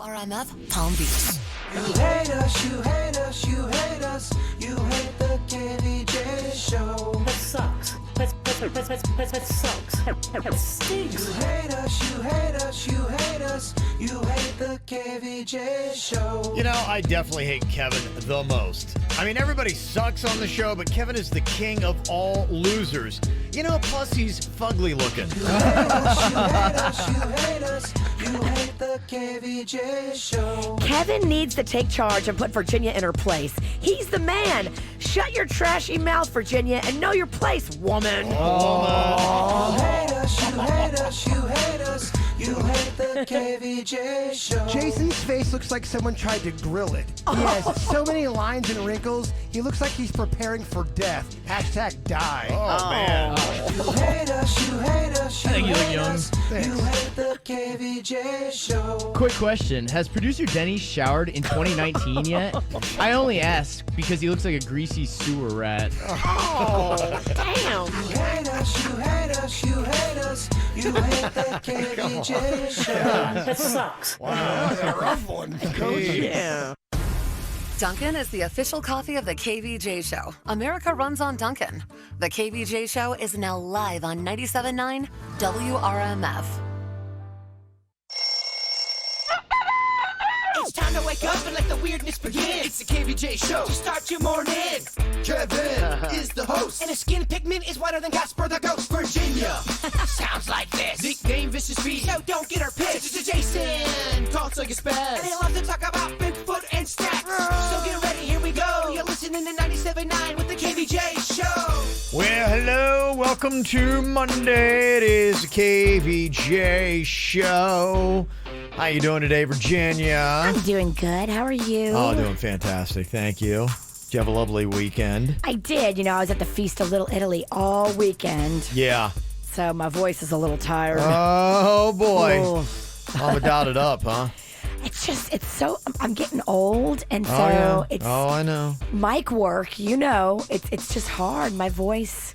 WRMF Palm Beach. You hate us, you hate us, you hate us. You hate the KVJ show. That sucks. That sucks. That stinks. You hate us, you hate us, you hate us. You hate the KVJ show. You know, I definitely hate Kevin the most. I mean, everybody sucks on the show, but Kevin is the king of all losers. You know, plus he's fugly looking. You hate us, you hate us, you hate us. You hate the KVJ show. Kevin needs to take charge and put Virginia in her place. He's the man. Shut your trashy mouth, Virginia, and know your place, woman. You hate us, you hate us, you hate us. You hate the KVJ show. Jason's face looks like someone tried to grill it. He has so many lines and wrinkles, he looks like he's preparing for death. Hashtag die. Oh, man. You hate us, you hate us, you I think you look hate young. us. Thanks. You hate the KVJ show. Quick question. Has producer Denny showered in 2019 yet? I only ask because he looks like a greasy sewer rat. Oh, damn. You hate us, you hate us, you hate us. You hate the KVJ show. That sucks. That's a rough one, Coach. Yeah. Dunkin' is the official coffee of the KVJ show. America runs on Dunkin'. The KVJ show is now live on 97.9 WRMF. It's time to wake up and let the weirdness begin. It's the KVJ show to start your morning. Kevin is the host, and his skin pigment is whiter than Casper the Ghost. Virginia sounds like this. Nickname Vicious Beast, so don't get her pissed. It's Jason, talks like a spaz, and he loves to talk about Bigfoot and stats. So get ready, here we go. You're listening to 97.9 with the KVJ show. Well, hello. Welcome to Monday. It is the KVJ show. How you doing today, Virginia? I'm doing good. How are you? Oh, doing fantastic. Thank you. Did you have a lovely weekend? I did. You know, I was at the Feast of Little Italy all weekend, Yeah. so my voice is a little tired. Oh, boy. Oh. Mama dotted up, huh? It's so, I'm getting old, and so it's Oh, I know. mic work, you know, it's just hard. My voice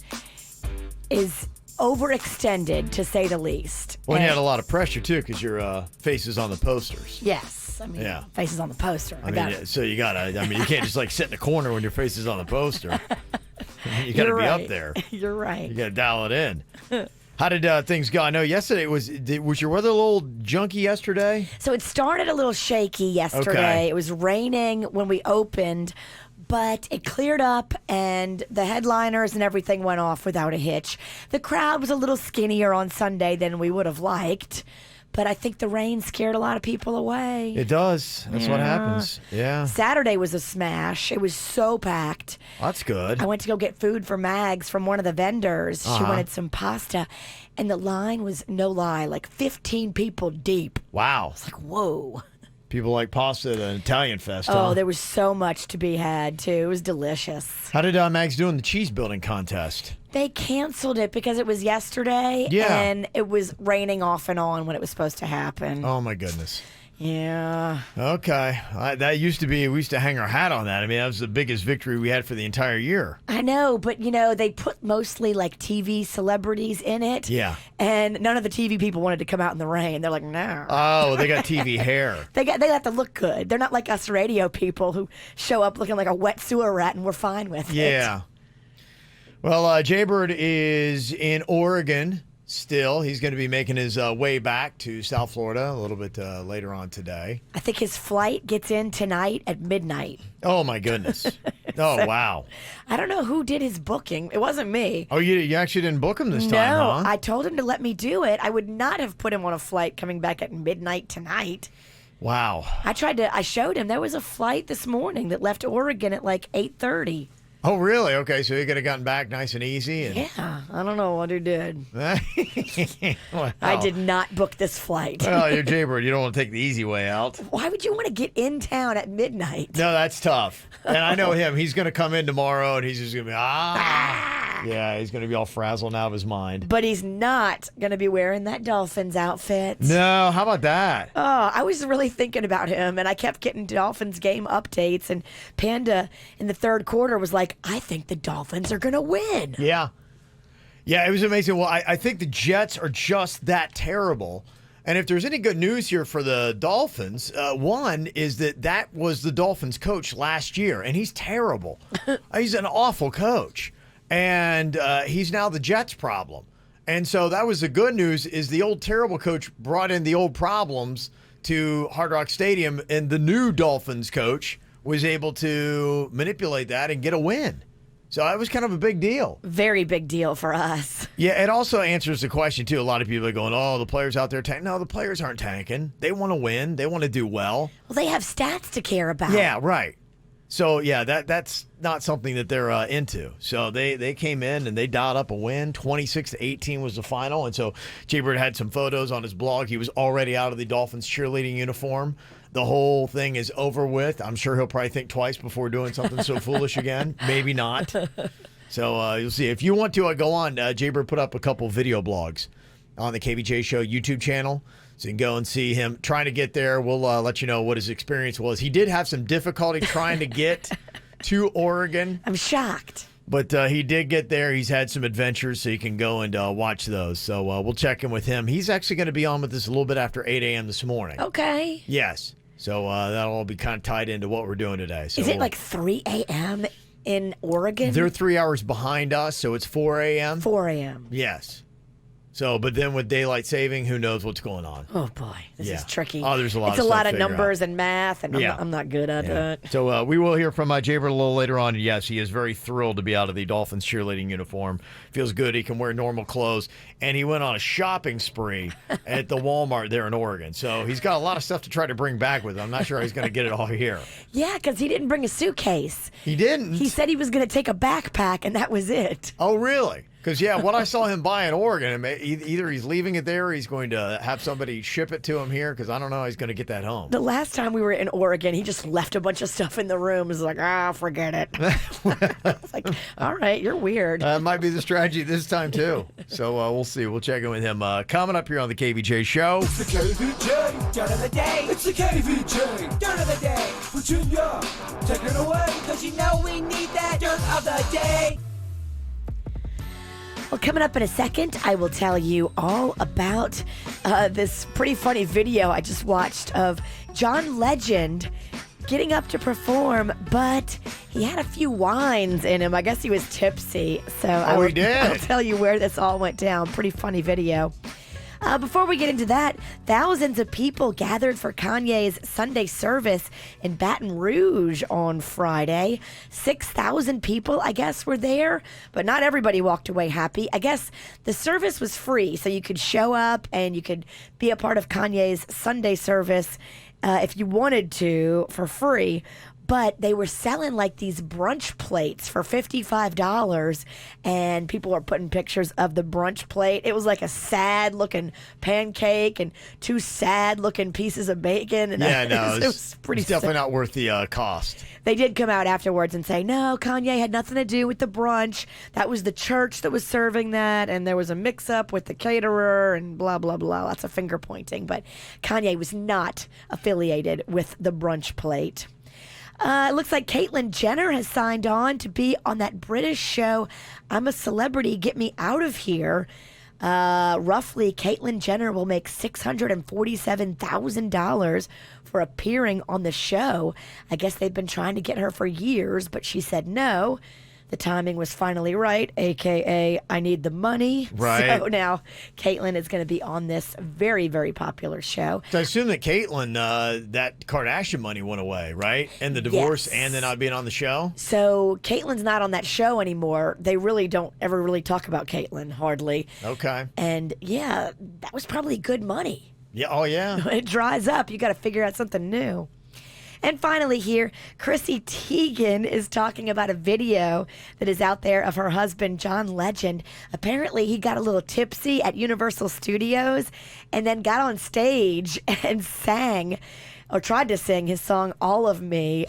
is overextended, to say the least. Well, you And- had a lot of pressure, too, because your face is on the posters. Yes. I mean, Yeah. faces on the poster. I mean, so you gotta, you can't just like sit in the corner when your face is on the poster. You gotta You're be right. up there. You're right. You gotta dial it in. How did things go? I know yesterday was your weather a little junky yesterday? So it started a little shaky yesterday. Okay. It was raining when we opened, but it cleared up and the headliners and everything went off without a hitch. The crowd was a little skinnier on Sunday than we would have liked, but I think the rain scared a lot of people away. It does. That's what happens. Yeah. Saturday was a smash. It was so packed. That's good. I went to go get food for Mags from one of the vendors. She wanted some pasta, and the line was, no lie, like 15 people deep. Wow. Like, whoa. People like pasta at an Italian fest. Oh, huh? there was so much to be had, too. It was delicious. How did Mags do in the cheese building contest? They canceled it because it was yesterday, Yeah. and it was raining off and on when it was supposed to happen. Oh my goodness. Yeah. Okay. That used to be, we used to hang our hat on that. I mean, that was the biggest victory we had for the entire year. I know, but, you know, they put mostly, like, TV celebrities in it. Yeah. And none of the TV people wanted to come out in the rain. They're like, no. Oh, they got TV hair. They have to look good. They're not like us radio people who show up looking like a wet sewer rat and we're fine with it. Yeah. Well, Jaybird is in Oregon still. He's going to be making his way back to South Florida a little bit later on today. I think his flight gets in tonight at midnight. Oh, my goodness. Oh, wow. I don't know who did his booking. It wasn't me. Oh, you actually didn't book him this No, time, huh? I told him to let me do it. I would not have put him on a flight coming back at midnight tonight. Wow. I showed him there was a flight this morning that left Oregon at like 8:30. Oh, really? Okay, so he could have gotten back nice and easy. And... Yeah, I don't know what he did. Well, I did not book this flight. Well, you're Jaybird. You don't want to take the easy way out. Why would you want to get in town at midnight? No, that's tough. And I know him. He's going to come in tomorrow, and he's just going to be, Yeah, he's going to be all frazzled out of his mind. But he's not going to be wearing that Dolphins outfit. No, how about that? Oh, I was really thinking about him, and I kept getting Dolphins game updates, and Panda in the third quarter was like, I think the Dolphins are going to win. Yeah. Yeah, it was amazing. Well, I think the Jets are just that terrible. And if there's any good news here for the Dolphins, one is that was the Dolphins coach last year, and he's terrible. He's an awful coach, and he's now the Jets' problem. And so that was the good news is the old terrible coach brought in the old problems to Hard Rock Stadium, and the new Dolphins coach was able to manipulate that and get a win. So that was kind of a big deal. Very big deal for us. Yeah, it also answers the question, too. A lot of people are going, oh, the players out there tank. No, the players aren't tanking. They want to win. They want to do well. Well, they have stats to care about. Yeah, right. So, yeah, that's not something that they're into. So they came in and they dialed up a win. 26-18 was the final. And so Jaybird had some photos on his blog. He was already out of the Dolphins cheerleading uniform. The whole thing is over with. I'm sure he'll probably think twice before doing something so foolish again. Maybe not. So you'll see. If you want to, go on. Jaybird put up a couple video blogs on the KVJ Show YouTube channel. So you can go and see him trying to get there. We'll let you know what his experience was. He did have some difficulty trying to get to Oregon. I'm shocked. But he did get there. He's had some adventures, so you can go and watch those. So we'll check in with him. He's actually going to be on with us a little bit after 8 a.m. this morning. Okay. Yes. So that'll all be kind of tied into what we're doing today. So is it like 3 a.m. in Oregon? They're 3 hours behind us, so it's 4 a.m.? 4 a.m. Yes. So, but then with daylight saving, who knows what's going on? Oh, boy. This is tricky. Oh, there's a lot It's of a stuff lot to of figure numbers out. and math, and I'm not good at it. So we will hear from Jaybird a little later on. Yes, he is very thrilled to be out of the Dolphins cheerleading uniform. Feels good. He can wear normal clothes. And he went on a shopping spree at the Walmart there in Oregon. So he's got a lot of stuff to try to bring back with him. I'm not sure he's going to get it all here. Yeah, because he didn't bring a suitcase. He didn't? He said he was going to take a backpack, and that was it. Oh, really? Because, what I saw him buy in Oregon, either he's leaving it there or he's going to have somebody ship it to him here because I don't know how he's going to get that home. The last time we were in Oregon, he just left a bunch of stuff in the room. He's like, forget it. It's like, all right, you're weird. That might be the strategy this time, too. So we'll see. We'll check in with him. Coming up here on the KVJ Show. It's the KVJ dirt of the day. It's the KVJ dirt of the day. Virginia, take it away, because you know we need that dirt of the day. Well, coming up in a second, I will tell you all about this pretty funny video I just watched of John Legend getting up to perform, but he had a few wines in him. I guess he was tipsy. So he did. I'll tell you where this all went down. Pretty funny video. Before we get into that, thousands of people gathered for Kanye's Sunday service in Baton Rouge on Friday. 6,000 people, I guess, were there, but not everybody walked away happy. I guess the service was free, so you could show up and you could be a part of Kanye's Sunday service if you wanted to for free. But they were selling like these brunch plates for $55, and people are putting pictures of the brunch plate. It was like a sad-looking pancake and two sad-looking pieces of bacon. And it was pretty. It's definitely not worth the cost. They did come out afterwards and say, no, Kanye had nothing to do with the brunch. That was the church that was serving that, and there was a mix-up with the caterer and blah, blah, blah. Lots of finger-pointing. But Kanye was not affiliated with the brunch plate. It looks like Caitlyn Jenner has signed on to be on that British show, I'm a Celebrity, Get Me Out of Here. Roughly, Caitlyn Jenner will make $647,000 for appearing on the show. I guess they've been trying to get her for years, but she said no. The timing was finally right, a.k.a. I need the money. Right. So now Caitlyn is going to be on this very, very popular show. So I assume that Caitlyn, that Kardashian money went away, right? And the divorce and then not being on the show? So Caitlyn's not on that show anymore. They really don't ever really talk about Caitlyn, hardly. Okay. And yeah, that was probably good money. Yeah. Oh, yeah. It dries up. You got to figure out something new. And finally here, Chrissy Teigen is talking about a video that is out there of her husband, John Legend. Apparently, he got a little tipsy at Universal Studios and then got on stage and sang, or tried to sing his song, All of Me.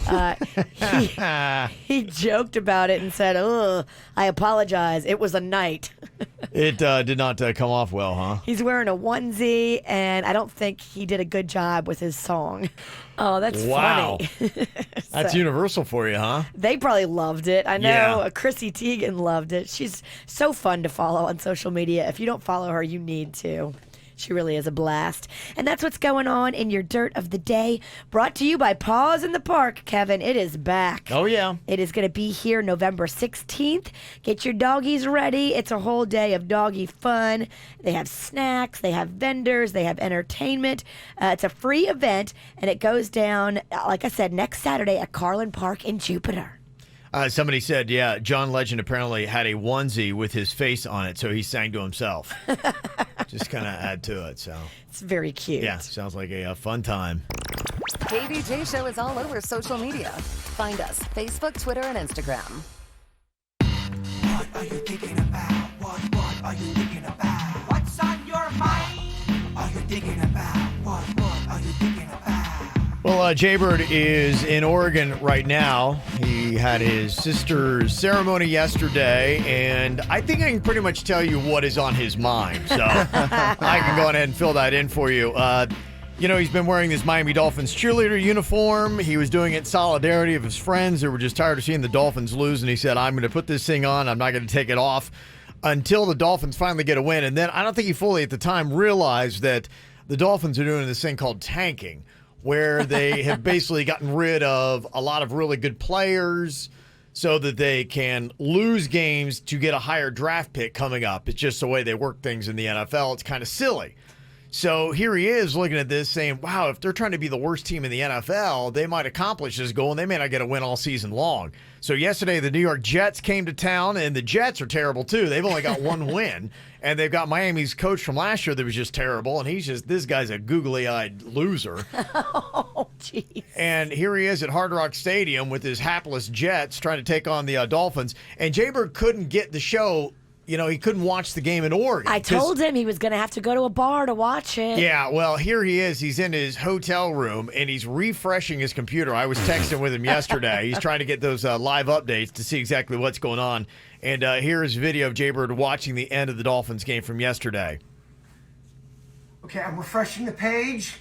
He joked about it and said, "Ugh, I apologize. It was a night." It did not come off well, huh? He's wearing a onesie, and I don't think he did a good job with his song. Oh, that's wow. funny. That's Universal for you, huh? They probably loved it. I know Yeah. Chrissy Teigen loved it. She's so fun to follow on social media. If you don't follow her, you need to. She really is a blast. And that's what's going on in your Dirt of the Day. Brought to you by Paws in the Park, Kevin. It is back. Oh, yeah. It is going to be here November 16th. Get your doggies ready. It's a whole day of doggy fun. They have snacks, they have vendors, they have entertainment. It's a free event, and it goes down, like I said, next Saturday at Carlin Park in Jupiter. Somebody said, yeah, John Legend apparently had a onesie with his face on it, so he sang to himself. Just kind of add to it. So It's very cute. yeah, sounds like a fun time. KVJ Show is all over social media. Find us Facebook, Twitter, and Instagram. What are you thinking about? What are you thinking about? What's on your mind? Are you thinking about? What are you thinking about? Well, Jaybird is in Oregon right now. He had his sister's ceremony yesterday, and I think I can pretty much tell you what is on his mind. So I can go ahead and fill that in for you. He's been wearing this Miami Dolphins cheerleader uniform. He was doing it in solidarity of his friends who were just tired of seeing the Dolphins lose, and he said, I'm going to put this thing on. I'm not going to take it off until the Dolphins finally get a win. And then I don't think he fully at the time realized that the Dolphins are doing this thing called tanking, where they have basically gotten rid of a lot of really good players so that they can lose games to get a higher draft pick coming up. It's just the way they work things in the NFL. It's kind of silly. So here he is looking at this saying, wow, if they're trying to be the worst team in the NFL, they might accomplish this goal and they may not get a win all season long. So yesterday, the New York Jets came to town, and the Jets are terrible too. They've only got one win, and they've got Miami's coach from last year that was just terrible, and this guy's a googly-eyed loser. Oh, jeez. And here he is at Hard Rock Stadium with his hapless Jets trying to take on the Dolphins, and Jaybird couldn't get the show. He couldn't watch the game in Oregon. I told him he was going to have to go to a bar to watch it. Yeah, well, here he is. He's in his hotel room, and he's refreshing his computer. I was texting with him yesterday. He's trying to get those live updates to see exactly what's going on. And here is video of Jaybird watching the end of the Dolphins game from yesterday. Okay, I'm refreshing the page.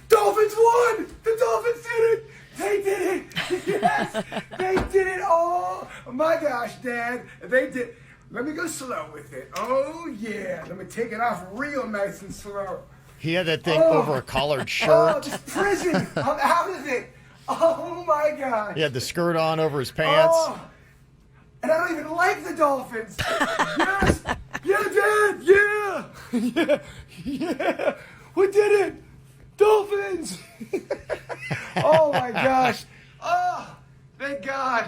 Dolphins won! The Dolphins did it! They did it! Yes! They did it! Oh my gosh, Dad. They did. Let me go slow with it. Oh yeah. Let me take it off real nice and slow. He had that thing over a collared shirt. Oh, this prison! I'm out of it! Oh my gosh. He had the skirt on over his pants. Oh, and I don't even like the Dolphins. Yes! Yeah, Dad! Yeah! Yeah! Yeah! We did it! Dolphins! Oh my gosh! Oh, thank God!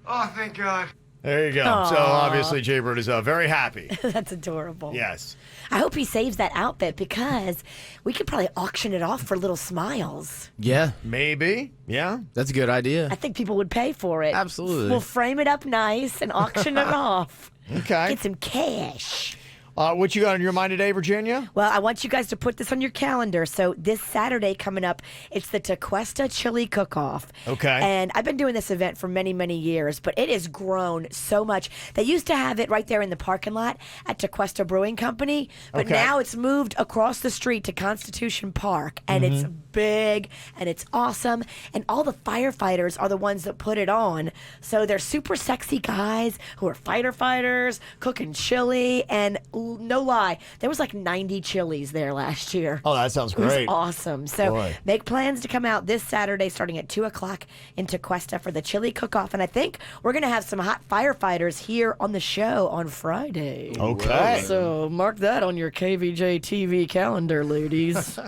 Oh, thank God! There you go. So obviously Jaybird is very happy. That's adorable. Yes. I hope he saves that outfit because we could probably auction it off for little smiles. Yeah, Maybe. Yeah. that's a good idea. I think people would pay for it. Absolutely. We'll frame it up nice and auction it off. Okay. Get some cash. What you got on your mind today, Virginia? Well, I want you guys to put this on your calendar. So this Saturday coming up, it's the Tequesta Chili Cook-Off. Okay. And I've been doing this event for many, many years, but it has grown so much. They used to have it right there in the parking lot at Tequesta Brewing Company, but Okay. now it's moved across the street to Constitution Park, and it's big, and it's awesome, and all the firefighters are the ones that put it on. So they're super sexy guys who are fighter fighters, cooking chili, and no lie, there was like 90 chilies there last year. Oh, that sounds It was great. awesome. So Boy. make plans to come out this Saturday starting at 2 o'clock in Tequesta for the chili cook-off. And I think we're going to have some hot firefighters here on the show on Friday. Okay. So mark that on your KVJ TV calendar, ladies.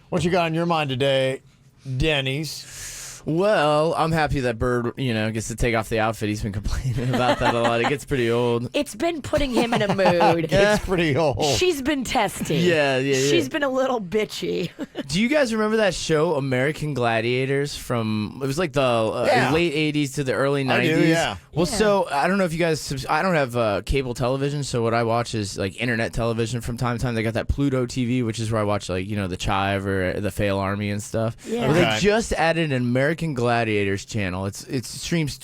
What you got on your mind today, Dennys? Well, I'm happy that Bird, gets to take off the outfit. He's been complaining about that a lot. It gets pretty old. It's been putting him in a mood. It's pretty old. She's been testy. Yeah. She's been a little bitchy. Do you guys remember that show, American Gladiators? It was like the Yeah. late 80s to the early 90s. I do, yeah. Well, so I don't know if you guys, I don't have cable television, so what I watch is like internet television from time to time. They got that Pluto TV, which is where I watch like, the Chive or the Fail Army and stuff. Yeah. Well, Okay. they just added an American Gladiators channel. It streams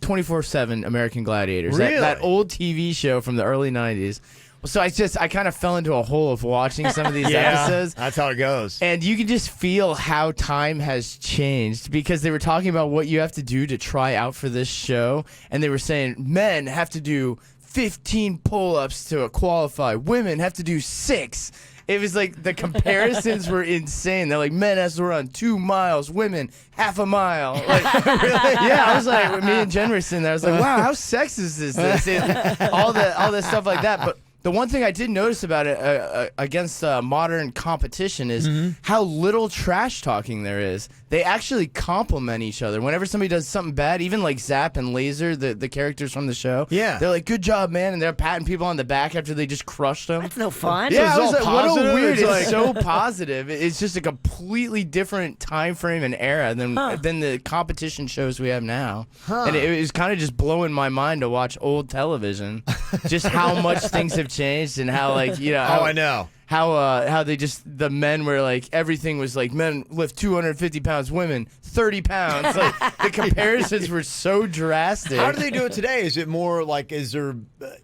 24/7 American Gladiators. Really? That old TV show from the early 90s. So I kind of fell into a hole of watching some of these episodes. That's how it goes. And you can just feel how time has changed because they were talking about what you have to do to try out for this show. And they were saying men have to do 15 pull-ups to qualify. Women have to do 6. It was like the comparisons were insane. They're like, men has to run 2 miles, women half a mile. Like, yeah, I was like, me and Jen were sitting there. I was like, wow, how sexist is this? And all this stuff like that. But the one thing I did notice about it against modern competition is how little trash talking there is. They actually compliment each other. Whenever somebody does something bad, even like Zap and Laser, the characters from the show, they're like, good job, man. And they're patting people on the back after they just crushed them. That's no fun. Yeah, So I was like, what a weird. It's It's like- so positive. It's just a completely different time frame and era than the competition shows we have now. And it was kind of just blowing my mind to watch old television. Just how much things have changed and how, like, you know. Oh, I know. How they just, the men were like, everything was like, men lift 250 pounds, women 30 pounds. Like, the comparisons were so drastic. How do they do it today? Is it more like, is there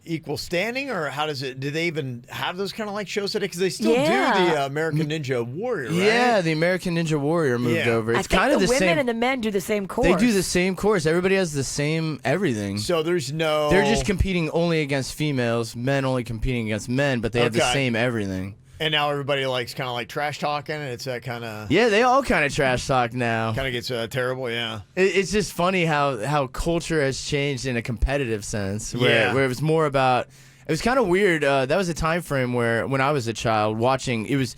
equal standing, or how does it, do they even have those kind of like shows today? Because they still do the American Ninja Warrior, right? Yeah, the American Ninja Warrior moved over. It's I think kind of the the women same. and the men do the same course. They do the same course. Everybody has the same everything. So there's no. They're just competing only against females, men only competing against men, but they have the Okay. same everything. And now everybody likes kind of like trash talking, and it's that kind of. Yeah, they all kind of trash talk now. Kind of gets terrible, yeah. It's just funny how culture has changed in a competitive sense, where it was more about. It was kind of weird. That was a time frame where, when I was a child, watching, it was.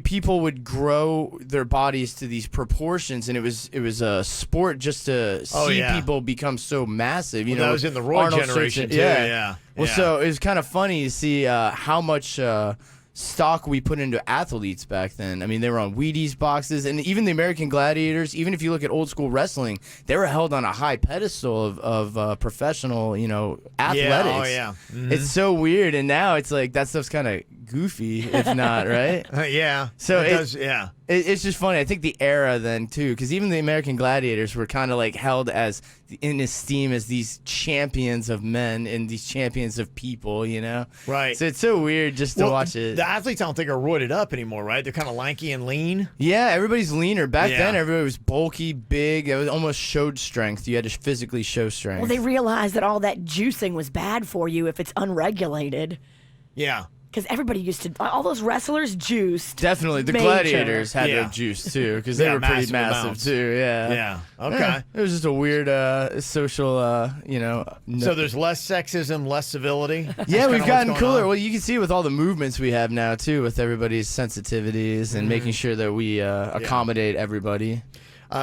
People would grow their bodies to these proportions, and it was a sport just to see people become so massive. You know, that was in the Roy Arnold generation Schwarzenegger- too. Yeah. Well, so it was kind of funny to see how much stock we put into athletes back then. I mean, they were on Wheaties boxes, and even the American Gladiators, even if you look at old school wrestling, they were held on a high pedestal of professional, you know, athletics. Oh, yeah. Mhm. It's so weird, and now it's like that stuff's kind of goofy, if not, right? Yeah. So it does, yeah. It's just funny. I think the era then too, because even the American Gladiators were kind of like held as in esteem as these champions of men and these champions of people, you know? Right. So it's so weird just to watch it. The athletes I don't think are roided up anymore, right? They're kind of lanky and lean. Yeah, everybody's leaner. Back Yeah. then, everybody was bulky, big. It was almost showed strength. You had to physically show strength. Well, they realized that all that juicing was bad for you if it's unregulated. Yeah. Because everybody used to, all those wrestlers juiced. Definitely. The Major. Gladiators had Yeah. their juice, too, because they Yeah, were pretty massive massive, amounts. too. Yeah. Yeah. Okay. Yeah. It was just a weird social, you know. So there's less sexism, less civility. Yeah, That's we've kinda gotten what's going cooler. on. Well, you can see with all the movements we have now, too, with everybody's sensitivities and making sure that we accommodate everybody.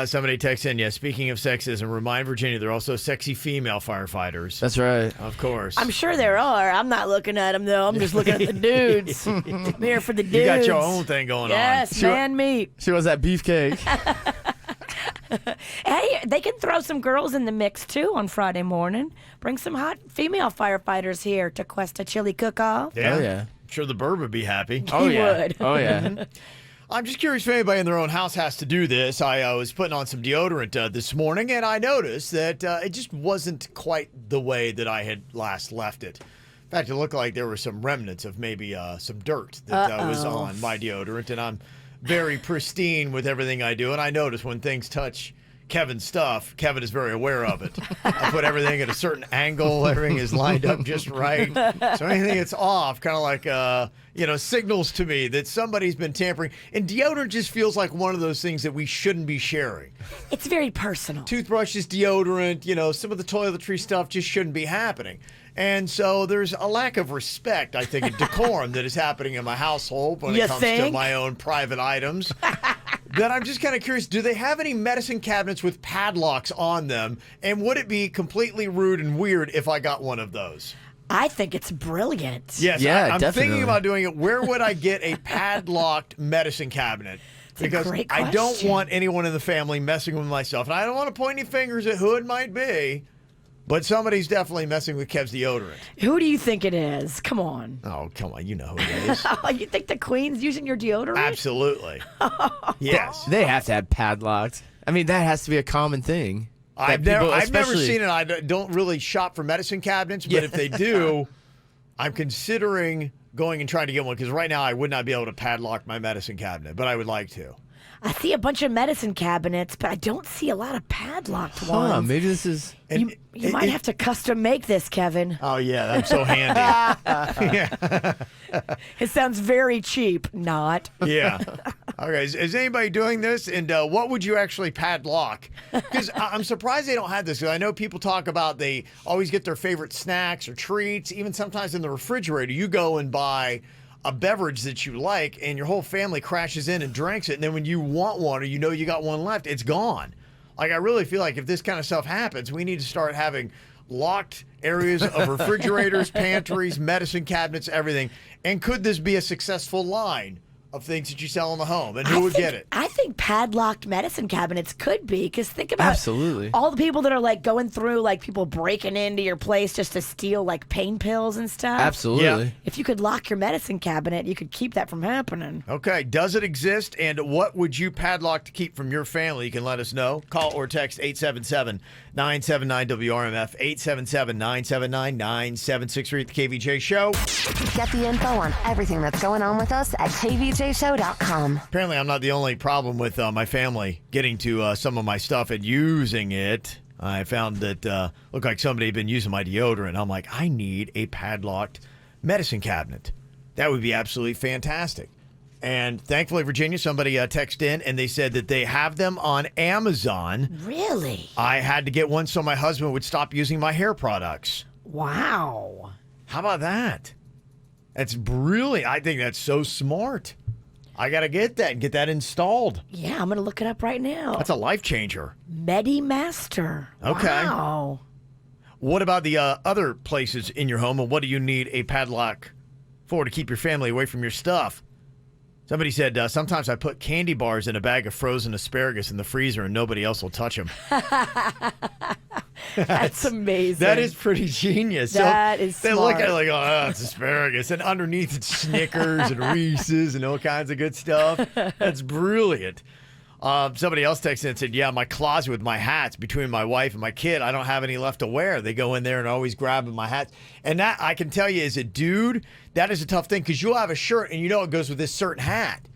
Somebody texts in, speaking of sexism, remind Virginia there are also sexy female firefighters. That's right. Of course. I'm sure there are. I'm not looking at them, though. I'm just looking at the dudes. I'm here for the dudes. You got your own thing going Yes, on. man meat. She was that beefcake. Hey, they can throw some girls in the mix, too, on Friday morning. Bring some hot female firefighters here to Tequesta Chili Cook-Off. Yeah. Oh, yeah. I'm sure the bird would be happy. Oh, He yeah. would. Oh, yeah. I'm just curious if anybody in their own house has to do this. I was putting on some deodorant this morning, and I noticed that it just wasn't quite the way that I had last left it. In fact, it looked like there were some remnants of maybe some dirt that was on my deodorant, and I'm very pristine with everything I do. And I notice when things touch Kevin's stuff, Kevin is very aware of it. I put everything at a certain angle. Everything is lined up just right. So anything that's off kind of like, signals to me that somebody's been tampering. And deodorant just feels like one of those things that we shouldn't be sharing. It's very personal. Toothbrushes, deodorant, some of the toiletry stuff just shouldn't be happening. And so there's a lack of respect, I think, and decorum that is happening in my household when You it comes to think? my own private items. That I'm just kind of curious, do they have any medicine cabinets with padlocks on them? And would it be completely rude and weird if I got one of those? I think it's brilliant. Yes, Yeah, I'm definitely. thinking about doing it. Where would I get a padlocked medicine cabinet? a great I don't question. want anyone in the family messing with my stuff. And I don't want to point any fingers at who it might be, but somebody's definitely messing with Kev's deodorant. Who do you think it is? Come on. Oh, come on. You know who it is. You think the Queen's using your deodorant? Absolutely. Yes. They have to have padlocked. I mean, that has to be a common thing. I've that never, people, I've never especially- seen it. I don't really shop for medicine cabinets, but if they do, I'm considering going and trying to get one because right now I would not be able to padlock my medicine cabinet, but I would like to. I see a bunch of medicine cabinets, but I don't see a lot of padlocked ones. Maybe this is. You might have to custom make this, Kevin. Oh, yeah, that's so handy. Yeah. It sounds very cheap. Not. Yeah. Okay, is anybody doing this? And what would you actually padlock? Because I'm surprised they don't have this. 'Cause I know people talk about they always get their favorite snacks or treats. Even sometimes in the refrigerator, you go and buy a beverage that you like, and your whole family crashes in and drinks it. And then when you want one or you know you got one left, it's gone. Like, I really feel like if this kind of stuff happens, we need to start having locked areas of refrigerators, pantries, medicine cabinets, everything. And could this be a successful line of things that you sell in the home? And who would get it? I think padlocked medicine cabinets could be, because think about Absolutely. all the people that are like going through, like people breaking into your place just to steal like pain pills and stuff. Absolutely. Yeah. If you could lock your medicine cabinet, you could keep that from happening. Okay, does it exist? And what would you padlock to keep from your family? You can let us know. Call or text 877-979-WRMF, 877-979-9763 at the KVJ Show. Get the info on everything that's going on with us at kvjshow.com. Apparently, I'm not the only problem with my family getting to some of my stuff and using it. I found that looked like somebody had been using my deodorant. I'm like, I need a padlocked medicine cabinet. That would be absolutely fantastic. And thankfully, Virginia, somebody texted in and they said that they have them on Amazon. Really? I had to get one so my husband would stop using my hair products. Wow. How about that? That's brilliant. I think that's so smart. I got to get that and get that installed. Yeah, I'm going to look it up right now. That's a life changer. MediMaster. Okay. Wow. What about the other places in your home, and what do you need a padlock for to keep your family away from your stuff? Somebody said, sometimes I put candy bars in a bag of frozen asparagus in the freezer and nobody else will touch them. That's amazing. That is pretty genius. That is They look at it smart. like, oh, it's asparagus. And underneath it's Snickers and Reese's and all kinds of good stuff. That's brilliant. Somebody else texted and said, yeah, my closet with my hats between my wife and my kid, I don't have any left to wear. They go in there and always grabbing my hats. And that, I can tell you, as a dude, that is a tough thing because you'll have a shirt and you know it goes with this certain hat.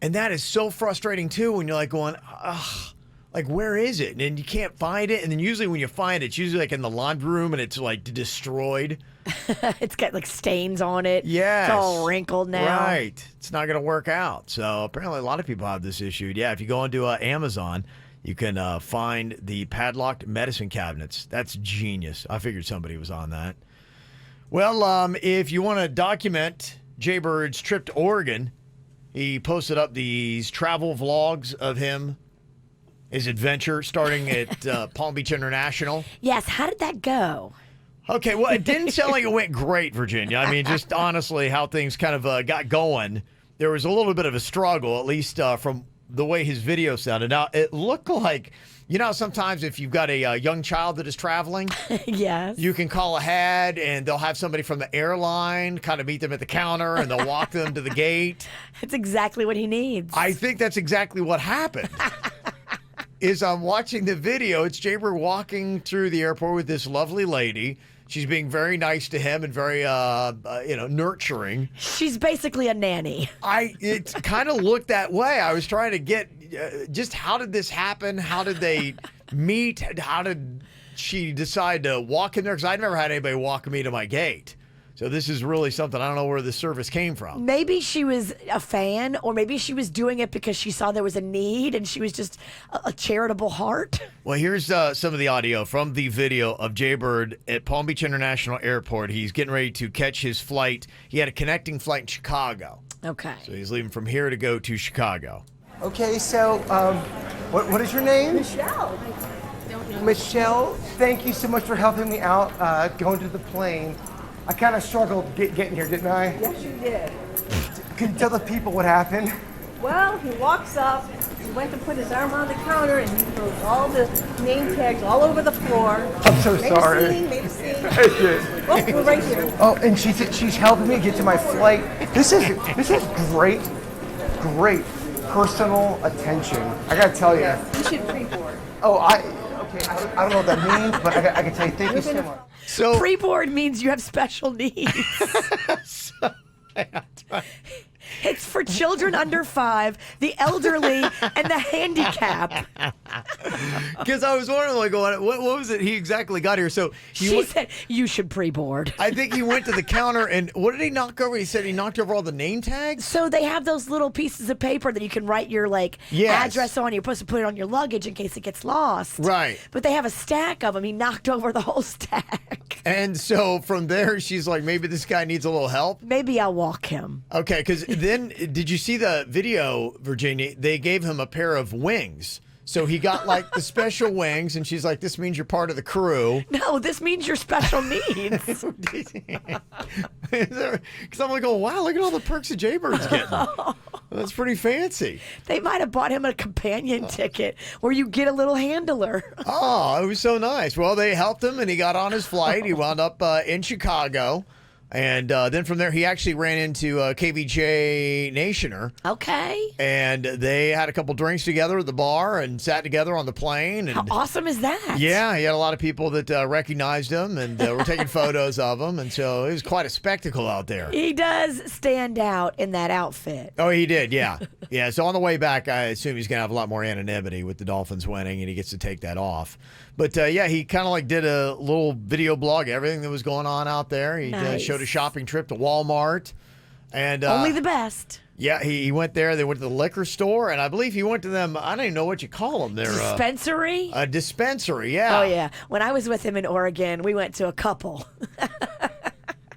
And that is so frustrating, too, when you're like going, ugh, like, where is it? And you can't find it. And then usually when you find it, it's usually like in the laundry room and it's like destroyed. It's got like stains on it. Yes. It's all wrinkled now. Right. It's not going to work out. So apparently a lot of people have this issue. Yeah, if you go onto Amazon, you can find the padlocked medicine cabinets. That's genius. I figured somebody was on that. Well, if you want to document Jaybird's trip to Oregon, he posted up these travel vlogs of him, his adventure, starting at Palm Beach International. Yes. How did that go? Okay, well, it didn't sound like it went great, Virginia. I mean, just honestly, how things kind of got going, there was a little bit of a struggle, at least from the way his video sounded. Now, it looked like, you know, sometimes if you've got a young child that is traveling, Yes. you can call ahead and they'll have somebody from the airline kind of meet them at the counter and they'll walk them to the gate. That's exactly what he needs. I think that's exactly what happened. Is I'm watching the video. It's Jbird walking through the airport with this lovely lady. She's being very nice to him and very, nurturing. She's basically a nanny. It kind of looked that way. I was trying to get just how did this happen? How did they meet? How did she decide to walk in there? Because I'd never had anybody walk me to my gate. So this is really something. I don't know where the service came from. Maybe she was a fan, or maybe she was doing it because she saw there was a need and she was just a charitable heart. Well, here's some of the audio from the video of Jaybird at Palm Beach International Airport. He's getting ready to catch his flight. He had a connecting flight in Chicago. Okay. So he's leaving from here to go to Chicago. Okay, so what is your name? Michelle. Michelle, thank you so much for helping me out going to the plane. I kind of struggled getting here, didn't I? Yes, you did. Can you tell the people what happened? Well, he walks up, he went to put his arm on the counter, and he throws all the name tags all over the floor. I'm so sorry. Made a scene. Thank you. Oh, we're right here. Oh, and she's helping me get to my flight. This is great personal attention. I gotta tell you. You should pre-board. Oh, I don't know what that means, but I can tell you, thank you so much. So Pre-board means you have special needs. It's for children under 5, the elderly, and the handicapped. Because I was wondering, like, what was it he exactly got here? So She said, you should pre-board. I think he went to the counter, and what did he knock over? He said he knocked over all the name tags? So they have those little pieces of paper that you can write your, Yes. address on. You're supposed to put it on your luggage in case it gets lost. Right. But they have a stack of them. He knocked over the whole stack. And so from there, she's like, maybe this guy needs a little help. Maybe I'll walk him. Okay, because then, did you see the video, Virginia? They gave him a pair of wings. So he got like the special wings, and she's like, this means you're part of the crew. No, this means you're special needs. Because I'm like, oh, wow, look at all the perks that Jaybird's getting. That's pretty fancy. They might have bought him a companion ticket where you get a little handler. Oh, it was so nice. Well, they helped him, and he got on his flight. He wound up in Chicago. And then from there, he actually ran into KVJ Nationer. Okay. And they had a couple drinks together at the bar and sat together on the plane. And How awesome is that? yeah, he had a lot of people that recognized him and were taking photos of him. And so it was quite a spectacle out there. He does stand out in that outfit. Oh, he did, yeah. Yeah, so on the way back, I assume he's going to have a lot more anonymity with the Dolphins winning, and he gets to take that off. But, yeah, he kind of like did a little video blog, everything that was going on out there. He showed a shopping trip to Walmart. And Only the best. Yeah, he went there. They went to the liquor store, and I believe he went to them. I don't even know what you call them. They're Dispensary? a dispensary, yeah. Oh, yeah. When I was with him in Oregon, we went to a couple.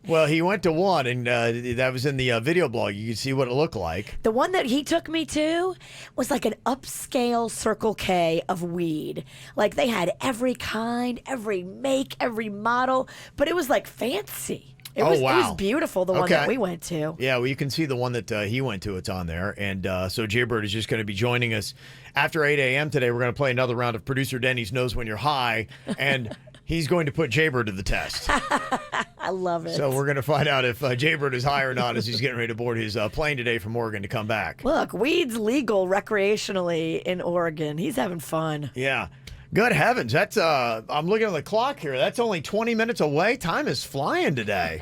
Well, he went to one, and that was in the video blog. You could see what it looked like. The one that he took me to was like an upscale Circle K of weed. Like they had every kind, every make, every model, but it was like fancy. It was beautiful, the one that we went to. Yeah, well, you can see the one that he went to. It's on there. And so Jaybird is just going to be joining us after 8 a.m. today. We're going to play another round of Producer Denny's Knows When You're High, and he's going to put Jaybird to the test. I love it. So we're going to find out if Jaybird is high or not as he's getting ready to board his plane today from Oregon to come back. Look, weed's legal recreationally in Oregon. He's having fun. Yeah. Good heavens. That's I'm looking at the clock here. That's only 20 minutes away. Time is flying today.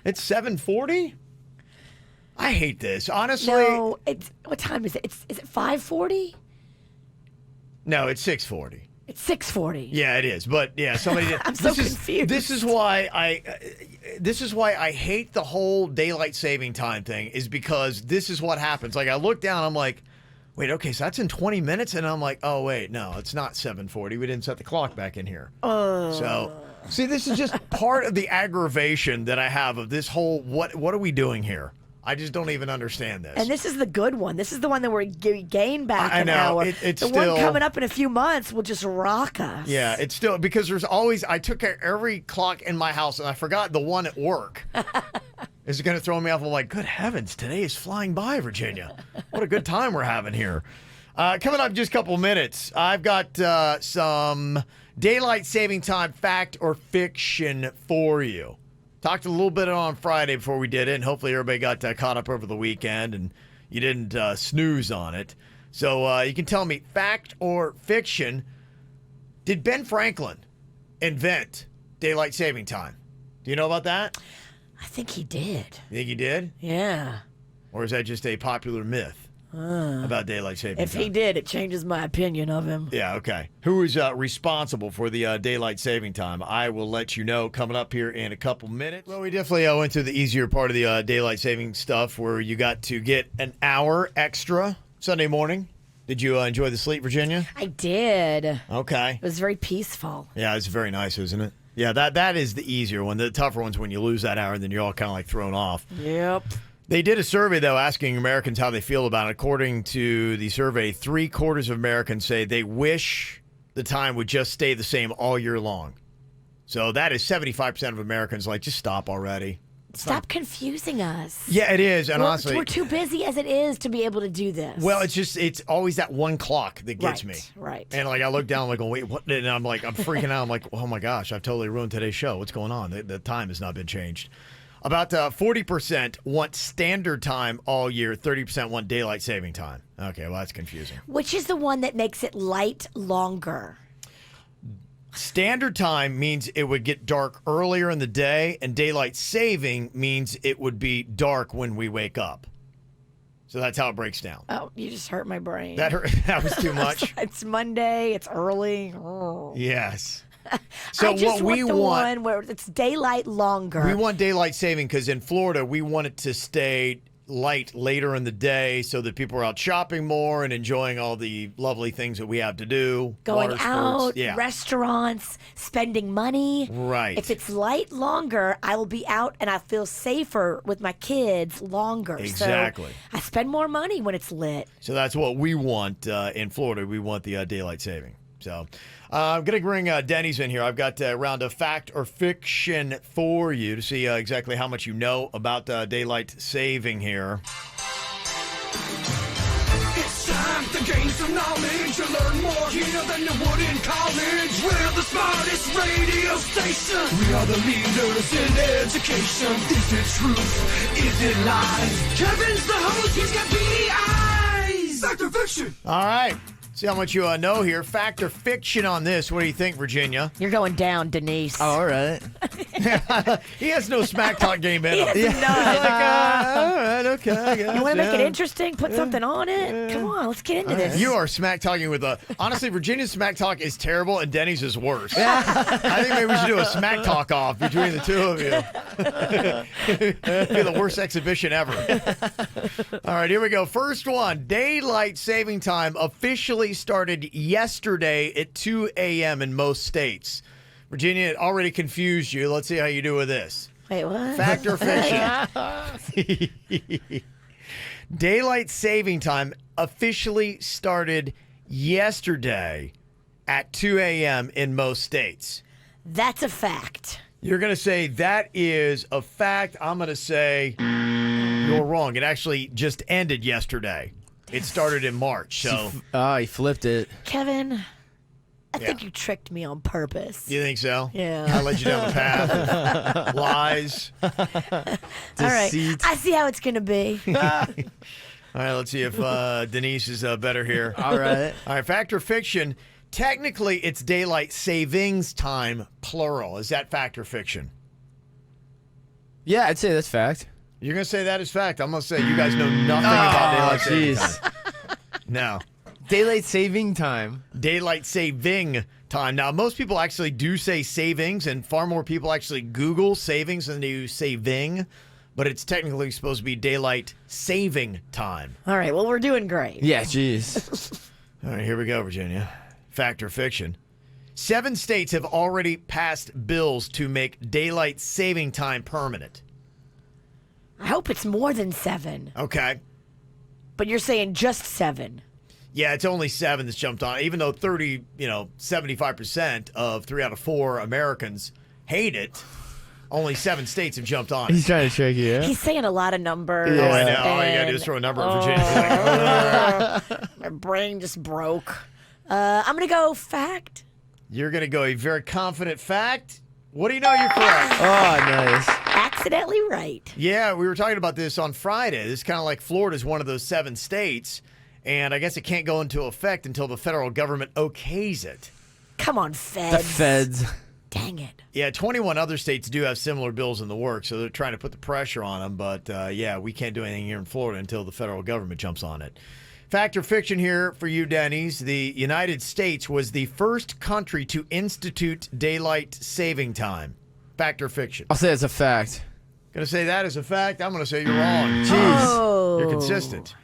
It's 7:40. I hate this. Honestly. No, what time is it? Is it 5:40? No, it's 6:40. It's 6:40. Yeah, it is. But yeah, somebody did. I'm so confused. This is why I hate the whole daylight saving time thing, is because this is what happens. Like I look down, I'm like, wait, okay, so that's in 20 minutes, and I'm like, oh wait, no, it's not 7:40. We didn't set the clock back in here. So see, this is just part of the aggravation that I have of this whole what are we doing here? I just don't even understand this. And this is the good one. This is the one that we gain back an hour. It's the still, one coming up in a few months will just rock us. Yeah, it's still, because there's always, I took every clock in my house, and I forgot the one at work. Is it going to throw me off? I'm like, good heavens, today is flying by, Virginia. What a good time we're having here. Coming up in just a couple minutes, I've got some daylight saving time fact or fiction for you. Talked a little bit on Friday before we did it, and hopefully everybody got caught up over the weekend and you didn't snooze on it. So you can tell me, fact or fiction, did Ben Franklin invent daylight saving time? Do you know about that? I think he did. You think he did? Yeah. Or is that just a popular myth about daylight saving time? If he did, it changes my opinion of him. Yeah, okay. Who is responsible for the daylight saving time? I will let you know coming up here in a couple minutes. Well, we definitely went to the easier part of the daylight saving stuff, where you got to get an hour extra Sunday morning. Did you enjoy the sleep, Virginia? I did. Okay. It was very peaceful. Yeah, it's very nice, isn't it? Yeah, that is the easier one. The tougher one's when you lose that hour and then you're all kind of like thrown off. Yep. They did a survey, though, asking Americans how they feel about it. According to the survey, 3/4 of Americans say they wish the time would just stay the same all year long. So that is 75% of Americans like, just stop already. Stop confusing us. Yeah, it is. And honestly, we're too busy as it is to be able to do this. Well, it's always that one clock that gets me. Right. And like I look down, I'm like, oh, wait, what? And I'm like, I'm freaking out. I'm like, oh my gosh, I've totally ruined today's show. What's going on? The time has not been changed. About 40% want standard time all year. 30% want daylight saving time. Okay, well, that's confusing. Which is the one that makes it light longer? Standard time means it would get dark earlier in the day, and daylight saving means it would be dark when we wake up. So that's how it breaks down. Oh, you just hurt my brain. That was too much. It's Monday. It's early. Oh. Yes. So I just what we want the want, one where it's daylight longer. we want daylight saving because in Florida we want it to stay light later in the day so that people are out shopping more and enjoying all the lovely things that we have to do. Going Water out, sports. Yeah. restaurants, spending money. Right. If it's light longer, I will be out and I feel safer with my kids longer. Exactly. So I spend more money when it's lit. So that's what we want in Florida. We want the daylight saving. So I'm going to bring Denny's in here. I've got a round of fact or fiction for you to see exactly how much you know about daylight saving here. It's time to gain some knowledge. You learn more here than you would in college. We're the smartest radio station. We are the leaders in education. Is it truth? Is it lies? Kevin's the host. He's got beady eyes. Fact or fiction? All right. See how much you know here. Fact or fiction on this. What do you think, Virginia? You're going down, Denise. Oh, all right. He has no smack talk game in him. He has none. All right, okay. I guess, You want to make it yeah. interesting? Put something on it? Come on, let's get into this. You are smack talking with honestly, Virginia's smack talk is terrible and Denny's is worse. I think maybe we should do a smack talk off between the two of you. It'd be the worst exhibition ever. All right, here we go. First one. Daylight saving time officially started yesterday at 2 a.m. in most states. Virginia, it already confused you. Let's see how you do with this. Wait, what? Fact or fiction? Daylight saving time officially started yesterday at 2 a.m. in most states. That's a fact. You're going to say that is a fact. I'm going to say you're wrong. It actually just ended yesterday. It started in March. So He flipped it. Kevin, I think you tricked me on purpose. you think so? Yeah. I led you down the path of lies. All right. Deceit. I see how it's going to be. All right, let's see if Denise is better here. All right. All right, fact or fiction? Technically, it's daylight savings time, plural. Is that fact or fiction? Yeah, I'd say that's fact. You're going to say that is fact. I'm going to say you guys know nothing about daylight saving jeez. time. No. Daylight saving time. Daylight saving time. Now, most people actually do say savings, and far more people actually Google savings than they do saving, but it's technically supposed to be daylight saving time. All right. Well, we're doing great. Yeah, jeez. All right, here we go, Virginia. Fact or fiction? 7 states have already passed bills to make daylight saving time permanent. I hope it's more than 7. Okay. But you're saying just 7. Yeah, it's only 7 that's jumped on. Even though 75% of 3 out of 4 Americans hate it, only 7 states have jumped on it. He's trying to trick you. Yeah? He's saying a lot of numbers. Oh, I know. All you got to do is throw a number at Virginia. My brain just broke. I'm going to go fact. You're going to go a very confident fact. What do you know? You're correct. Oh, nice. Accidentally right. Yeah, we were talking about this on Friday. This is kind of like Florida's one of those 7 states, and I guess it can't go into effect until the federal government okays it. Come on, feds. The feds. Dang it. Yeah, 21 other states do have similar bills in the works, so they're trying to put the pressure on them. But, yeah, we can't do anything here in Florida until the federal government jumps on it. Fact or fiction here for you, Dennys. The United States was the first country to institute daylight saving time. Fact or fiction? I'll say it's a fact. Going to say that is a fact. I'm going to say you're wrong. Jeez. Oh. You're consistent.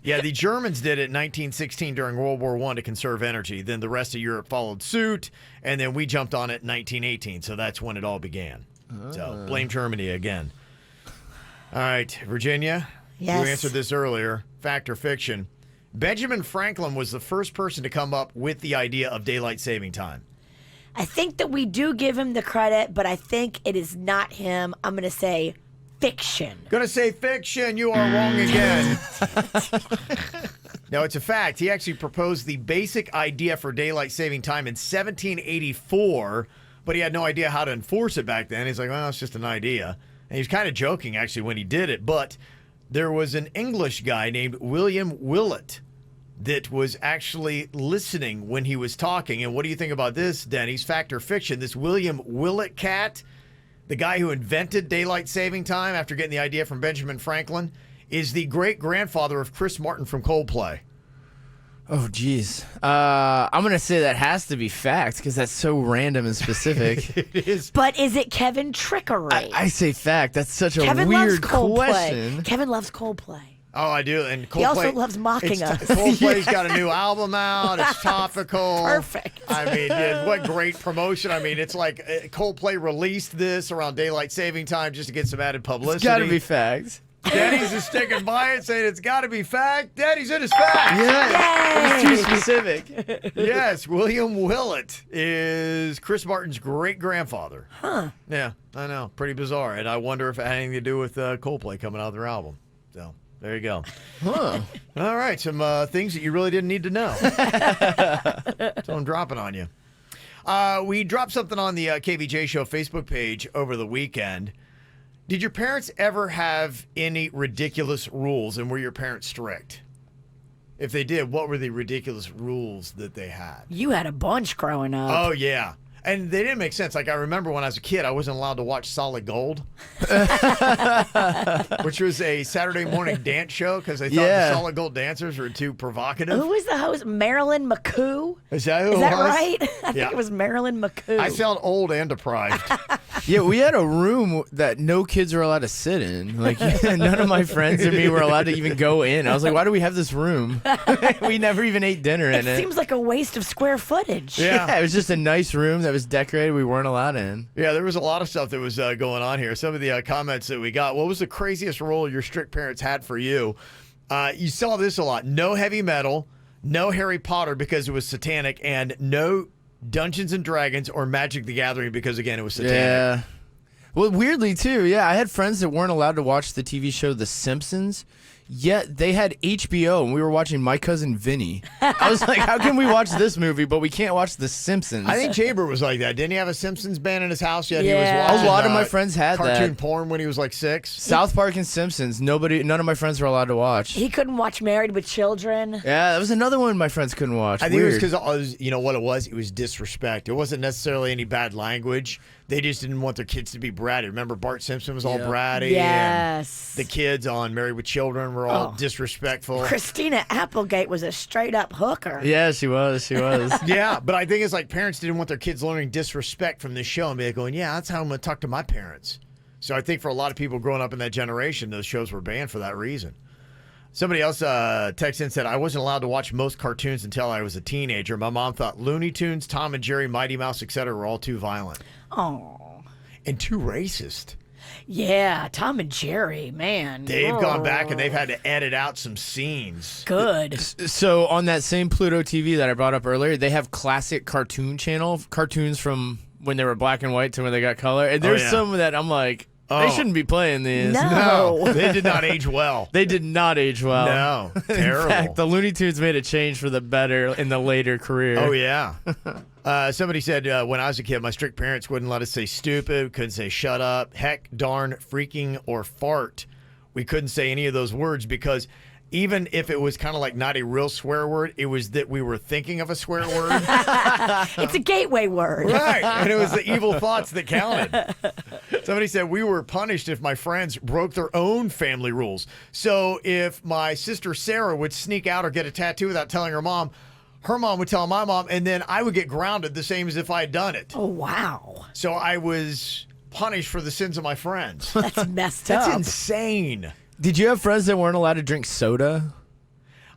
Yeah, the Germans did it in 1916 during World War I to conserve energy. Then the rest of Europe followed suit, and then we jumped on it in 1918. So that's when it all began. So blame Germany again. All right, Virginia. Yes. You answered this earlier. Fact or fiction? Benjamin Franklin was the first person to come up with the idea of daylight saving time. I think that we do give him the credit, but I think it is not him. I'm going to say fiction. Gonna say fiction. You are wrong again. No, it's a fact. He actually proposed the basic idea for daylight saving time in 1784, but he had no idea how to enforce it back then. He's like, well, it's just an idea. And he was kind of joking, actually, when he did it. But there was an English guy named William Willett that was actually listening when he was talking. And what do you think about this, Denny's? Fact or fiction? This William Willett cat, The guy who invented daylight saving time after getting the idea from Benjamin Franklin is the great-grandfather of Chris Martin from Coldplay. Oh, geez. I'm going to say that has to be fact because that's so random and specific. It is. But is it Kevin trickery? I say fact. That's such a Kevin loves weird Coldplay. question. Kevin loves Coldplay. Oh, I do. And Coldplay, He also loves mocking us. Coldplay's got a new album out. It's topical. Perfect. I mean, what great promotion. I mean, it's like Coldplay released this around daylight saving time just to get some added publicity. It's got to be fact. Denny's is sticking by it, saying it's got to be fact. Denny's in his fact. Yeah, it's too specific. Yes, William Willett is Chris Martin's great-grandfather. Huh. Yeah, I know. Pretty bizarre. And I wonder if it had anything to do with Coldplay coming out of their album. So, there you go. Huh. All right, some things that you really didn't need to know. So I'm dropping on you. We dropped something on the KVJ Show Facebook page over the weekend. Did your parents ever have any ridiculous rules, and were your parents strict? If they did, what were the ridiculous rules that they had? You had a bunch growing up. Oh, yeah. And they didn't make sense. Like, I remember when I was a kid, I wasn't allowed to watch Solid Gold, which was a Saturday morning dance show because they thought the Solid Gold dancers were too provocative. Who was the host? Marilyn McCoo? Is that who it that was? right? I think it was Marilyn McCoo. I sound old and deprived. Yeah, we had a room that no kids were allowed to sit in. Like, none of my friends or me were allowed to even go in. I was like, why do we have this room? We never even ate dinner in it. It seems like a waste of square footage. Yeah, it was just a nice room that was decorated. We weren't allowed in. Yeah, there was a lot of stuff that was going on here. Some of the comments that we got. What was the craziest rule your strict parents had for you? You saw this a lot. No heavy metal, no Harry Potter because it was satanic, and no Dungeons and Dragons or Magic the Gathering because, again, it was satanic. Yeah. Well, weirdly, too, yeah, I had friends that weren't allowed to watch the TV show The Simpsons, yet they had HBO, and we were watching My Cousin Vinny. I was like, how can we watch this movie, but we can't watch The Simpsons? I think Jaybird was like that. Didn't he have a Simpsons band in his house yet? Yeah. He was watching, a lot of my friends had cartoon that. porn when he was like 6. South Park and Simpsons, none of my friends were allowed to watch. He couldn't watch Married with Children. Yeah, that was another one my friends couldn't watch. I think Weird. it was because, you know what it was? It was disrespect. It wasn't necessarily any bad language. They just didn't want their kids to be bratty. Remember Bart Simpson was all bratty? Yes. And the kids on Married with Children were all disrespectful. Christina Applegate was a straight-up hooker. Yeah, she was. She was. Yeah, but I think it's like parents didn't want their kids learning disrespect from this show and be like going, yeah, that's how I'm going to talk to my parents. So I think for a lot of people growing up in that generation, those shows were banned for that reason. Somebody else texted in and said, I wasn't allowed to watch most cartoons until I was a teenager. My mom thought Looney Tunes, Tom and Jerry, Mighty Mouse, etc. were all too violent. Oh. And too racist. Yeah, Tom and Jerry, man. They've gone back and they've had to edit out some scenes. Good. So on that same Pluto TV that I brought up earlier, they have classic cartoon channel, cartoons from when they were black and white to when they got color. And there's some that I'm like, they shouldn't be playing these. No. They did not age well. They did not age well. No, terrible. In fact, the Looney Tunes made a change for the better in the later career. Oh, yeah. Somebody said when I was a kid, my strict parents wouldn't let us say stupid, couldn't say shut up, heck, darn, freaking, or fart. We couldn't say any of those words because even if it was kind of like not a real swear word, it was that we were thinking of a swear word. It's a gateway word. Right. And it was the evil thoughts that counted. Somebody said we were punished if my friends broke their own family rules. So if my sister Sarah would sneak out or get a tattoo without telling her mom would tell my mom, and then I would get grounded the same as if I had done it. Oh, wow. So I was punished for the sins of my friends. That's messed up. That's insane. Did you have friends that weren't allowed to drink soda?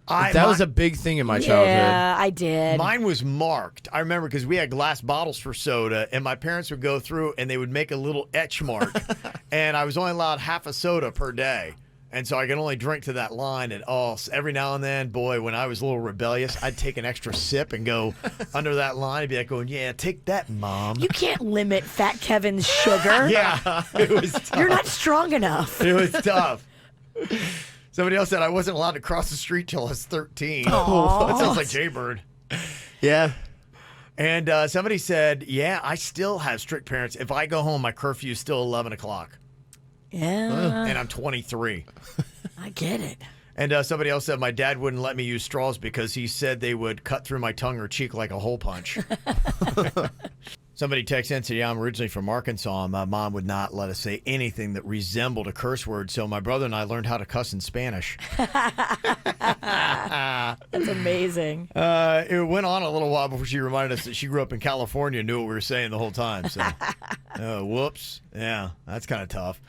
That was a big thing in my childhood. Yeah, I did. Mine was marked. I remember because we had glass bottles for soda, and my parents would go through and they would make a little etch mark, and I was only allowed half a soda per day. And so I could only drink to that line. And every now and then, boy, when I was a little rebellious, I'd take an extra sip and go under that line and be like going, yeah, take that, Mom. You can't limit Fat Kevin's sugar. Yeah, it was tough. You're not strong enough. It was tough. Somebody else said I wasn't allowed to cross the street till I was 13. Aww. That sounds like Jaybird. Yeah. And somebody said, yeah, I still have strict parents. If I go home, my curfew is still 11 o'clock. Yeah. And I'm 23. I get it. And somebody else said my dad wouldn't let me use straws because he said they would cut through my tongue or cheek like a hole punch. Somebody texted in and said, yeah, I'm originally from Arkansas, and my mom would not let us say anything that resembled a curse word, so my brother and I learned how to cuss in Spanish. That's amazing. It went on a little while before she reminded us that she grew up in California and knew what we were saying the whole time. So, whoops. Yeah, that's kind of tough.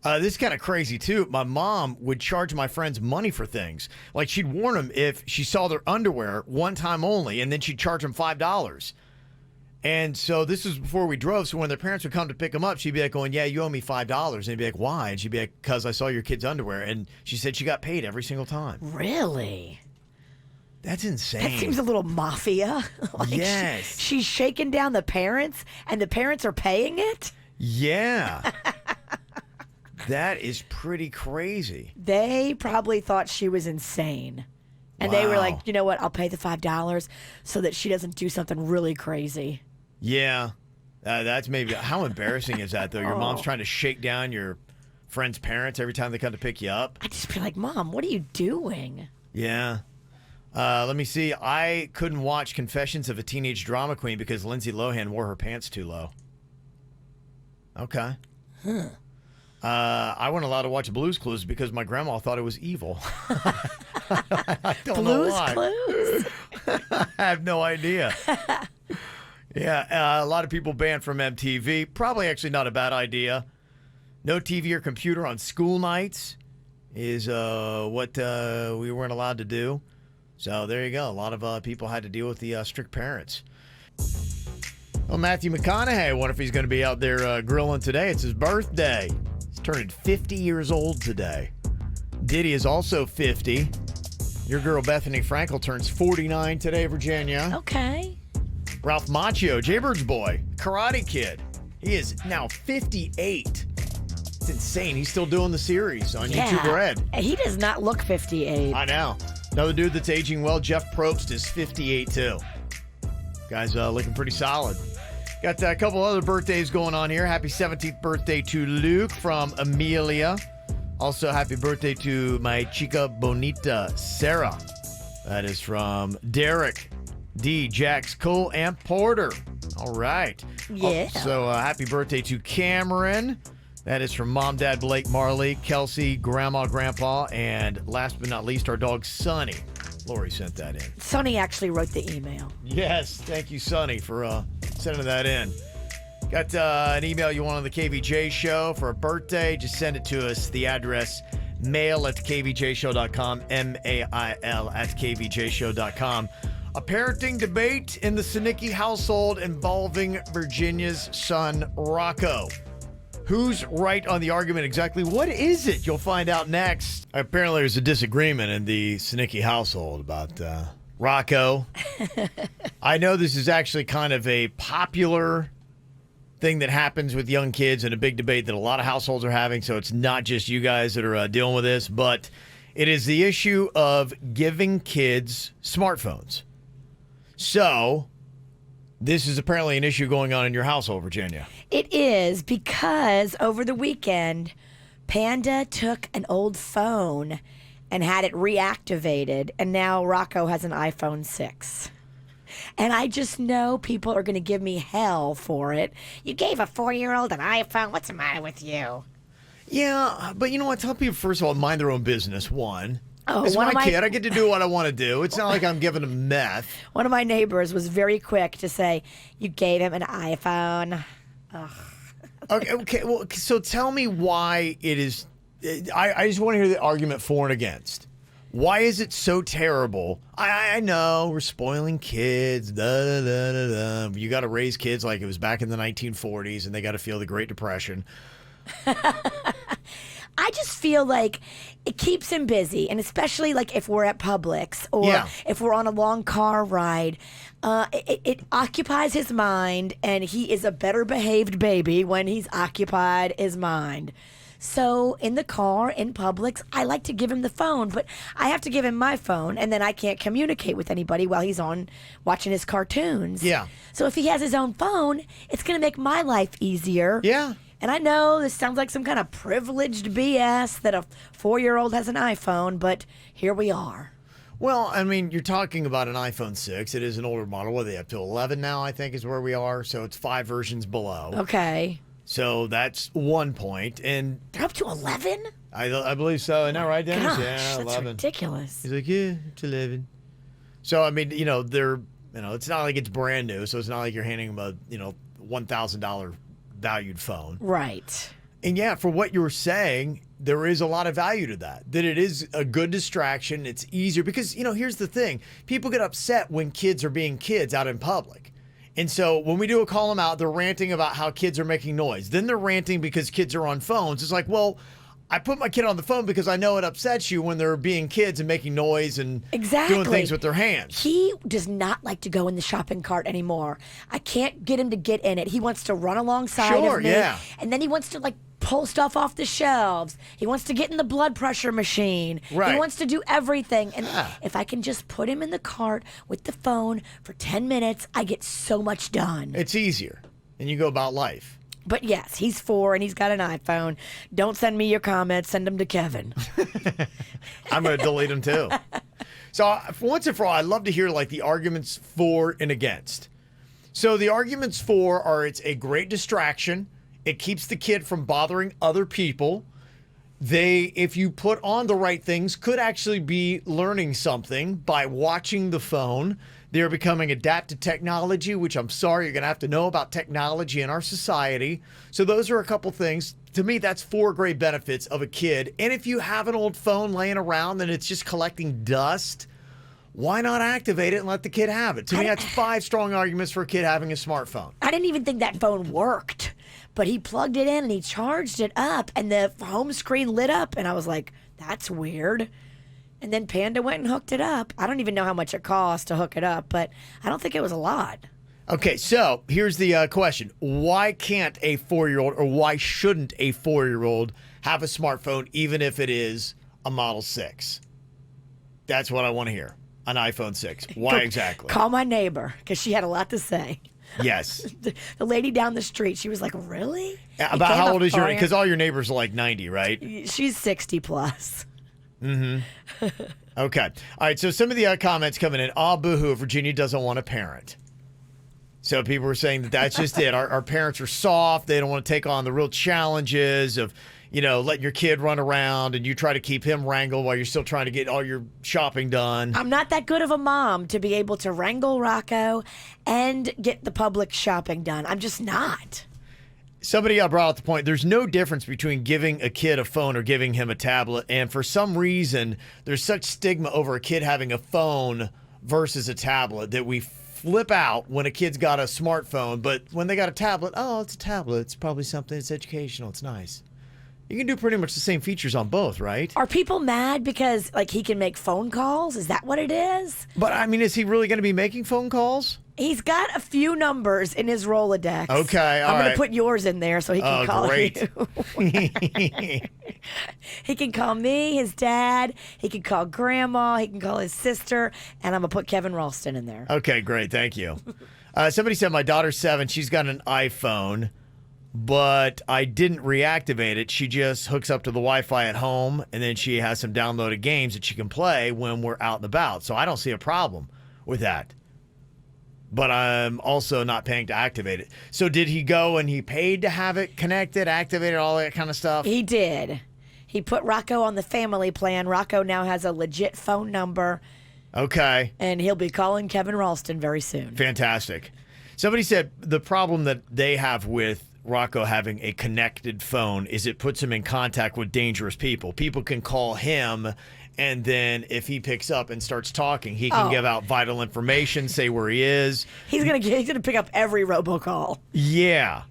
This is kind of crazy, too. My mom would charge my friends money for things. Like, she'd warn them if she saw their underwear one time only, and then she'd charge them $5. And so this was before we drove, so when their parents would come to pick them up, she'd be like going, yeah, you owe me $5. And they'd be like, why? And she'd be like, because I saw your kid's underwear. And she said she got paid every single time. Really? That's insane. That seems a little mafia. Like yes. She's shaking down the parents, and the parents are paying it? Yeah. That is pretty crazy. They probably thought she was insane. And they were like, you know what, I'll pay the $5 so that she doesn't do something really crazy. Yeah. That's maybe, how embarrassing is that, though? Your mom's trying to shake down your friend's parents every time they come to pick you up. I'd just be like, Mom, what are you doing? Yeah. Let me see. I couldn't watch Confessions of a Teenage Drama Queen because Lindsay Lohan wore her pants too low. Okay. Huh. I wasn't allowed to watch Blue's Clues because my grandma thought it was evil. I don't Blue's know why. Clues? I have no idea. Yeah, a lot of people banned from MTV. Probably actually not a bad idea. No TV or computer on school nights is what we weren't allowed to do. So there you go. A lot of people had to deal with the strict parents. Well, Matthew McConaughey, I wonder if he's going to be out there grilling today. It's his birthday. He's turning 50 years old today. Diddy is also 50. Your girl Bethany Frankel turns 49 today, Virginia. Okay. Ralph Macchio, Jaybird's boy, Karate Kid. He is now 58. It's insane. He's still doing the series on YouTube Red. He does not look 58. I know. Another dude that's aging well, Jeff Probst, is 58 too. Guy's looking pretty solid. Got a couple other birthdays going on here. Happy 17th birthday to Luke from Amelia. Also, happy birthday to my chica bonita, Sarah. That is from Derek, D, Jax, Cole, and Porter. All right. Yeah. Also, happy birthday to Cameron. That is from Mom, Dad, Blake, Marley, Kelsey, Grandma, Grandpa, and last but not least, our dog, Sonny. Lori sent that in. Sonny actually wrote the email. Yes. Thank you, Sonny, for sending that in. Got an email you want on the KVJ show for a birthday. Just send it to us. The address, mail@kvjshow.com, mail@kvjshow.com. A parenting debate in the Sinicki household involving Virginia's son, Rocco. Who's right on the argument exactly? What is it? You'll find out next. Apparently, there's a disagreement in the Sinicki household about Rocco. I know this is actually kind of a popular thing that happens with young kids and a big debate that a lot of households are having, so it's not just you guys that are dealing with this, but it is the issue of giving kids smartphones. So, this is apparently an issue going on in your household, Virginia. It is, because over the weekend, Panda took an old phone and had it reactivated, and now Rocco has an iPhone 6. And I just know people are going to give me hell for it. You gave a 4-year-old an iPhone. What's the matter with you? Yeah, but you know what? Tell people, first of all, mind their own business, one. Oh, it's my kid. I get to do what I want to do. It's not like I'm giving him meth. One of my neighbors was very quick to say, you gave him an iPhone. Ugh. Okay. Well, so tell me why it is. I just want to hear the argument for and against. Why is it so terrible? I know we're spoiling kids. You got to raise kids like it was back in the 1940s, and they got to feel the Great Depression. I just feel like it keeps him busy, and especially like if we're at Publix or if we're on a long car ride, it occupies his mind, and he is a better behaved baby when he's occupied his mind. So in the car, in Publix, I like to give him the phone, but I have to give him my phone, and then I can't communicate with anybody while he's on watching his cartoons. Yeah. So if he has his own phone, it's going to make my life easier. Yeah. And I know this sounds like some kind of privileged BS that a 4-year-old has an iPhone, but here we are. Well, I mean, you're talking about an iPhone 6. It is an older model. What are they up to? 11 now, I think, is where we are. So it's 5 versions below. Okay. So that's 1 point. And They're up to 11? I believe so. Isn't that right, Dennis? Gosh, Yeah, that's 11. ridiculous. He's like, yeah, it's 11. So, I mean, it's not like it's brand new. So it's not like you're handing them a, $1,000 valued phone. Right. And yeah, for what you were saying, there is a lot of value to that. That it is a good distraction. It's easier because, here's the thing. People get upset when kids are being kids out in public. And so when we do a call them out, they're ranting about how kids are making noise. Then they're ranting because kids are on phones. It's like, well, I put my kid on the phone because I know it upsets you when they're being kids and making noise and doing things with their hands. He does not like to go in the shopping cart anymore. I can't get him to get in it. He wants to run alongside of me. Yeah. And then he wants to pull stuff off the shelves. He wants to get in the blood pressure machine. Right. He wants to do everything. And if I can just put him in the cart with the phone for 10 minutes, I get so much done. It's easier. And you go about life. But yes, he's 4 and he's got an iPhone. Don't send me your comments. Send them to Kevin. I'm going to delete them too. So for once and for all, I love to hear the arguments for and against. So the arguments for are it's a great distraction. It keeps the kid from bothering other people. They, if you put on the right things, could actually be learning something by watching the phone. They're becoming adapt to technology, which I'm sorry, you're going to have to know about technology in our society. So those are a couple things. To me, that's 4 great benefits of a kid. And if you have an old phone laying around and it's just collecting dust, why not activate it and let the kid have it? To me, that's 5 strong arguments for a kid having a smartphone. I didn't even think that phone worked, but he plugged it in and he charged it up and the home screen lit up. And I was like, that's weird. And then Panda went and hooked it up. I don't even know how much it cost to hook it up, but I don't think it was a lot. Okay, so here's the question. Why can't a 4-year-old or why shouldn't a 4-year-old have a smartphone even if it is a Model 6? That's what I want to hear. An iPhone 6. Why exactly? Call my neighbor because she had a lot to say. Yes. The lady down the street, she was like, really? About how old is your, because all your neighbors are 90, right? She's 60 plus. Mm-hmm. Okay. All right, so some of the comments coming in. Boohoo, Virginia doesn't want a parent. So people were saying that's just it. Our parents are soft. They don't want to take on the real challenges of, letting your kid run around and you try to keep him wrangled while you're still trying to get all your shopping done. I'm not that good of a mom to be able to wrangle Rocco and get the public shopping done. I'm just not. Somebody brought out the point. There's no difference between giving a kid a phone or giving him a tablet. And for some reason, there's such stigma over a kid having a phone versus a tablet that we flip out when a kid's got a smartphone. But when they got a tablet, it's a tablet. It's probably something. It's educational. It's nice. You can do pretty much the same features on both, right? Are people mad because he can make phone calls? Is that what it is? But I mean, is he really going to be making phone calls? He's got a few numbers in his Rolodex. Okay, all I'm going right. to put yours in there so he can call great. you. He can call me, his dad. He can call grandma. He can call his sister. And I'm going to put Kevin Ralston in there. Okay, great. Thank you. Somebody said my daughter's 7. She's got an iPhone, but I didn't reactivate it. She just hooks up to the Wi-Fi at home, and then she has some downloaded games that she can play when we're out and about. So I don't see a problem with that. But I'm also not paying to activate it. So did he go and he paid to have it connected, activated, all that kind of stuff? He did. He put Rocco on the family plan. Rocco now has a legit phone number. Okay. And he'll be calling Kevin Ralston very soon. Fantastic. Somebody said the problem that they have with Rocco having a connected phone is it puts him in contact with dangerous people. People can call him, and then if he picks up and starts talking, he can give out vital information, say where he is. He's gonna pick up every robocall. Yeah.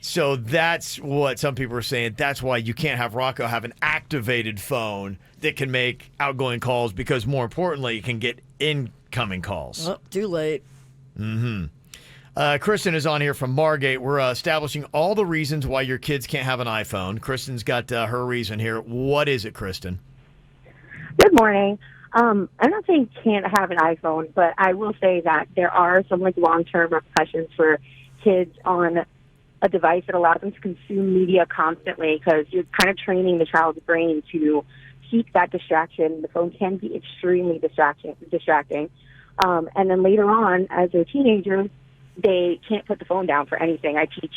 So that's what some people are saying. That's why you can't have Rocco have an activated phone that can make outgoing calls because, more importantly, it can get incoming calls. Oh, too late. Mm-hmm. Kristen is on here from Margate. We're establishing all the reasons why your kids can't have an iPhone. Kristen's got her reason here. What is it, Kristen? Good morning. I'm not saying can't have an iPhone, but I will say that there are some long-term repercussions for kids on a device that allows them to consume media constantly because you're kind of training the child's brain to seek that distraction. The phone can be extremely distracting. And then later on, as they're teenagers, they can't put the phone down for anything. I teach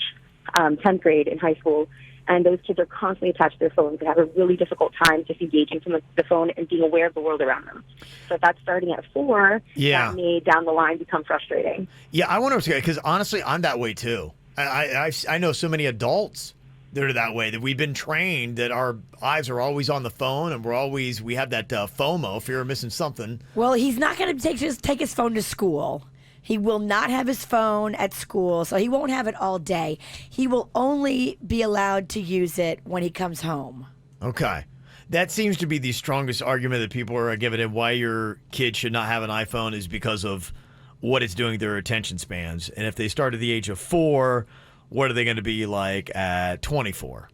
10th grade in high school, and those kids are constantly attached to their phones. They have a really difficult time just engaging from the phone and being aware of the world around them. So if that's starting at 4, that may down the line become frustrating. Yeah, I wonder what's good, because honestly, I'm that way too. I know so many adults that are that way, that we've been trained that our eyes are always on the phone, and we have that FOMO, fear of missing something. Well, he's not going to take his phone to school. He will not have his phone at school, so he won't have it all day. He will only be allowed to use it when he comes home. Okay. That seems to be the strongest argument that people are giving him why your kid should not have an iPhone is because of what it's doing to their attention spans. And if they start at the age of 4, what are they going to be like at 24?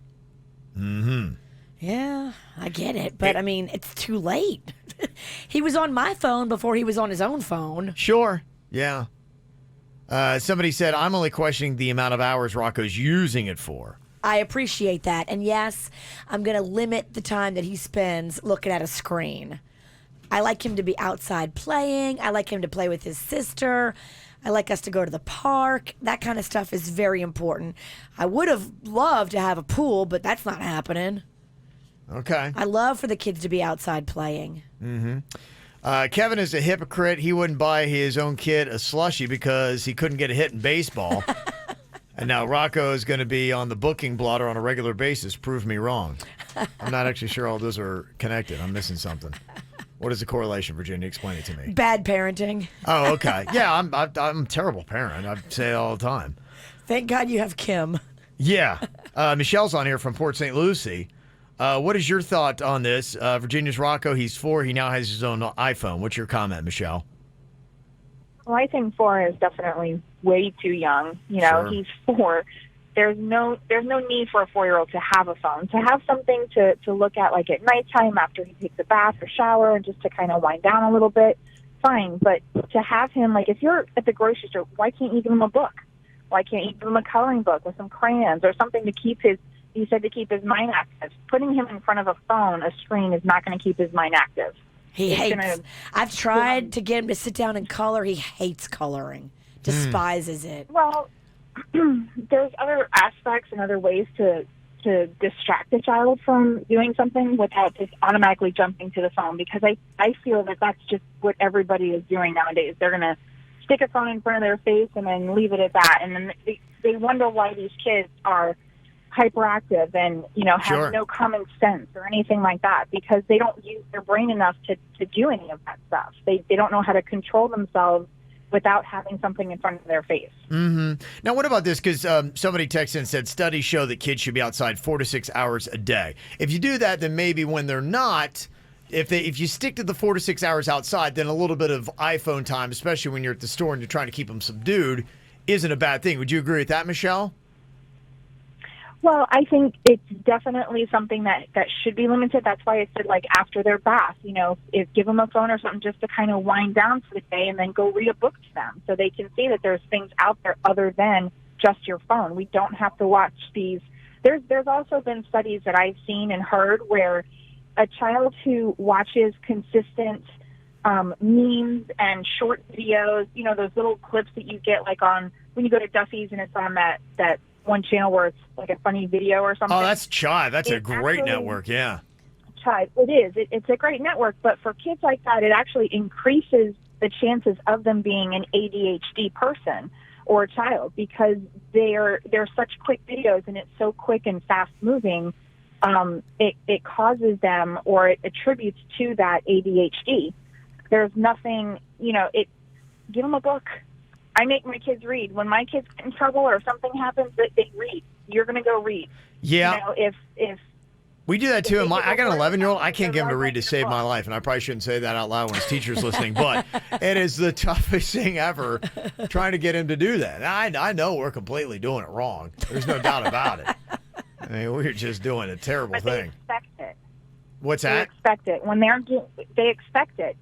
Mm-hmm. Yeah, I get it. But, I mean, it's too late. He was on my phone before he was on his own phone. Sure. Yeah. Somebody said, I'm only questioning the amount of hours Rocco's using it for. I appreciate that. And yes, I'm going to limit the time that he spends looking at a screen. I like him to be outside playing. I like him to play with his sister. I like us to go to the park. That kind of stuff is very important. I would have loved to have a pool, but that's not happening. Okay. I love for the kids to be outside playing. Mm-hmm. Kevin is a hypocrite. He wouldn't buy his own kid a slushie because he couldn't get a hit in baseball. And now Rocco is going to be on the booking blotter on a regular basis. Prove me wrong. I'm not actually sure all those are connected. I'm missing something. What is the correlation, Virginia? Explain it to me. Bad parenting. Oh, okay. Yeah, I'm a terrible parent. I say it all the time. Thank God you have Kim. Yeah. Michelle's on here from Port St. Lucie. What is your thought on this? Virginia's Rocco, he's 4. He now has his own iPhone. What's your comment, Michelle? Well, I think 4 is definitely way too young. You know, Sure. he's 4. There's no need for a 4-year-old to have a phone. To have something to look at, like at nighttime after he takes a bath or shower, and just to kind of wind down a little bit, fine. But to have him, like if you're at the grocery store, why can't you give him a book? Why can't you give him a coloring book with some crayons or something to keep his, you said, to keep his mind active? Putting him in front of a phone, a screen, is not going to keep his mind active. He It's hates. I've tried to get him to sit down and color. He hates coloring. Despises it. Well, there's other aspects and other ways to distract a child from doing something without just automatically jumping to the phone, because I feel that that's just what everybody is doing nowadays. They're going to stick a phone in front of their face and then leave it at that, and then they wonder why these kids are hyperactive and, you know, have Sure. no common sense or anything like that, because they don't use their brain enough to do any of that stuff. They don't know how to control themselves without having something in front of their face. Mm-hmm. Now, what about this? Because somebody texted and said studies show that kids should be outside 4 to 6 hours a day. If you do that, then maybe when they're not, if you stick to the 4 to 6 hours outside, then a little bit of iPhone time, especially when you're at the store and you're trying to keep them subdued, isn't a bad thing. Would you agree with that, Michelle? Well, I think it's definitely something that should be limited. That's why I said, like, after their bath, you know, give them a phone or something just to kind of wind down for the day, and then go read a book to them so they can see that there's things out there other than just your phone. We don't have to watch these. There's also been studies that I've seen and heard where a child who watches consistent memes and short videos, you know, those little clips that you get like on when you go to Duffy's and it's on that one channel where it's like a funny video or something. Oh, that's Chive. That's a It great actually- network, yeah. Chive. It is. It's a great network, but for kids like that, it actually increases the chances of them being an ADHD person or a child, because they're such quick videos and it's so quick and fast moving. It causes them, or it attributes to that ADHD. There's nothing, you know, give them a book. I make my kids read. When my kids get in trouble or if something happens, they read. You're going to go read. Yeah. You know, if We do that too. And I got an 11-year-old. I can't get him to read to save my life, and I probably shouldn't say that out loud when his teacher's listening. But it is the toughest thing ever trying to get him to do that. I know we're completely doing it wrong. There's no doubt about it. I mean, we're just doing a terrible thing. They expect it. What's They that? expect it. When they expect it.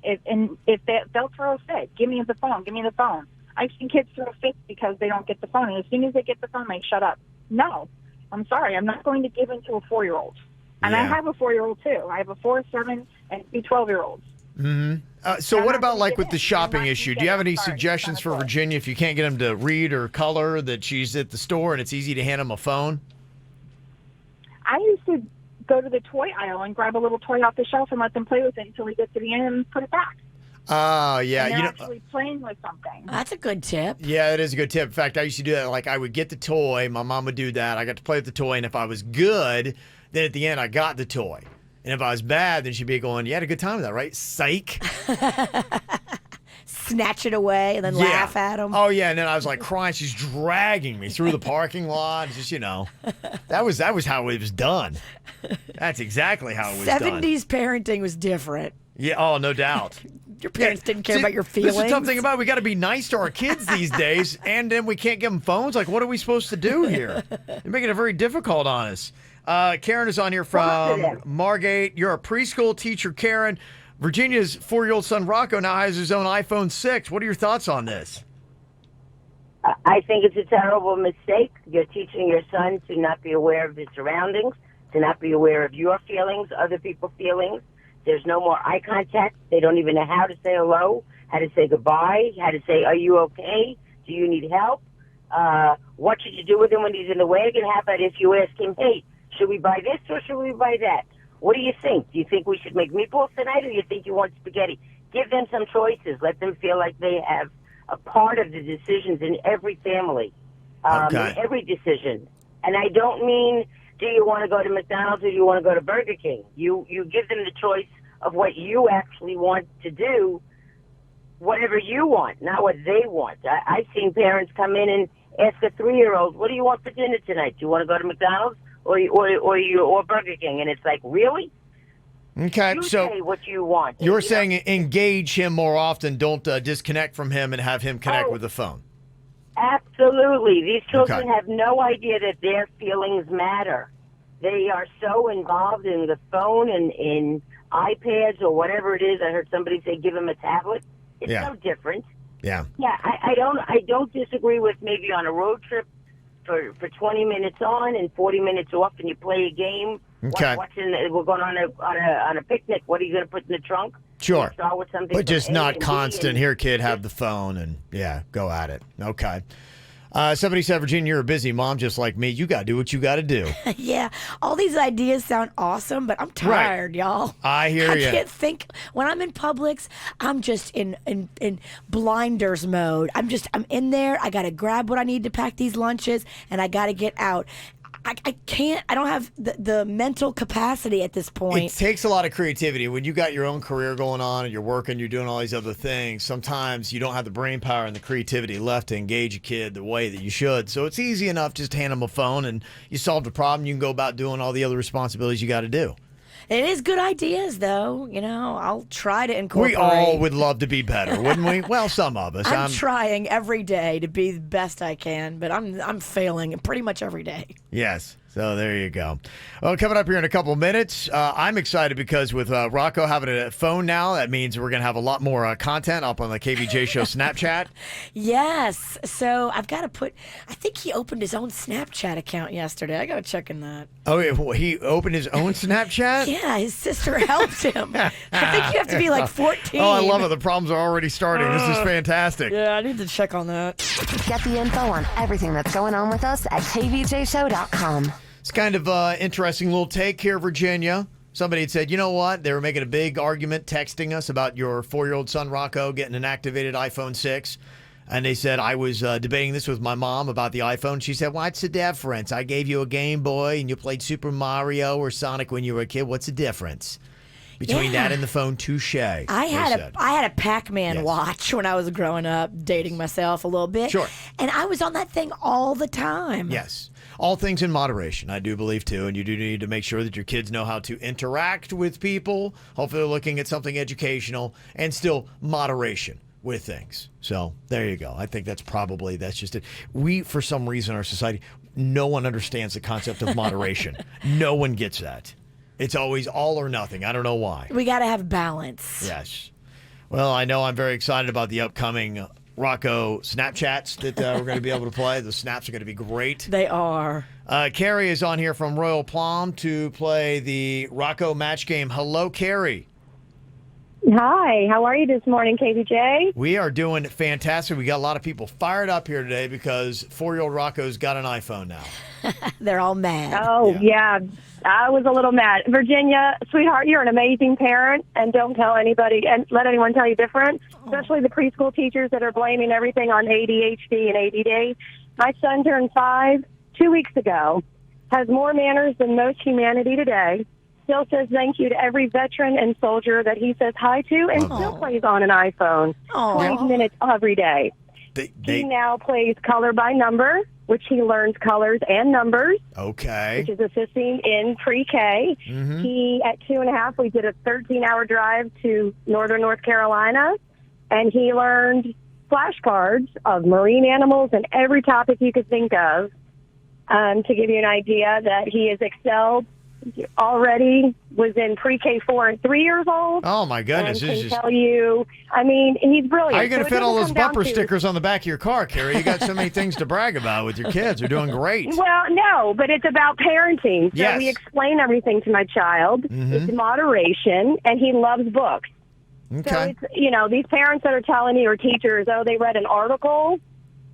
They'll throw a fit. Give me the phone. Give me the phone. I've seen kids throw fits because they don't get the phone, and as soon as they get the phone, they shut up. No, I'm sorry. I'm not going to give in to a 4-year-old. And I have a 4-year-old too. I have a 4, 7, and 2 12-year-olds. So what about like with the shopping issue? Do you have any suggestions for Virginia if you can't get them to read or color, that she's at the store and it's easy to hand them a phone? I used to go to the toy aisle and grab a little toy off the shelf and let them play with it until we get to the end and put it back. Oh, yeah. And they're actually playing with something. That's a good tip. Yeah, it is a good tip. In fact, I used to do that. Like, I would get the toy. My mom would do that. I got to play with the toy. And if I was good, then at the end, I got the toy. And if I was bad, then she'd be going, you had a good time with that, right? Psych. Snatch it away and then laugh at them. Oh, yeah. And then I was like crying. She's dragging me through the parking lot. Just, that was how it was done. That's exactly how it was done. 70s parenting was different. Yeah. Oh, no doubt. Your parents didn't care about your feelings. This is something about it. We got to be nice to our kids these days, and then we can't give them phones. Like, what are we supposed to do here? They're making it very difficult on us. Karen is on here from Margate. You're a preschool teacher, Karen. Virginia's 4-year-old son, Rocco, now has his own iPhone 6. What are your thoughts on this? I think it's a terrible mistake. You're teaching your son to not be aware of his surroundings, to not be aware of your feelings, other people's feelings. There's no more eye contact. They don't even know how to say hello, how to say goodbye, how to say, are you okay? Do you need help? What should you do with him when he's in the wagon? How about if you ask him, hey, should we buy this or should we buy that? What do you think? Do you think we should make meatballs tonight or do you think you want spaghetti? Give them some choices. Let them feel like they have a part of the decisions in every family, in every decision. And I don't mean, do you want to go to McDonald's or do you want to go to Burger King? You give them the choice of what you actually want to do, whatever you want, not what they want. I've seen parents come in and ask a 3-year-old, what do you want for dinner tonight? Do you want to go to McDonald's or Burger King? And it's like, really? Okay, You so say what you want. you're saying engage him more often. Don't disconnect from him and have him connect with the phone. Absolutely. These children Okay. have no idea that their feelings matter. They are so involved in the phone and in iPads or whatever it is. I heard somebody say give them a tablet. It's Yeah. no different. Yeah. Yeah, I don't disagree with maybe on a road trip for 20 minutes on and 40 minutes off and you play a game. Okay. We're going on a picnic. What are you going to put in the trunk? Sure. Start with something But just from A not and B constant. and- Here, kid, have the phone and, go at it. Okay. Somebody said, Virginia, you're a busy mom just like me. You got to do what you got to do. Yeah, all these ideas sound awesome, but I'm tired, y'all. I hear I you. can't think. When I'm in Publix, I'm just in blinders mode. I'm in there. I got to grab what I need to pack these lunches, and I got to get out. I can't. I don't have the mental capacity at this point. It takes a lot of creativity. When you got your own career going on and you're working, you're doing all these other things, sometimes you don't have the brain power and the creativity left to engage a kid the way that you should. So it's easy enough just to hand them a phone and you solve the problem. You can go about doing all the other responsibilities you got to do. It is good ideas, though. I'll try to incorporate. We all would love to be better, wouldn't we? Well, some of us. I'm trying every day to be the best I can, but I'm failing pretty much every day. Yes. So there you go. Well, coming up here in a couple of minutes, I'm excited because with Rocco having a phone now, that means we're going to have a lot more content up on the KVJ Show Snapchat. Yes. So I've got to I think he opened his own Snapchat account yesterday. I got to check in that. Oh, he opened his own Snapchat? Yeah, his sister helped him. I think you have to be like 14. Oh, I love it. The problems are already starting. This is fantastic. Yeah, I need to check on that. Get the info on everything that's going on with us at kvjshow.com. It's kind of an interesting little take here, Virginia. Somebody had said, you know what? They were making a big argument texting us about your 4-year-old son, Rocco, getting an activated iPhone 6. And they said, I was debating this with my mom about the iPhone. She said, what's the difference? I gave you a Game Boy and you played Super Mario or Sonic when you were a kid. What's the difference between that and the phone? Touche. I had a Pac-Man watch when I was growing up, dating myself a little bit. Sure. And I was on that thing all the time. Yes. All things in moderation, I do believe, too. And you do need to make sure that your kids know how to interact with people. Hopefully they're looking at something educational and still moderation with things. So there you go. I think that's just it. We, for some reason, our society, no one understands the concept of moderation. No one gets that. It's always all or nothing. I don't know why. We got to have balance. Yes. Well, I know I'm very excited about the upcoming Rocco Snapchats that we're going to be able to play. The snaps are going to be great. They are. Carrie is on here from Royal Palm to play the Rocco match game. Hello, Carrie. Hi, how are you this morning, KVJ? We are doing fantastic. We got a lot of people fired up here today because 4-year-old Rocco's got an iPhone now. They're all mad. Oh, yeah. I was a little mad. Virginia, sweetheart, you're an amazing parent, and don't tell anybody, and let anyone tell you different, especially the preschool teachers that are blaming everything on ADHD and ADD. My son turned 5 2 weeks ago, has more manners than most humanity today, still says thank you to every veteran and soldier that he says hi to, and still plays on an iPhone 5 minutes every day. He now plays color by number, which he learns colors and numbers. Okay. Which is assisting in pre-K. Mm-hmm. He, at 2.5, we did a 13-hour drive to northern North Carolina, and he learned flashcards of marine animals and every topic you could think of. To give you an idea that he has excelled already, was in pre-K 4 and 3 years old. Oh, my goodness. And can tell you, I mean, he's brilliant. How are you going to So it fit all doesn't those come down bumper to- stickers on the back of your car, Carrie? You got so many things to brag about with your kids. They're doing great. Well, no, but it's about parenting. So Yes. we explain everything to my child. Mhm. It's moderation, and he loves books. So Okay. it's, you know, these parents that are telling you, or teachers, oh, they read an article.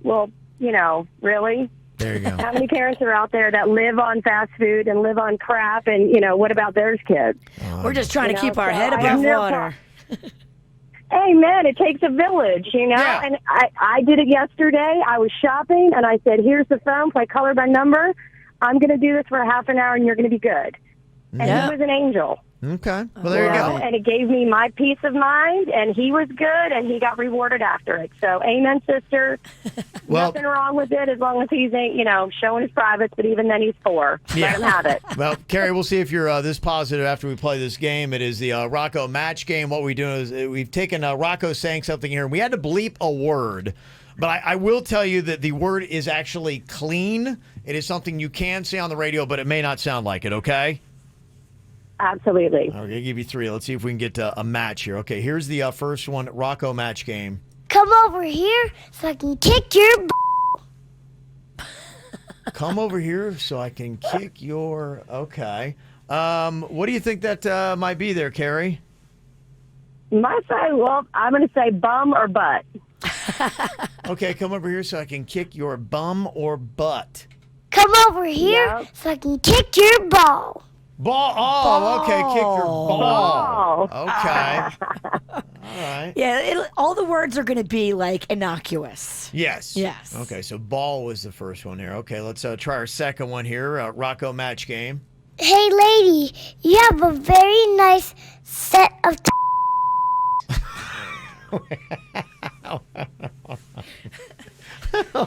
Well, you know, really? There you go. How many parents are out there that live on fast food and live on crap, and, you know, what about those kids? We're just trying You to know, keep our so head I above have no water. Hey, man, it takes a village, you know? Yeah. And I did it yesterday. I was shopping, and I said, here's the phone, play color by number. I'm going to do this for a half an hour, and you're going to be good. And Yeah. he was an angel. Okay. Well, there you go. And it gave me my peace of mind, and he was good, and he got rewarded after it. So, amen, sister. Well- Nothing wrong with it as long as he's, you know, showing his privates, but even then he's 4. Yeah. Let him have it. Well, Carrie, we'll see if you're this positive after we play this game. It is the Rocco match game. What we do is we've taken Rocco saying something here, and we had to bleep a word. But I will tell you that the word is actually clean. It is something you can say on the radio, but it may not sound like it, okay? Absolutely. Okay, I'll give you 3. Let's see if we can get a match here. Okay, here's the first one, Rocco match game. Come over here so I can kick your Come over here so I can kick your... Okay. What do you think that might be there, Carrie? My side, well, I'm going to say bum or butt. Okay, come over here so I can kick your bum or butt. Come over here so I can kick your ball. Ball. Oh, okay. Kick your ball. Okay. All right. Yeah, all the words are going to be like innocuous. Yes. Yes. Okay, so ball was the first one here. Okay, let's try our second one here. Rocco match game. Hey, lady, you have a very nice set of.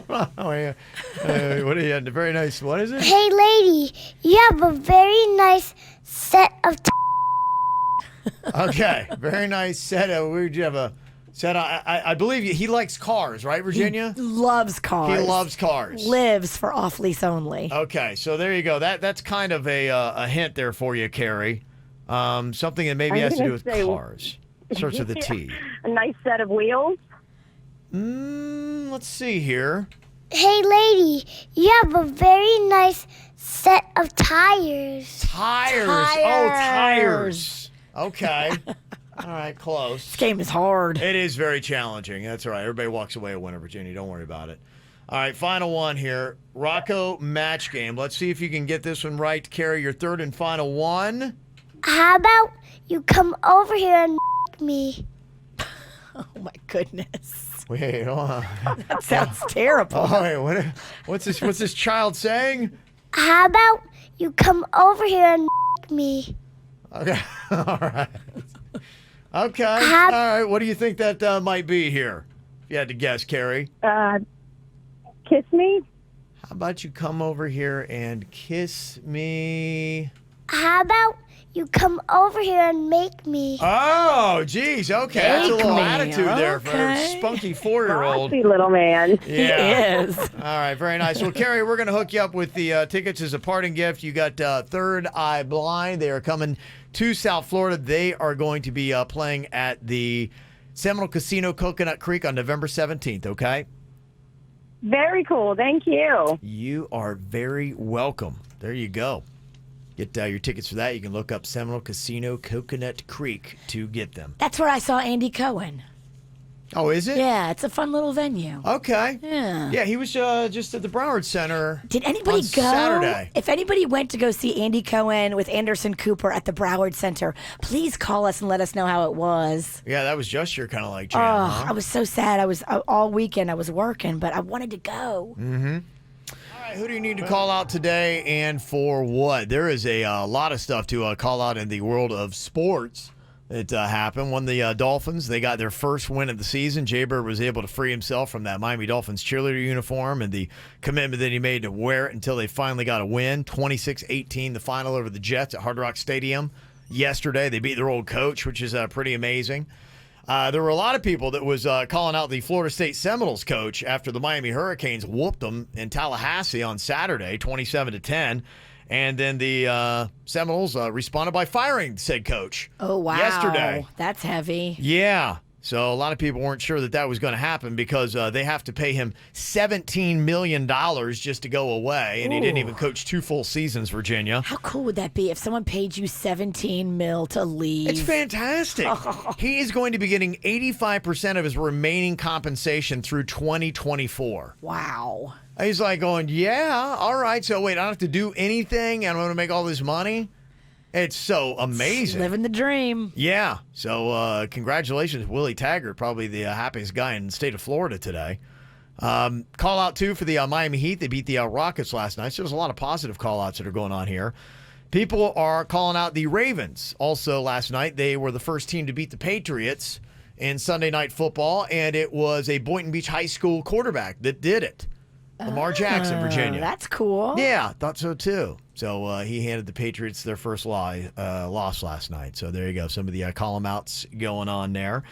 What are you? Very nice. What is it? Hey, lady, you have a very nice set of. Okay, very nice set. Would you have a set? I believe he likes cars, right, Virginia? He loves cars. He loves cars. Lives for off lease only. Okay, so there you go. That's kind of a hint there for you, Carrie. Something that maybe I'm has to do gonna with say- cars. Starts with a T. A nice set of wheels. Let's see here. Hey, lady, you have a very nice set of tires. Tires. Oh, tires. Okay. All right, close. This game is hard. It is very challenging. That's all right. Everybody walks away a winner, Virginia. Don't worry about it. All right, final one here. Rocco match game. Let's see if you can get this one right to carry your third and final one. How about you come over here and me? Oh, my goodness. Wait, hold on. That sounds terrible. Oh, wait, what's this child saying? How about you come over here and me? Okay. All right. Okay. All right. What do you think that might be here? If you had to guess, Carrie. Kiss me. How about you come over here and kiss me? How about you come over here and make me? Oh, geez. Okay. That's a Make little me. attitude there for a Okay. spunky 4-year-old. Bossy little man. Yeah. He is. All right, very nice. Well, Carrie, we're going to hook you up with the tickets as a parting gift. You got Third Eye Blind. They are coming to South Florida. They are going to be playing at the Seminole Casino, Coconut Creek on November 17th, okay? Very cool. Thank you. You are very welcome. There you go. Get your tickets for that. You can look up Seminole Casino, Coconut Creek to get them. That's where I saw Andy Cohen. Oh, is it? Yeah, it's a fun little venue. Okay. Yeah. Yeah, he was just at the Broward Center. Did anybody on go? Saturday. If anybody went to go see Andy Cohen with Anderson Cooper at the Broward Center, please call us and let us know how it was. Yeah, that was just your kind of like jam, Oh, huh? I was so sad. I was all weekend I was working, but I wanted to go. Mm-hmm. All right, who do you need to call out today and for what? There is a lot of stuff to call out in the world of sports. It happened when the Dolphins, they got their first win of the season. Jaybird was able to free himself from that Miami Dolphins cheerleader uniform and the commitment that he made to wear it until they finally got a win. 26-18, the final over the Jets at Hard Rock Stadium yesterday. They beat their old coach, which is pretty amazing. There were a lot of people that was calling out the Florida State Seminoles coach after the Miami Hurricanes whooped them in Tallahassee on Saturday, 27-10. And then the Seminoles responded by firing said coach. Oh, wow. Yesterday. That's heavy. Yeah. So a lot of people weren't sure that was going to happen because they have to pay him $17 million just to go away. And he didn't even coach 2 full seasons, Virginia. How cool would that be if someone paid you $17 million to leave? It's fantastic. He is going to be getting 85% of his remaining compensation through 2024. Wow. He's like going, yeah, all right. So wait, I don't have to do anything and I'm going to make all this money? It's so amazing. Living the dream. Yeah. So congratulations, Willie Taggart, probably the happiest guy in the state of Florida today. Call out, too, for the Miami Heat. They beat the Rockets last night. So there's a lot of positive call outs that are going on here. People are calling out the Ravens. Also last night, they were the first team to beat the Patriots in Sunday Night Football, and it was a Boynton Beach High School quarterback that did it. Lamar Jackson, Virginia. That's cool. Yeah, thought so too. So he handed the Patriots their first loss last night. So there you go. Some of the call-em outs going on there.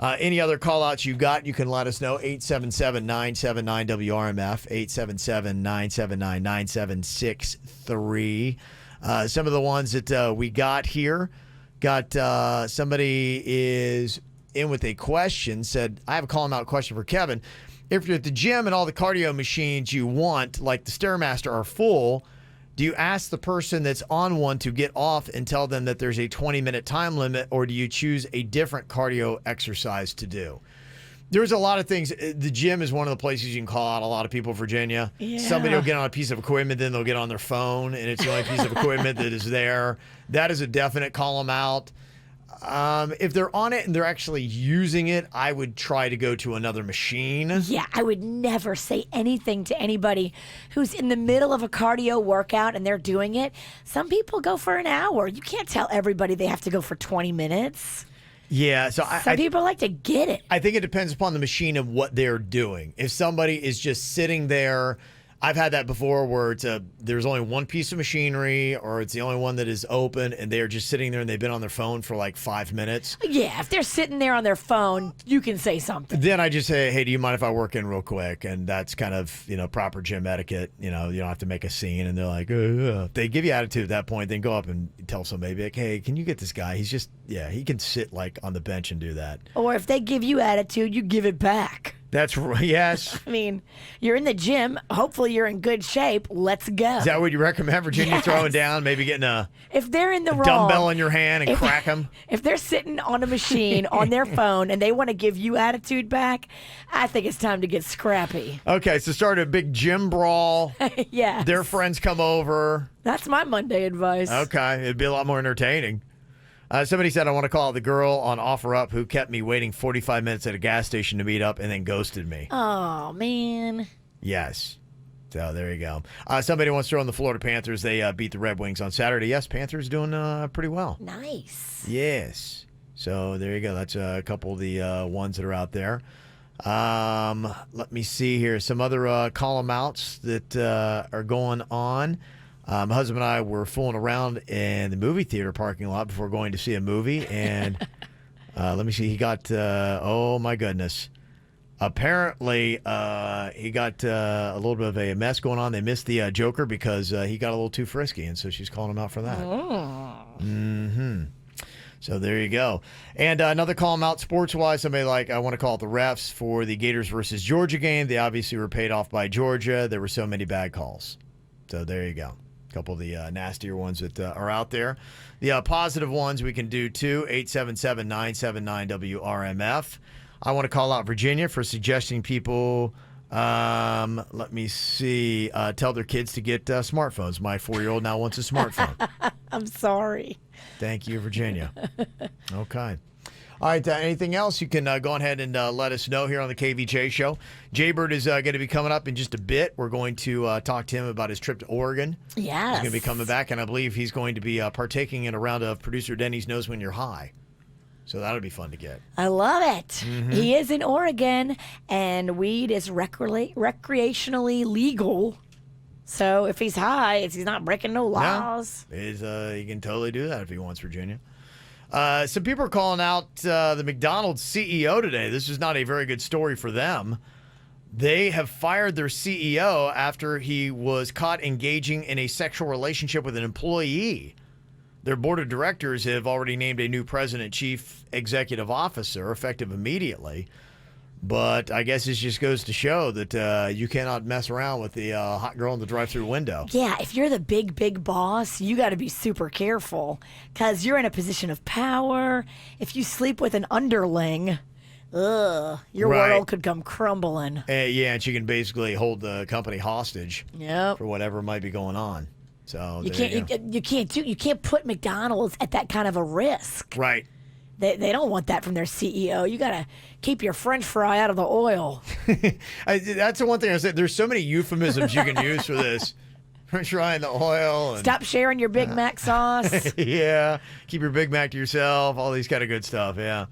Any other call-outs you got, you can let us know. 877-979-WRMF, 877-979-9763. Some of the ones that we got here. Somebody is in with a question, said, I have a call-em-out question for Kevin. If you're at the gym and all the cardio machines you want, like the Stairmaster, are full, do you ask the person that's on one to get off and tell them that there's a 20-minute time limit, or do you choose a different cardio exercise to do? There's a lot of things. The gym is one of the places you can call out a lot of people, Virginia. Yeah. Somebody will get on a piece of equipment, then they'll get on their phone, and it's the only piece of equipment that is there. That is a definite call them out. If they're on it and they're actually using it, I would try to go to another machine. Yeah, I would never say anything to anybody who's in the middle of a cardio workout and they're doing it. Some people go for an hour. You can't tell everybody they have to go for 20 minutes. Yeah, so Some people like to get it. I think it depends upon the machine and what they're doing. If somebody is just sitting there, I've had that before where there's only one piece of machinery, or it's the only one that is open, and they're just sitting there and they've been on their phone for like 5 minutes. Yeah, if they're sitting there on their phone, you can say something. Then I just say, hey, do you mind if I work in real quick? And that's kind of, proper gym etiquette. You don't have to make a scene. And they're like, if they give you attitude at that point, then go up and tell somebody, like, hey, can you get this guy? He's just, he can sit like on the bench and do that. Or if they give you attitude, you give it back. That's right. Yes. I mean, you're in the gym. Hopefully, you're in good shape. Let's go. Is that what you recommend, Virginia? Yes. Throwing down, maybe getting if they're in the wrong, dumbbell in your hand and crack them? If they're sitting on a machine on their phone and they want to give you attitude back, I think it's time to get scrappy. Okay, so start a big gym brawl. Yeah. Their friends come over. That's my Monday advice. Okay, it'd be a lot more entertaining. Somebody said, I want to call the girl on OfferUp who kept me waiting 45 minutes at a gas station to meet up and then ghosted me. Oh, man. Yes. So there you go. Somebody wants to throw in the Florida Panthers. They beat the Red Wings on Saturday. Yes, Panthers doing pretty well. Nice. Yes. So there you go. That's a couple of the ones that are out there. Let me see here. Some other call-em outs that are going on. My husband and I were fooling around in the movie theater parking lot before going to see a movie, and let me see. He got, oh my goodness. Apparently, he got a little bit of a mess going on. They missed the Joker because he got a little too frisky, and so she's calling him out for that. Oh. Mm-hmm. So there you go. And another call out sports-wise, somebody like, I want to call it the refs for the Gators versus Georgia game. They obviously were paid off by Georgia. There were so many bad calls. So there you go. A couple of the nastier ones that are out there. The positive ones we can do too, 877-979-WRMF. I want to call out Virginia for suggesting people, let me see, tell their kids to get smartphones. My 4-year-old now wants a smartphone. I'm sorry. Thank you, Virginia. Okay. All right, anything else, you can go ahead and let us know here on the KVJ show. Jaybird is going to be coming up in just a bit. We're going to talk to him about his trip to Oregon. Yes. He's going to be coming back, and I believe he's going to be partaking in a round of producer Denny's Knows When You're High. So that'll be fun to get. I love it. He is in Oregon, and weed is recreationally legal. So if he's high, he's not breaking no laws. No, he can totally do that if he wants, Virginia. Some people are calling out the McDonald's CEO today. This is not a very good story for them. They have fired their CEO after he was caught engaging in a sexual relationship with an employee. Their board of directors have already named a new president chief executive officer effective immediately. But I guess this just goes to show that you cannot mess around with the hot girl in the drive-through window. Yeah, if you're the big boss, you got to be super careful because you're in a position of power. If you sleep with an underling, your world could come crumbling. Yeah, and she can basically hold the company hostage for whatever might be going on. So you can't put McDonald's at that kind of a risk. Right. They don't want that from their CEO. You got to keep your French fry out of the oil. That's the one thing I said. There's so many euphemisms you can use for this. French fry in the oil. And, stop sharing your Big Mac sauce. Yeah. Keep your Big Mac to yourself. All these kind of good stuff. Yeah.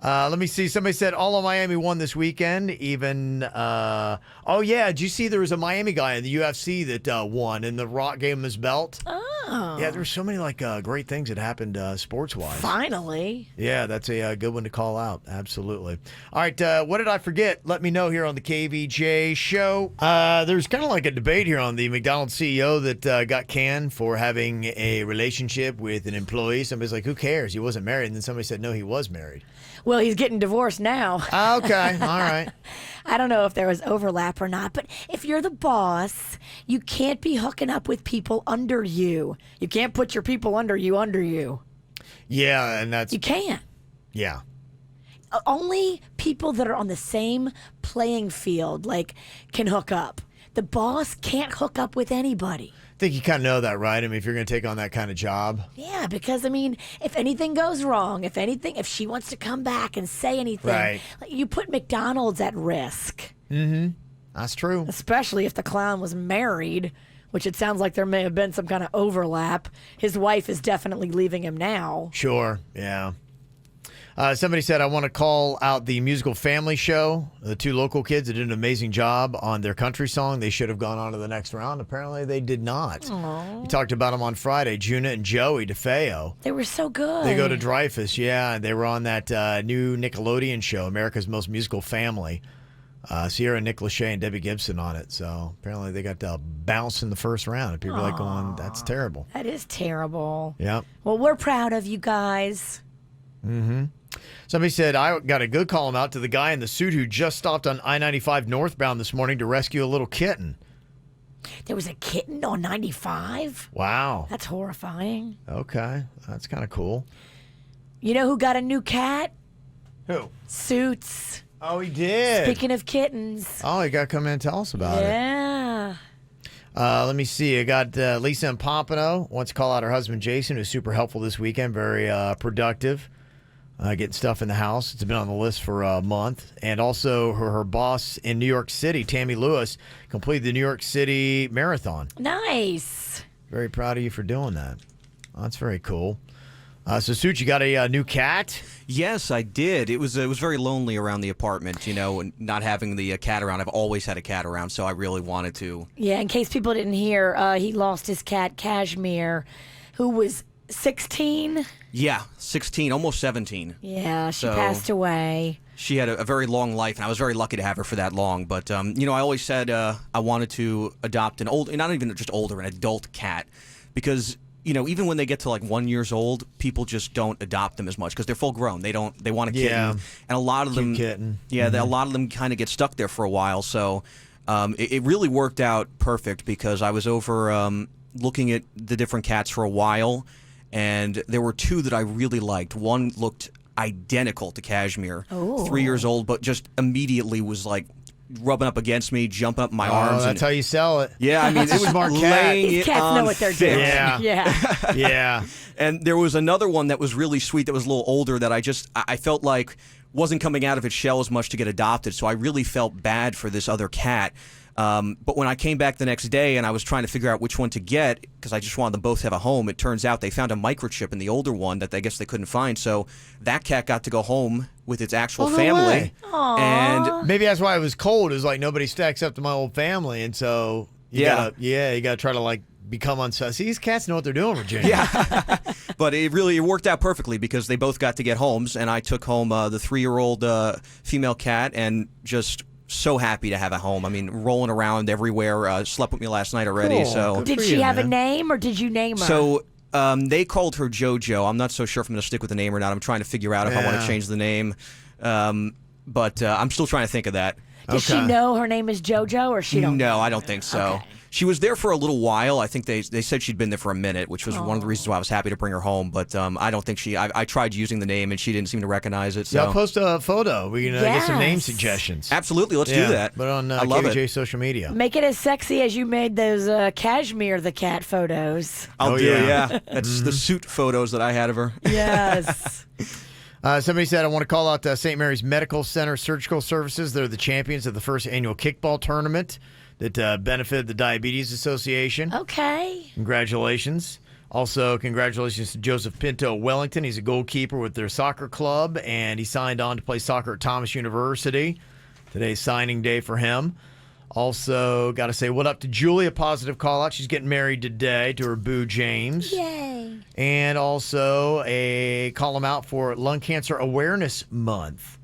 Let me see. Somebody said all of Miami won this weekend. Even, oh, yeah. Did you see there was a Miami guy in the UFC that won and The Rock gave him his belt? Oh. Yeah, there's so many great things that happened sports-wise. Finally. Yeah, that's a good one to call out. Absolutely. All right, what did I forget? Let me know here on the KVJ show. There's kind of like a debate here on the McDonald's CEO that got canned for having a relationship with an employee. Somebody's like, who cares? He wasn't married. And then somebody said, no, he was married. Well, he's getting divorced now. Okay, all right. I don't know if there was overlap or not, but if you're the boss, you can't be hooking up with people under you. You can't put your people under you. Yeah, and that's... You can't. Yeah. Only people that are on the same playing field, can hook up. The boss can't hook up with anybody. I think you kind of know that, right? I mean, if you're going to take on that kind of job. Yeah, because, if anything goes wrong, if she wants to come back and say anything, you put McDonald's at risk. Mm-hmm. That's true. Especially if the clown was married, which it sounds like there may have been some kind of overlap. His wife is definitely leaving him now. Sure, yeah. Somebody said, I want to call out the musical Family Show. The two local kids that did an amazing job on their country song. They should have gone on to the next round. Apparently, they did not. Aww. We talked about them on Friday, Juna and Joey DeFeo. They were so good. They go to Dreyfus, yeah. They were on that new Nickelodeon show, America's Most Musical Family. Sierra, Nick Lachey, and Debbie Gibson on it. So apparently they got bounced in the first round. And people are going, that's terrible. That is terrible. Yeah. Well, we're proud of you guys. Mm-hmm. Somebody said, I got a good call out to the guy in the suit who just stopped on I-95 northbound this morning to rescue a little kitten. There was a kitten on 95? Wow. That's horrifying. Okay. That's kind of cool. You know who got a new cat? Who? Suits. Oh, he did. Speaking of kittens. Oh, he got to come in and tell us about it. Yeah. Let me see. I got Lisa in Pompano. Wants to call out her husband, Jason, who's super helpful this weekend. Very productive. Getting stuff in the house. It's been on the list for a month. And also her boss in New York City, Tammy Lewis, completed the New York City Marathon. Nice. Very proud of you for doing that. That's very cool. So, Suit, you got a new cat? Yes, I did. It was very lonely around the apartment, and not having the cat around. I've always had a cat around, so I really wanted to. Yeah, in case people didn't hear, he lost his cat, Kashmir, who was 16. Yeah, 16, almost 17. Yeah, she passed away. She had a very long life, and I was very lucky to have her for that long. But, I always said I wanted to adopt an old, not even just older, an adult cat, because even when they get to like 1 year old, people just don't adopt them as much because they're full grown. They want a kitten, Yeah. and a lot of them, kitten. a lot of them kind of get stuck there for a while. So it really worked out perfect because I was over looking at the different cats for a while, and there were two that I really liked. One looked identical to Cashmere, 3 years old, but just immediately was like rubbing up against me, jumping up my arms. That's how you sell it. Yeah, I mean, it was smart cat. laying These it cats on know what they're thick. doing. Yeah. Yeah. And there was another one that was really sweet that was a little older that I felt like wasn't coming out of its shell as much to get adopted, so I really felt bad for this other cat. But when I came back the next day and I was trying to figure out which one to get, because I just wanted them both to have a home, it turns out they found a microchip in the older one that I guess they couldn't find. So that got to go home with its actual no family. way. And Maybe that's why it was cold. It was like nobody stacks up to my old family, and so you gotta try to like become unsus. See, these cats know what they're doing, Virginia. Yeah. But it worked out perfectly because they both got to get homes, and I took home the 3-year-old female cat and just so happy to have a home. I mean, rolling around everywhere. Slept with me last night already. Cool. So Good Did for she you, have a man. name, or did you name her? So they called her JoJo. I'm not so sure if I'm going to stick with the name or not. I'm trying to figure out if I want to change the name. But I'm still trying to think of that. Does she know her name is JoJo, or she don't? No, I don't think so. Okay. She was there for a little while. I think they said she'd been there for a minute, which was one of the reasons why I was happy to bring her home. But I don't think I tried using the name, and she didn't seem to recognize it. So Yeah, I'll post a photo. We can get some name Yes. suggestions. absolutely, let's do that. But on I love KVJ it. social media. Make it as sexy as you made those Cashmere the cat photos. I'll Oh, do yeah. it. Yeah, that's the suit photos that I had of her. Yes. Somebody said, I want to call out St. Mary's Medical Center Surgical Services. They're the champions of the first annual kickball tournament that benefited the Diabetes Association. Okay. Congratulations. Also, congratulations to Joseph Pinto Wellington. He's a goalkeeper with their soccer club, and he signed on to play soccer at Thomas University. Today's signing day for him. Also, got to say what up to Julie, a positive call-out. She's getting married today to her boo, James. Yay. And also a call him out for Lung Cancer Awareness Month.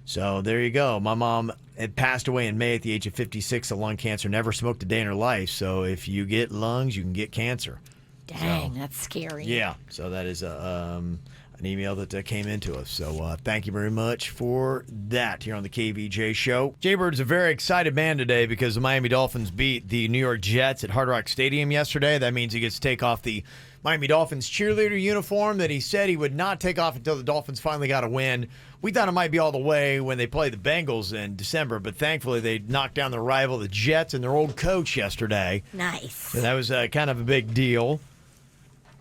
So there you go. My mom had passed away in May at the age of 56 of lung cancer, never smoked a day in her life. So if you get lungs, you can get cancer. Dang, that's scary. Yeah. So that is an email that came into us. So thank you very much for that here on the KVJ show. Jaybird's a very excited man today because the Miami Dolphins beat the New York Jets at Hard Rock Stadium yesterday. That means he gets to take off the Miami Dolphins cheerleader uniform that he said he would not take off until the Dolphins finally got a win. We thought it might be all the way when they played the Bengals in December, but thankfully they knocked down their rival, the Jets, and their old coach yesterday. Nice. So that was kind of a big deal.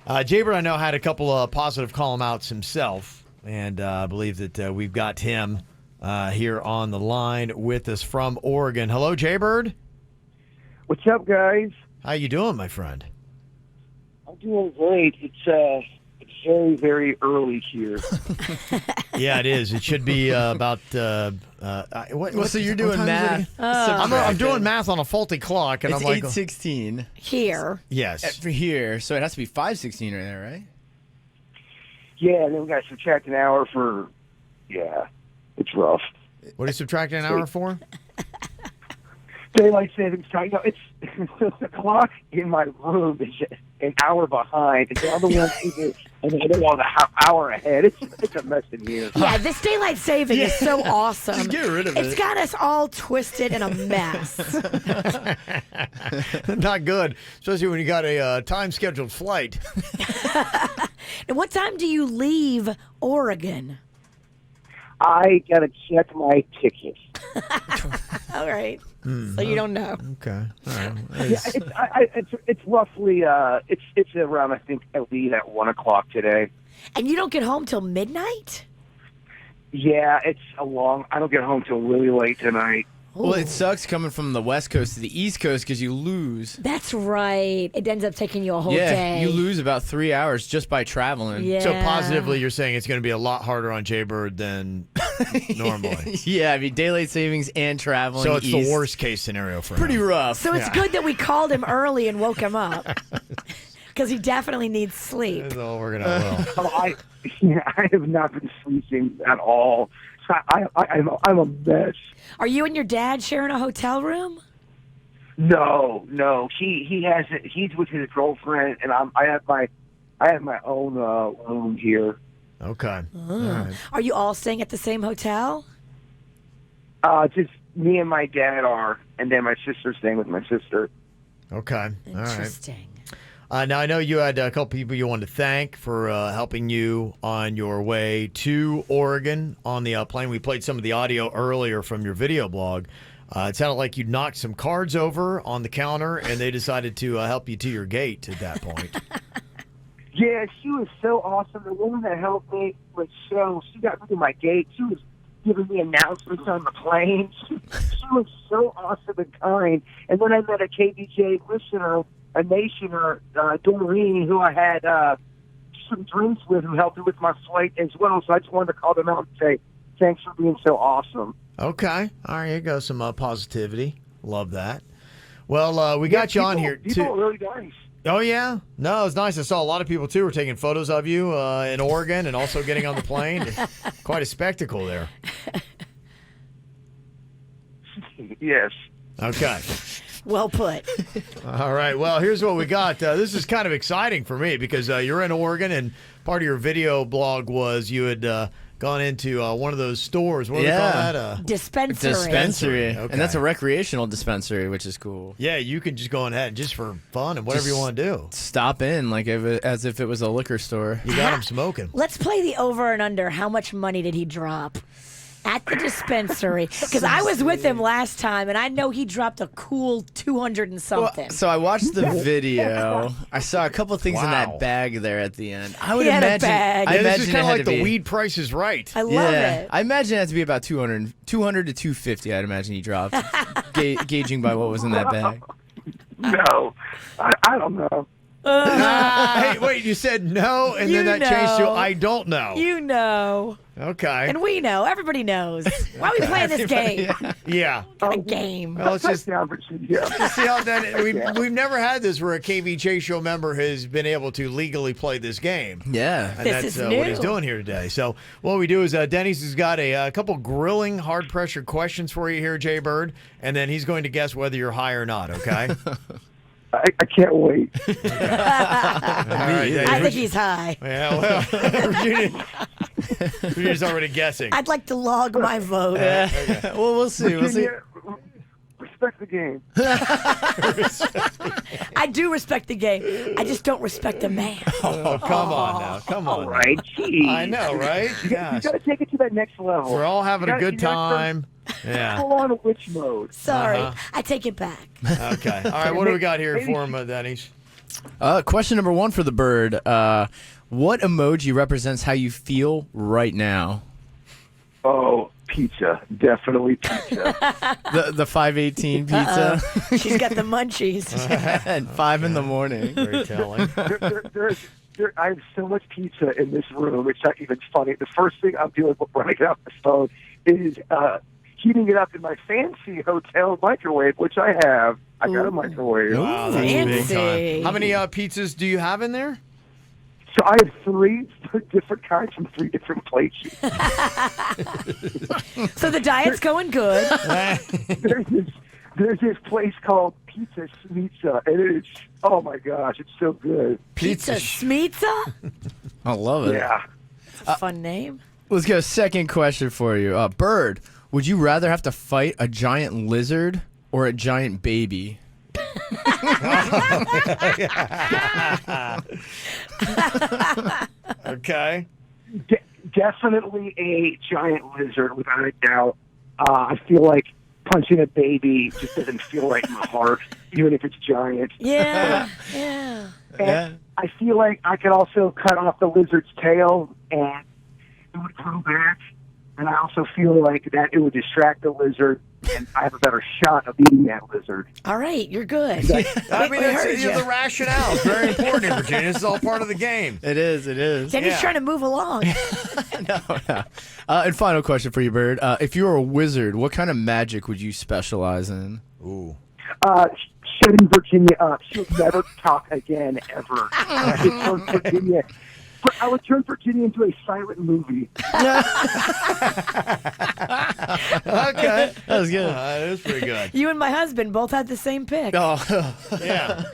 Jaybird, I know, had a couple of positive call-him-outs himself, and I believe that we've got him here on the line with us from Oregon. Hello, Jaybird. What's up, guys? How you doing, my friend? I'm doing great. It's very, very early here. Yeah, it is. It should be about so you're doing math. I'm doing math on a faulty clock, and It's I'm like, 8:16 here. Yes, for here. So it has to be 5:16 right there, right? Yeah, and then we got to subtract an hour for. Yeah, it's rough. What are you subtracting an hour for? Daylight savings time. No, it's the clock in my room is an hour behind, and the other one is another one an hour ahead. It's a mess in here. Yeah, this daylight saving is so awesome. Just get rid of It's it. got us all twisted in a mess. Not good, especially when you got a time-scheduled flight. And what time do you leave Oregon? I gotta check my ticket. All right. So you don't know. Okay. All right. Yeah, it's roughly it's around, I think, I leave at 1 o'clock today. And you don't get home till midnight? Yeah, it's a long. I don't get home till really late tonight. Well, it sucks coming from the West Coast to the East Coast because you lose. That's right. It ends up taking you a whole yeah, day. you lose about 3 hours just by traveling. Yeah. So positively, you're saying it's going to be a lot harder on Jaybird than normally. Yeah, I mean, daylight savings and traveling. So it's east. the worst case scenario for Pretty him. rough. So it's good that we called him early and woke him up. Because he definitely needs sleep. That's all we're gonna. I have not been sleeping at all. I'm a mess. Are you and your dad sharing a hotel room? No. He has it. He's with his girlfriend, and I have my I have my own room here. Okay. All right. Are you all staying at the same hotel? Just me and my dad are, and then my sister's staying with my sister. Okay. All right. Interesting. Now, I know you had a couple people you wanted to thank for helping you on your way to Oregon on the plane. We played some of the audio earlier from your video blog. It sounded like you knocked some cards over on the counter, and they decided to help you to your gate at that point. Yeah, she was so awesome. The woman that helped me was she got me to my gate. She was giving me announcements on the plane. She was so awesome and kind. And then I met a KVJ listener, a nationer, Doreen, who I had some drinks with, who helped me with my flight as well. So I just wanted to call them out and say, thanks for being so awesome. Okay. All right, here goes some positivity. Love that. Well, we got you on here, too. People are really nice. Oh, yeah? No, it was nice. I saw a lot of people, too, were taking photos of you in Oregon and also getting on the plane. Quite a spectacle there. Yes. Okay. Well put. All right. Well, here's what we got. This is kind of exciting for me because you're in Oregon, and part of your video blog was you had gone into one of those stores. What do they call that? Dispensary. Okay. And that's a recreational dispensary, which is cool. Yeah, you can just go ahead just for fun and whatever you want to do. Stop in as if it was a liquor store. You got them smoking. Let's play the over and under. How much money did he drop at the dispensary? Because I was with him last time, and I know he dropped a cool 200 and something. Well, so I watched the video. I saw a couple things in that bag there at the end. I would He had a imagine. bag. I Yeah, this imagine is it kind of had like to the be- weed price is right. I love it. I imagine it had to be about 200 to 250. I'd imagine he dropped, gauging by what was in that bag. No, I don't know. Hey, wait, you said no, and then You that changed to know. I don't know. You know. Okay. And we know. Everybody knows. Why are we playing this game? Yeah. A game. Well, let's just Yeah. see how that. We've never had this where a KVJ show member has been able to legally play this game. Yeah. And This that's is what he's new. doing here today. So what we do is Denny's has got a couple grilling hard pressure questions for you here, Jaybird, and then he's going to guess whether you're high or not. Okay. I can't wait. All right, I think he's high. Yeah. Well, Virginia's already guessing. I'd like to log my vote. Well, we'll see. We'll see. Virginia, respect the game. I do respect the game. I just don't respect the man. Oh, come on now. Come on. All right, geez. I know, right? You Gosh. got to take it to that next level. We're all having a You gotta- good you gotta time. Yeah. Full on witch mode. Sorry. Uh-huh. I take it back. Okay. All right. What do we got here for him, Denny's? Question number 1 for the bird. What emoji represents how you feel right now? Oh, pizza. Definitely pizza. The 518 pizza She's got the munchies. at 5 in the morning. Very telling. I have so much pizza in this room. It's not even funny. The first thing I'm doing when I get off the phone is heating it up in my fancy hotel microwave, which I have. I got a microwave. Wow, that's big Fancy. time. How many pizzas do you have in there? So I have 3 different kinds from 3 different places. So the diet's going good. There's this place called Pizza Smitza, and it's, oh my gosh, it's so good. Pizza Smitza? I love it. Yeah. Fun name. Let's go. Second question for you. Bird, would you rather have to fight a giant lizard or a giant baby? Okay. Definitely a giant lizard, without a doubt. I feel like punching a baby just doesn't feel right in my heart, even if it's giant. Yeah. Yeah. And I feel like I could also cut off the lizard's tail and it would grow back. And I also feel like that it would distract the lizard and I have a better shot of eating that lizard. All right, you're good. I mean, we heard it's, you. the rationale is very important in Virginia. This is all part of the game. It is. It is. Denny's trying to move along. No. And final question for you, Bird. If you were a wizard, what kind of magic would you specialize in? Ooh. Shutting Virginia up. She'll never talk again, ever. I would turn Virginia into a silent movie. Okay. That was good. That is pretty good. You and my husband both had the same pick. Oh. Yeah.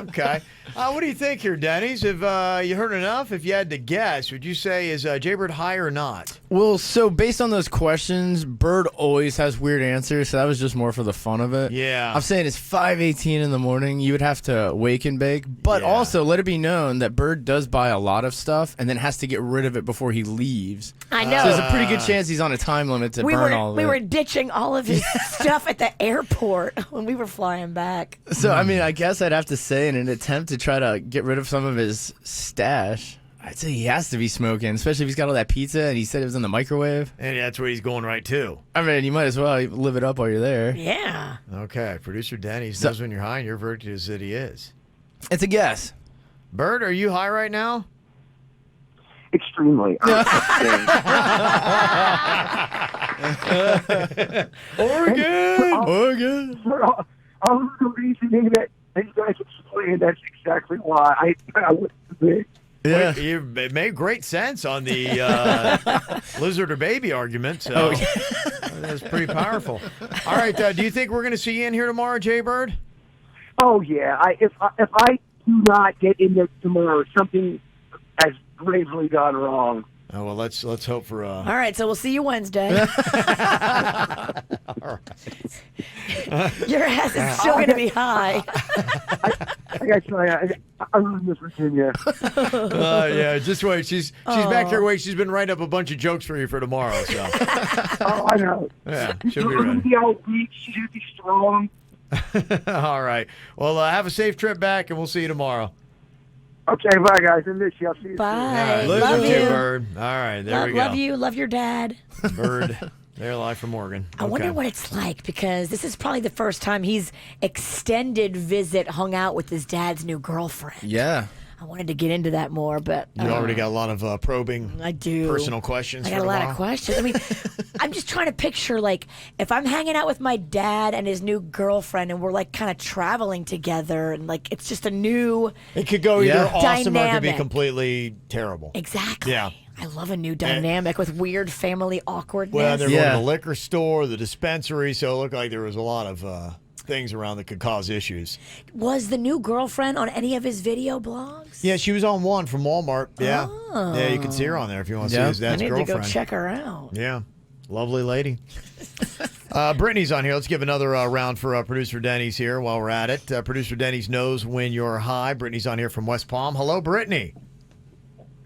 Okay. What do you think here, Dennys? Have you heard enough? If you had to guess, would you say is Jaybird high or not? Well, so based on those questions, Bird always has weird answers, so that was just more for the fun of it. Yeah. I'm saying it's 5:18 in the morning. You would have to wake and bake. But also, let it be known that Bird does buy a lot of stuff and then has to get rid of it before he leaves. I know. So there's a pretty good chance he's on a time limit to burn all of it. We were ditching all of his stuff at the airport when we were flying back. So, I mean, I guess I'd have to say in an attempt to try to get rid of some of his stash, I'd say he has to be smoking, especially if he's got all that pizza and he said it was in the microwave. And that's where he's going right to. I mean, you might as well live it up while you're there. Yeah. Okay, producer Dennys knows when you're high, and your verdict is that he is. It's a guess. Bird, are you high right now? Extremely. Oregon. For all the reasoning that you guys explained, that's exactly why I wouldn't be. Yeah. It made great sense on the lizard or baby argument. So that was pretty powerful. All right, do you think we're going to see you in here tomorrow, Jaybird? Oh yeah. If I do not get in there tomorrow, something has gravely gone wrong. Oh well, let's hope for. All right, so we'll see you Wednesday. All right. Your ass is still going to be high. I got to tell you, I really miss Virginia. Yeah, just wait. She's back here. Wait, she's been writing up a bunch of jokes for you for tomorrow. So. Oh, I know. Yeah, she'll be She's ready. be all weak. She's going to be strong. All right. Well, have a safe trip back, and we'll see you tomorrow. Okay, bye guys. I miss you. I'll see you Bye. soon. Love you. Bird. All right, there we go. Love you. Love your dad. Bird. They're live from Oregon. I wonder what it's like because this is probably the first time he's extended visit hung out with his dad's new girlfriend. Yeah. I wanted to get into that more, but You already got a lot of probing. I do. Personal questions. I got for a lot tomorrow? of questions. I mean, I'm just trying to picture like if I'm hanging out with my dad and his new girlfriend, and we're like kind of traveling together, and like it's just a new. It could go either awesome or it could be dynamic. completely terrible. Exactly. Yeah. I love a new dynamic with weird family awkwardness. Well, they're going to the liquor store, the dispensary, so it looked like there was a lot of things around that could cause issues. Was the new girlfriend on any of his video blogs? Yeah, she was on one from Walmart. Yeah. Oh. Yeah, you can see her on there if you want to see his dad's I need girlfriend. to go check her out. Yeah. Lovely lady. Brittany's on here. Let's give another round for producer Denny's here while we're at it. Producer Denny's knows when you're high. Brittany's on here from West Palm. Hello, Brittany.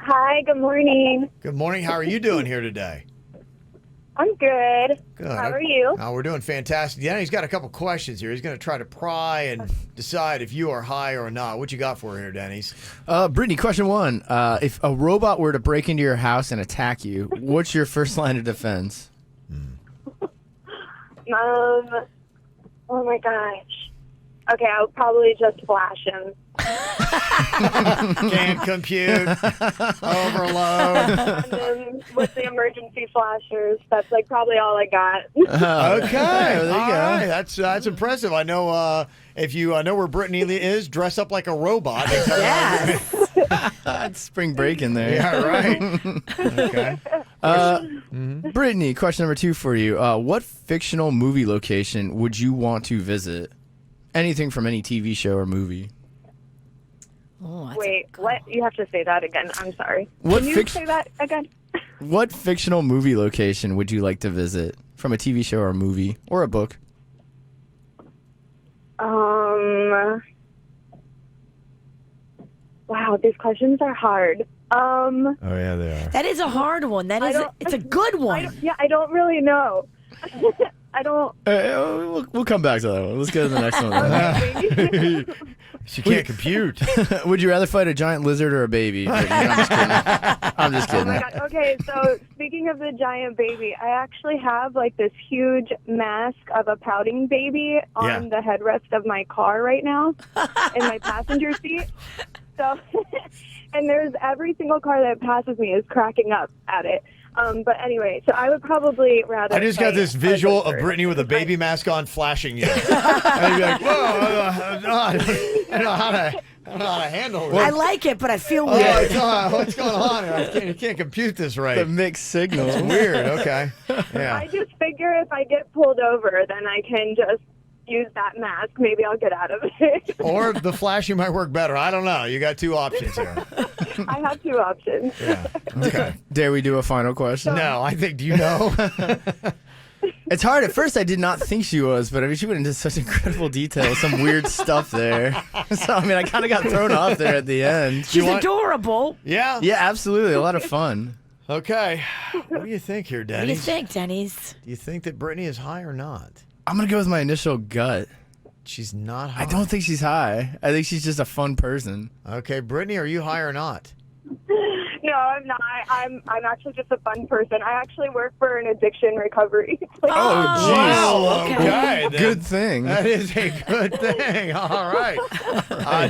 Hi, good morning. Good morning. How are you doing here today? I'm good. Good. How are you? We're doing fantastic. Yeah, he's got a couple questions here. He's going to try to pry and decide if you are high or not. What you got for here, Denny's? Brittany, question one. If a robot were to break into your house and attack you, what's your first line of defense? Oh my gosh. Okay, I'll probably just flash him. Can't compute. Overload. And then with the emergency flashers, that's like probably all I got. Okay. There you All go. right. That's impressive. I know if you know where Brittany is, dress up like a robot. Yeah. It's spring break in there. Yeah, right. Okay. Brittany, question number 2 for you. What fictional movie location would you want to visit? Anything from any TV show or movie. Oh, Wait, what? You have to say that again. I'm sorry. What Can you say that again? What fictional movie location would you like to visit from a TV show or a movie or a book? Wow, these questions are hard. Oh, yeah, they are. That is a hard one. It's a good one. I don't really know. I don't. We'll come back to that one. Let's go to the next one. She can't compute. Would you rather fight a giant lizard or a baby? Brittany? I'm just kidding. Oh my god. Okay, so speaking of the giant baby, I actually have like this huge mask of a pouting baby on the headrest of my car right now in my passenger seat. So, and there's every single car that passes me is cracking up at it. But anyway, so I would probably rather. I just got this visual of Brittany with a baby mask on flashing you. And you'd be like, whoa, I don't know how to handle this. I like it, but I feel Oh, weird. what's going on here? I can't compute this right. The mixed signals. It's weird. Okay. Yeah. I just figure if I get pulled over, then I can just use that mask. Maybe I'll get out of it. Or the flashing might work better. I don't know. You got two options here. I have two options. Yeah. Okay. Dare we do a final question? No, I think, do you know? It's hard. At first, I did not think she was, but I mean, she went into such incredible detail, some weird stuff there. So, I mean, I kind of got thrown off there at the end. She's adorable. Yeah. Yeah, absolutely. A lot of fun. Okay. What do you think here, Denny? What do you think, Denny's? Do you think that Brittany is high or not? I'm going to go with my initial gut. She's not high. I don't think she's high. I think she's just a fun person. Okay, Brittany, are you high or not? No, I'm not. I'm actually just a fun person. I actually work for an addiction recovery. Oh, jeez. Okay. Good thing. That is a good thing. All right.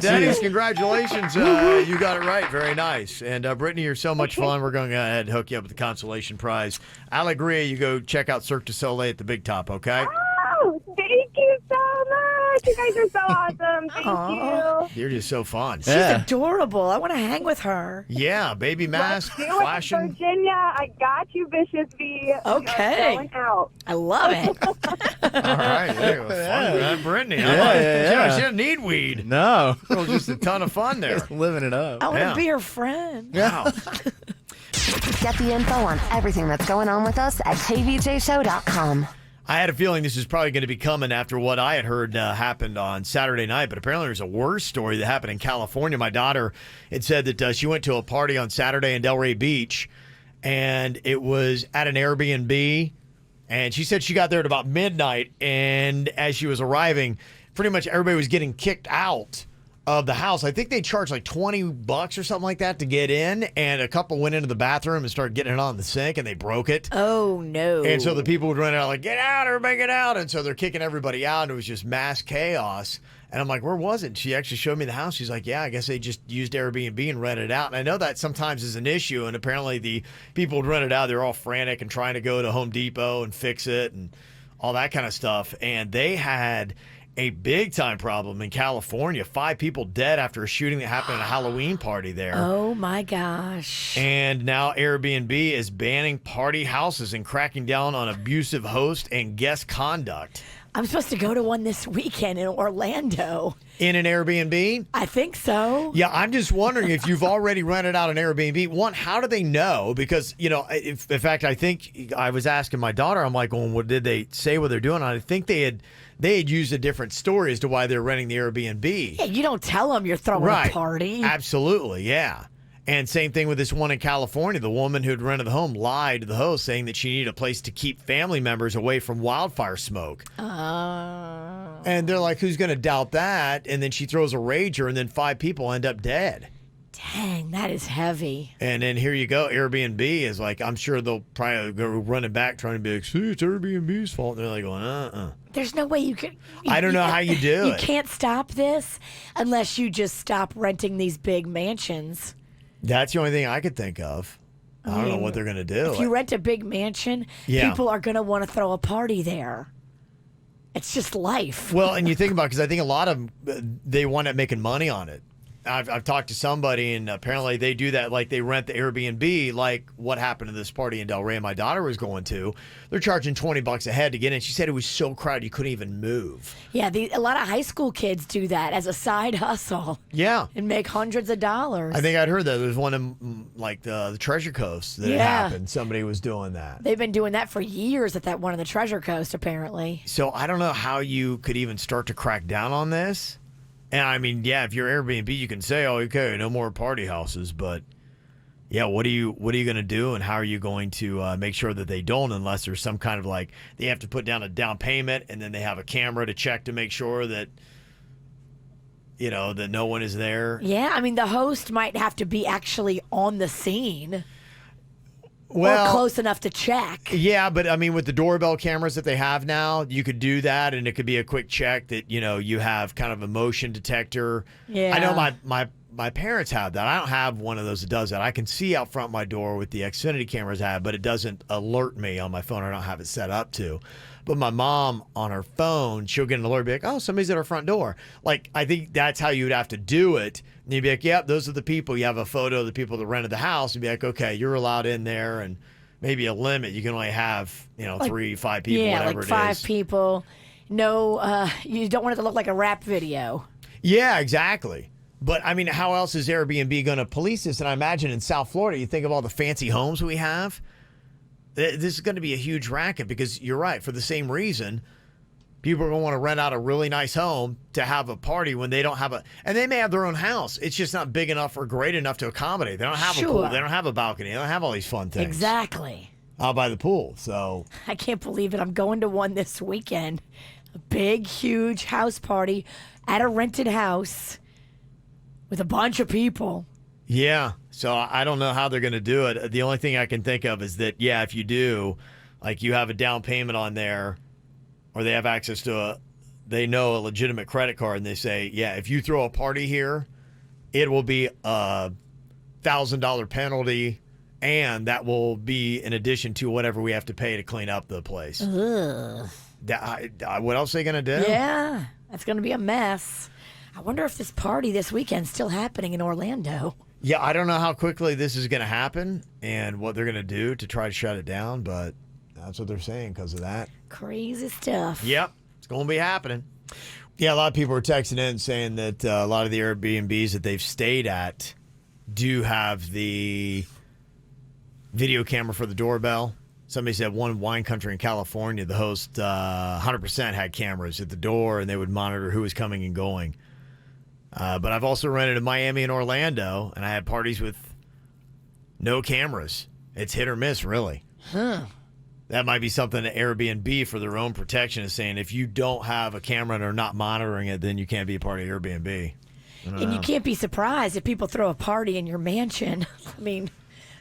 Dennis, congratulations. You got it right. Very nice. And Brittany, you're so much fun. We're going to go ahead and hook you up with the consolation prize. Alegria, you go check out Cirque du Soleil at the Big Top, okay? Oh, thank you so much. You guys are so awesome. Thank you. You're just so fun. She's adorable. I want to hang with her. Yeah, baby mask, Let's do it, flashing. Virginia. I got you, Vicious V. Okay. Going out. I love it. All right. There you go. Fun, man. Brittany. Yeah. She doesn't need weed. No. It was just a ton of fun there. Living it up. I want to Yeah. be her friend. Wow. Get the info on everything that's going on with us at kvjshow.com. I had a feeling this was probably going to be coming after what I had heard happened on Saturday night, but apparently there's a worse story that happened in California. My daughter had said that she went to a party on Saturday in Delray Beach, and it was at an Airbnb, and she said she got there at about midnight, and as she was arriving, pretty much everybody was getting kicked out of the house. I think they charged like $20 or something like that to get in, and a couple went into the bathroom and started getting it on the sink, and they broke it. Oh, no. And so the people would run out like, get out, everybody get out. And so they're kicking everybody out, and it was just mass chaos. And I'm like, where was it? She actually showed me the house. She's like, yeah, I guess they just used Airbnb and rented it out. And I know that sometimes is an issue, and apparently the people would rent it out. They're all frantic and trying to go to Home Depot and fix it and all that kind of stuff. And they had a big-time problem in California. 5 people dead after a shooting that happened at a Halloween party there. Oh, my gosh. And now Airbnb is banning party houses and cracking down on abusive host and guest conduct. I'm supposed to go to one this weekend in Orlando. In an Airbnb? I think so. Yeah, I'm just wondering if you've already rented out an Airbnb. One, how do they know? Because, you know, in fact, I think I was asking my daughter, I'm like, well, what did they say what they're doing? I think they had used a different story as to why they're renting the Airbnb. Yeah, you don't tell them you're throwing a party. Absolutely, yeah. And same thing with this one in California. The woman who'd rented the home lied to the host, saying that she needed a place to keep family members away from wildfire smoke. And they're like, who's going to doubt that? And then she throws a rager, and then 5 people end up dead. Dang, that is heavy. And then here you go. Airbnb is like, I'm sure they'll probably go running back trying to be like, see, it's Airbnb's fault. And they're like going, There's no way you could. I don't know how you do You it. can't stop this unless you just stop renting these big mansions. That's the only thing I could think of. I don't know what they're going to do. If you rent a big mansion, Yeah. people are going to want to throw a party there. It's just life. Well, and you think about it, because I think a lot of them, they wind up making money on it. I've talked to somebody, and apparently they do that. Like, they rent the Airbnb, like what happened to this party in Delray my daughter was going to. They're charging $20 a head to get in. She said it was so crowded you couldn't even move. Yeah, a lot of high school kids do that as a side hustle. Yeah. And make hundreds of dollars. I think I'd heard that. There was one in, like, the Treasure Coast that had happened. Somebody was doing that. They've been doing that for years at that one on the Treasure Coast, apparently. So I don't know how you could even start to crack down on this. And I mean, yeah, if you're Airbnb, you can say, "Oh, okay, no more party houses." But yeah, what are you going to do, and how are you going to make sure that they don't, unless there's some kind of like they have to put down a down payment, and then they have a camera to check to make sure that that no one is there. Yeah, I mean, the host might have to be actually on the scene. Well, or close enough to check. Yeah, but I mean, with the doorbell cameras that they have now, you could do that, and it could be a quick check that you have kind of a motion detector. Yeah, I know my parents have that. I don't have one of those that does that. I can see out front my door with the Xfinity cameras I have, but it doesn't alert me on my phone. I don't have it set up to. But my mom on her phone, she'll get an alert, be like, "Oh, somebody's at our front door." Like, I think that's how you'd have to do it. And you'd be like, "Yep, those are the people." You have a photo of the people that rented the house, and be like, "Okay, you're allowed in there," and maybe a limit. You can only have 3, 5 people, yeah, whatever like it 5 is. people. No, you don't want it to look like a rap video. Yeah, exactly. But, I mean, how else is Airbnb going to police this? And I imagine in South Florida, you think of all the fancy homes we have. This is going to be a huge racket because you're right. For the same reason, people are going to want to rent out a really nice home to have a party when they don't have and they may have their own house. It's just not big enough or great enough to accommodate. They don't have a pool. They don't have a balcony. They don't have all these fun things. Exactly. Out by the pool. So I can't believe it. I'm going to one this weekend. A big, huge house party at a rented house with a bunch of people. yeah. So I don't know how they're going to do it. The only thing I can think of is that, yeah, if you do, like you have a down payment on there or they have access to they know a legitimate credit card and they say, yeah, if you throw a party here, it will be a $1,000 penalty and that will be in addition to whatever we have to pay to clean up the place. Ugh. What else are they going to do? Yeah, that's going to be a mess. I wonder if this party this weekend's still happening in Orlando. Yeah, I don't know how quickly this is going to happen and what they're going to do to try to shut it down, but that's what they're saying because of that. Crazy stuff. Yep, it's going to be happening. Yeah, a lot of people are texting in saying that a lot of the Airbnbs that they've stayed at do have the video camera for the doorbell. Somebody said one wine country in California, the host 100% had cameras at the door and they would monitor who was coming and going. But I've also rented in Miami and Orlando, and I had parties with no cameras. It's hit or miss, really. Huh. That might be something that Airbnb, for their own protection, is saying if you don't have a camera and are not monitoring it, then you can't be a part of Airbnb. And you can't be surprised if people throw a party in your mansion. I mean,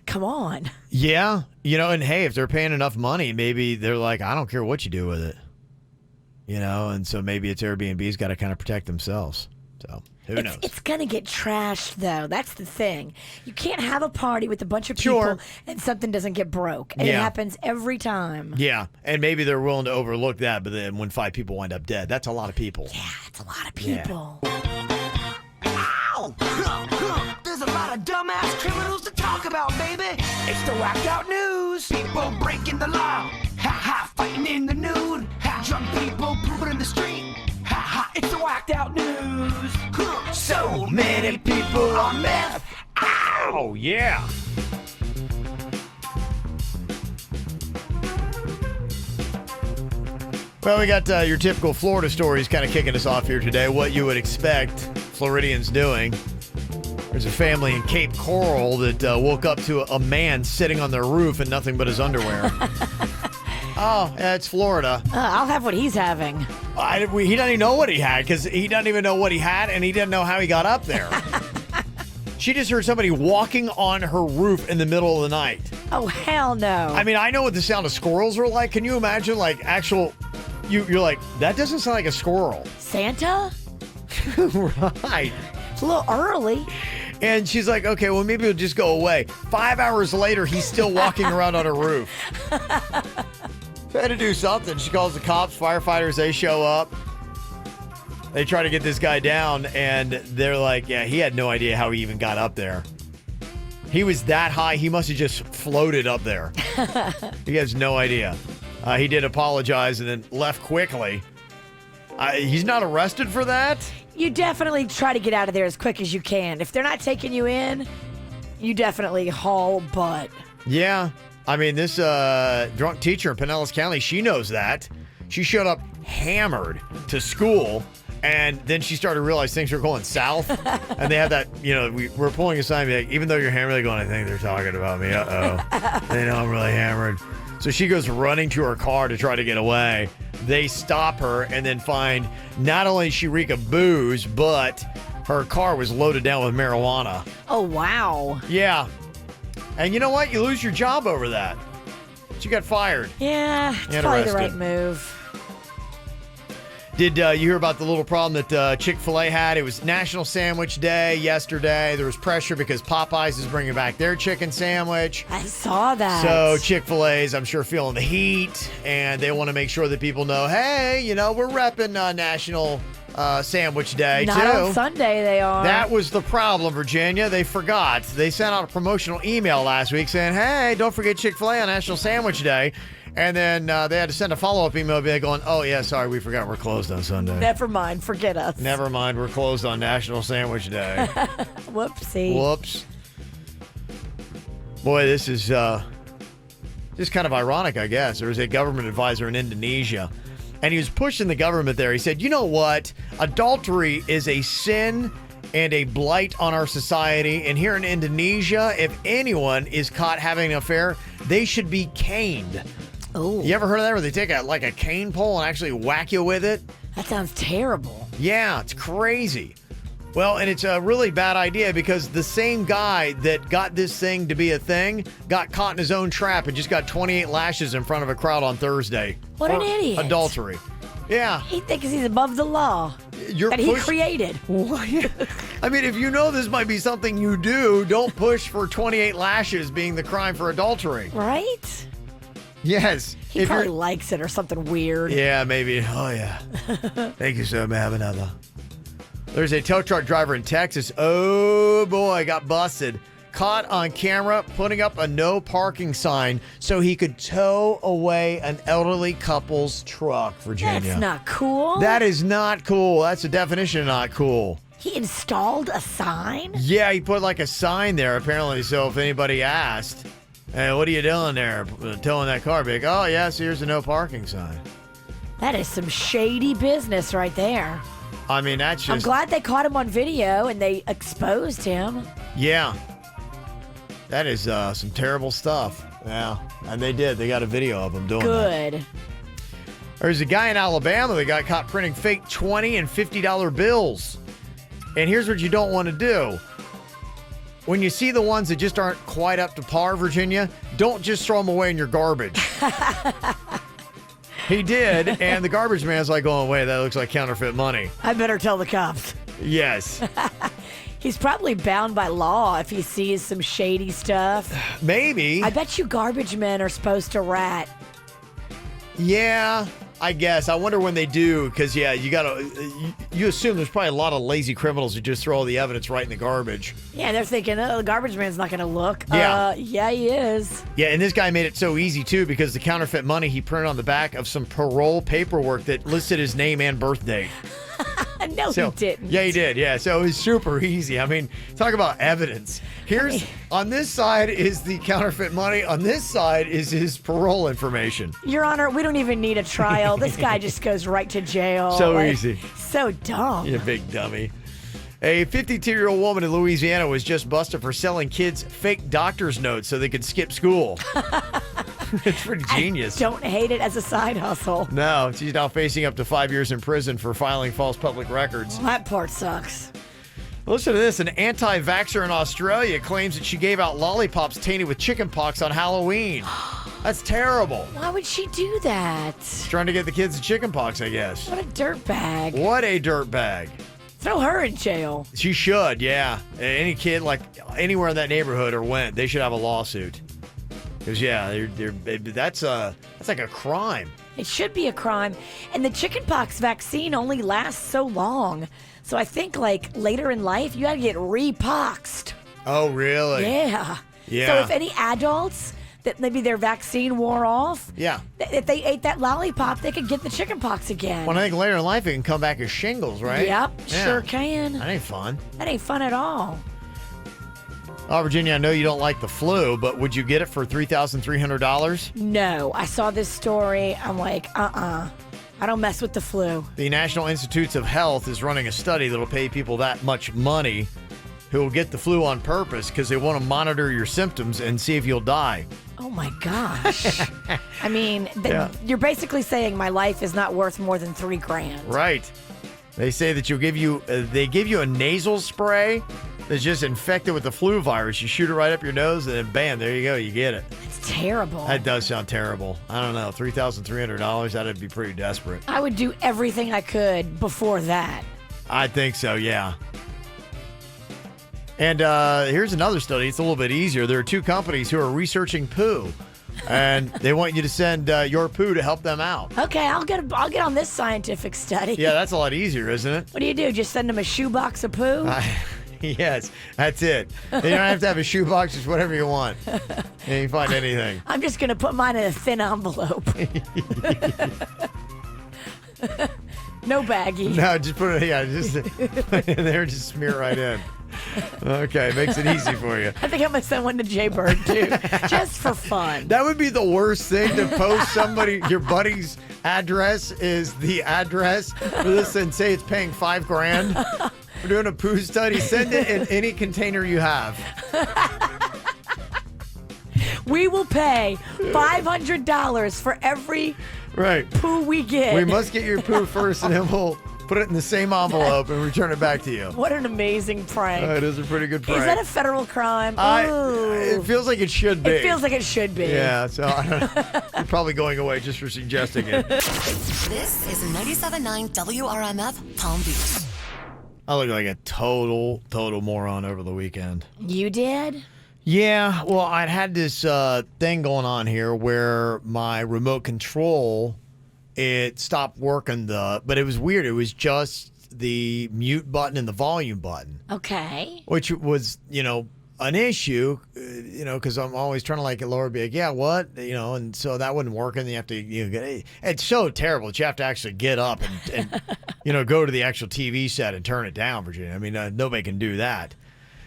come on. Yeah. And hey, if they're paying enough money, maybe they're like, I don't care what you do with it. And so maybe it's Airbnb's got to kind of protect themselves. So who knows? It's going to get trashed, though. That's the thing. You can't have a party with a bunch of people and something doesn't get broke. And it happens every time. Yeah. And maybe they're willing to overlook that, but then when 5 people wind up dead, that's a lot of people. Yeah, it's a lot of people. Ow! There's a lot of dumbass criminals to talk about, baby. It's the whacked out news. People breaking the law. Ha ha, fighting in the nude. Ha, drunk people pooping in the street. Ha ha, it's the whacked out news. So many people on meth. Ow, yeah. Well, we got your typical Florida stories kind of kicking us off here today. What you would expect Floridians doing. There's a family in Cape Coral that woke up to a man sitting on their roof in nothing but his underwear. Oh, yeah, it's Florida. I'll have what he's having. He doesn't even know what he had because he doesn't even know what he had and he didn't know how he got up there. She just heard somebody walking on her roof in the middle of the night. Oh, hell no. I mean, I know what the sound of squirrels are like. Can you imagine, like, actual... You're like, that doesn't sound like a squirrel. Santa? Right. It's a little early. And she's like, okay, well, maybe it'll just go away. 5 hours later, he's still walking around on her roof. So I had to do something. She calls the cops, firefighters, they show up. They try to get this guy down, and they're like, yeah, he had no idea how he even got up there. He was that high, he must have just floated up there. He has no idea. He did apologize and then left quickly. He's not arrested for that? You definitely try to get out of there as quick as you can. If they're not taking you in, you definitely haul butt. Yeah. I mean, this drunk teacher in Pinellas County, she knows that. She showed up hammered to school, and then she started to realize things were going south. And they have that, we're pulling aside, like, even though you're hammered, they're going, I think they're talking about me. Uh-oh. They know I'm really hammered. So she goes running to her car to try to get away. They stop her and then find not only she reek of booze, but her car was loaded down with marijuana. Oh, wow. Yeah. And you know what? You lose your job over that. She got fired. Yeah, it's probably the right move. Did you hear about the little problem that Chick-fil-A had? It was National Sandwich Day yesterday. There was pressure because Popeyes is bringing back their chicken sandwich. I saw that. So Chick-fil-A's, I'm sure, feeling the heat, and they want to make sure that people know, hey, we're repping National Sandwich Day, Not too. on Sunday, they are. That was the problem, Virginia. They forgot. They sent out a promotional email last week saying, hey, don't forget Chick-fil-A on National Sandwich Day. And then they had to send a follow-up email going, oh, yeah, sorry, we forgot we're closed on Sunday. Never mind. Forget us. Never mind, we're closed on National Sandwich Day. Whoopsie. Whoops. Boy, this is just kind of ironic, I guess. There was a government advisor in Indonesia, and he was pushing the government there. He said, you know what? Adultery is a sin and a blight on our society. And here in Indonesia, if anyone is caught having an affair, they should be caned. Oh. You ever heard of that where they take a cane pole and actually whack you with it? That sounds terrible. Yeah, it's crazy. Well, and it's a really bad idea because the same guy that got this thing to be a thing got caught in his own trap and just got 28 lashes in front of a crowd on Thursday. What an idiot. Adultery. Yeah. He thinks he's above the law that he created. I mean, if you know this might be something you do, don't push for 28 lashes being the crime for adultery. Right? Yes. He probably likes it or something weird. Yeah, maybe. Oh, yeah. Thank you, sir. May I have another? There's a tow truck driver in Texas. Oh, boy, got busted. Caught on camera putting up a no parking sign so he could tow away an elderly couple's truck, Virginia. That's not cool. That is not cool. That's the definition of not cool. He installed a sign? Yeah, he put like a sign there, apparently, so if anybody asked, hey, what are you doing there? Towing that car? Be like, oh, yes, here's a no parking sign. That is some shady business right there. I mean, that's just... I'm glad they caught him on video and they exposed him. Yeah. That is some terrible stuff. Yeah. And they did. They got a video of him doing that. Good. There's a guy in Alabama that got caught printing fake $20 and $50 bills. And here's what you don't want to do. When you see the ones that just aren't quite up to par, Virginia, don't just throw them away in your garbage. He did, and the garbage man's like going, wait, that looks like counterfeit money. I better tell the cops. Yes. He's probably bound by law if he sees some shady stuff. Maybe. I bet you garbage men are supposed to rat. Yeah, I guess. I wonder when they do, because, yeah, you assume there's probably a lot of lazy criminals who just throw all the evidence right in the garbage. Yeah, they're thinking, oh, the garbage man's not going to look. Yeah. Yeah, he is. Yeah, and this guy made it so easy, too, because the counterfeit money he printed on the back of some parole paperwork that listed his name and birth date. No, he didn't. Yeah, he did. Yeah, so it was super easy. I mean, talk about evidence. On this side is the counterfeit money. On this side is his parole information. Your Honor, we don't even need a trial. This guy just goes right to jail. So easy. So dumb. You big dummy. A 52-year-old woman in Louisiana was just busted for selling kids fake doctor's notes so they could skip school. It's pretty genius. I don't hate it as a side hustle. No, she's now facing up to 5 years in prison for filing false public records. Well, that part sucks. Listen to this. An anti-vaxxer in Australia claims that she gave out lollipops tainted with chickenpox on Halloween. That's terrible. Why would she do that? Trying to get the kids the chickenpox, I guess. What a dirtbag. What a dirtbag. Throw her in jail. She should, yeah. Any kid, like anywhere in that neighborhood or went, they should have a lawsuit. Because, yeah, that's like a crime. It should be a crime. And the chickenpox vaccine only lasts so long. So I think, like, later in life, you got to get repoxed. Oh, really? Yeah. Yeah. So if any adults that maybe their vaccine wore off, yeah, if they ate that lollipop, they could get the chickenpox again. Well, I think later in life it can come back as shingles, right? Yep, yeah. Sure can. That ain't fun. That ain't fun at all. Oh, Virginia, I know you don't like the flu, but would you get it for $3,300? No. I saw this story. I'm like, I don't mess with the flu. The National Institutes of Health is running a study that'll pay people that much money who will get the flu on purpose because they want to monitor your symptoms and see if you'll die. Oh, my gosh. I mean, you're basically saying my life is not worth more than $3,000. Right. They say that they give you a nasal spray that's just infected with the flu virus. You shoot it right up your nose, and then bam, there you go. You get it. It's terrible. That does sound terrible. I don't know. $3,300, that'd be pretty desperate. I would do everything I could before that. I think so, yeah. And here's another study. It's a little bit easier. There are two companies who are researching poo, and they want you to send your poo to help them out. Okay, I'll get on this scientific study. Yeah, that's a lot easier, isn't it? What do? Just send them a shoebox of poo? Yes, that's it. You don't have to have a shoebox, just whatever you want. And you can find anything. I'm just going to put mine in a thin envelope. No baggie. No, just put it, just put it in there, just smear right in. Okay, makes it easy for you. I think I'm going to send one to Jaybird, too, just for fun. That would be the worst thing to post your buddy's address is the address for this and say it's paying $5,000. We're doing a poo study. Send it in any container you have. We will pay $500 for every poo we get. We must get your poo first, and then we'll put it in the same envelope and return it back to you. What an amazing prank. It is a pretty good prank. Is that a federal crime? It feels like it should be. It feels like it should be. Yeah, so I don't know. You're probably going away just for suggesting it. This is 97.9 WRMF Palm Beach. I look like a total moron over the weekend. You did? Yeah, well, I'd had this thing going on here where my remote control, it stopped working, but it was weird. It was just the mute button and the volume button. Okay. Which was, an issue, because I'm always trying to Laura be like, yeah, what? And so that wasn't working. You have to, it's so terrible that you have to actually get up and go to the actual TV set and turn it down, Virginia. I mean, nobody can do that.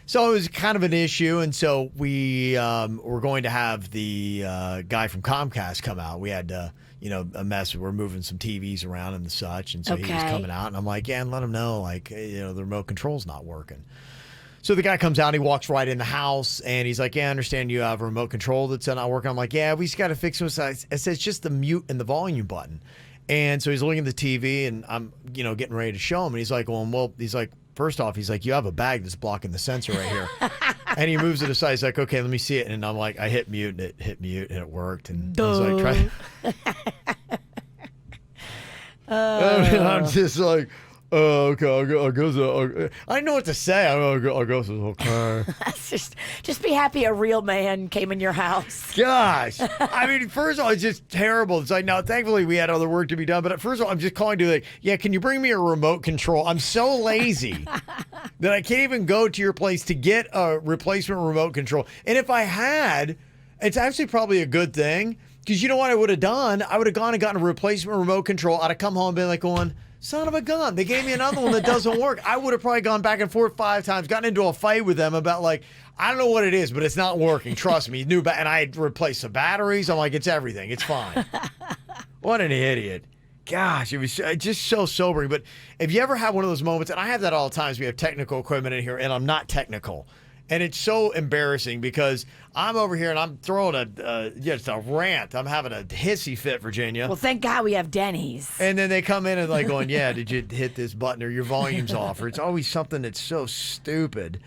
So it was kind of an issue, and so we were going to have the guy from Comcast come out. We had, a mess. We're moving some TVs around and such, and so he was coming out, and I'm like, yeah, and let him know, the remote control's not working. So the guy comes out, he walks right in the house, and he's like, yeah, I understand you have a remote control that's not working. I'm like, yeah, we just got to fix it. It says just the mute and the volume button. And so he's looking at the TV, and I'm, getting ready to show him, and he's like, first off, he's like, you have a bag that's blocking the sensor right here. And he moves it aside. He's like, okay, let me see it. And I'm like, I hit mute, and it hit mute, and it worked. And he's like, try. I'm just like, okay, I'll go. I know what to say. I'll go. Okay. just be happy a real man came in your house. Gosh, I mean, first of all, it's just terrible. It's like, now, thankfully, we had other work to be done. But first of all, I'm just calling to yeah, can you bring me a remote control? I'm so lazy that I can't even go to your place to get a replacement remote control. And if I had, it's actually probably a good thing, because you know what I would have done? I would have gone and gotten a replacement remote control. I'd have come home and been like going, son of a gun, they gave me another one that doesn't work. I would have probably gone back and forth 5 times, gotten into a fight with them about I don't know what it is, but it's not working. Trust me. And I had replaced the batteries. I'm like, it's everything. It's fine. What an idiot. Gosh, it was just so sobering. But if you ever have one of those moments, and I have that all the time, we have technical equipment in here, and I'm not technical. And it's so embarrassing because I'm over here and I'm throwing just a rant. I'm having a hissy fit, Virginia. Well, thank God we have Dennys. And then they come in and going, yeah, did you hit this button or your volume's off? Or it's always something that's so stupid.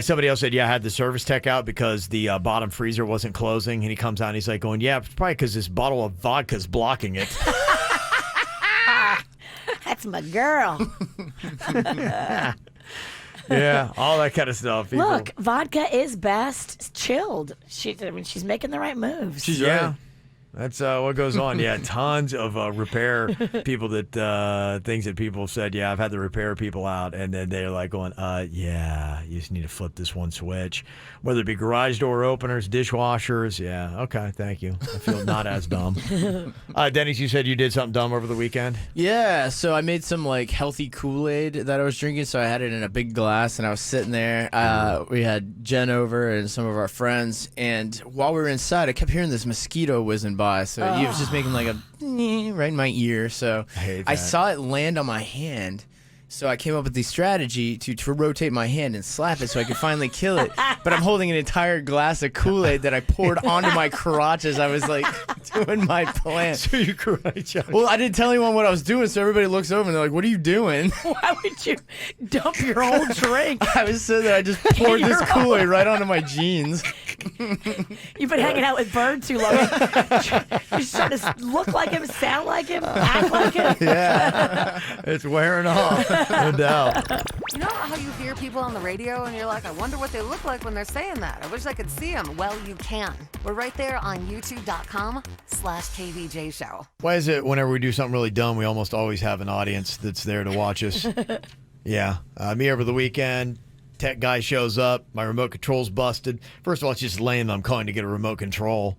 Somebody else said, yeah, I had the service tech out because the bottom freezer wasn't closing. And he comes out and he's like going, yeah, it's probably because this bottle of vodka's blocking it. That's my girl. Yeah, all that kind of stuff. People. Look, vodka is best chilled. She's making the right moves. She's right. That's what goes on. Yeah, tons of repair people things that people said, yeah, I've had the repair people out, and then they're like going, yeah, you just need to flip this one switch. Whether it be garage door openers, dishwashers, yeah, okay, thank you. I feel not as dumb. Dennys, you said you did something dumb over the weekend? Yeah, so I made some healthy Kool-Aid that I was drinking, so I had it in a big glass, and I was sitting there. We had Jen over and some of our friends, and while we were inside, I kept hearing this mosquito whizzing by, so it was just making a right in my ear. So I saw it land on my hand, so I came up with the strategy to rotate my hand and slap it so I could finally kill it. But I'm holding an entire glass of Kool-Aid that I poured onto my crotch as I was doing my plan. So you karate. Well, I didn't tell anyone what I was doing, so everybody looks over and they're like, "What are you doing?" Why would you dump your whole drink? I was sitting there, I just poured this Kool-Aid right onto my jeans. You've been hanging out with Bird too long. You're trying to look like him, sound like him, act like him. Yeah, it's wearing off. No doubt. You know how you hear people on the radio and you're like, I wonder what they look like when they're saying that. I wish I could see them. Well, you can. We're right there on youtube.com/KVJ show. Why is it whenever we do something really dumb, we almost always have an audience that's there to watch us? Yeah. Me over the weekend, Tech guy shows up. My remote control's busted. First of all, it's just lame that I'm calling to get a remote control.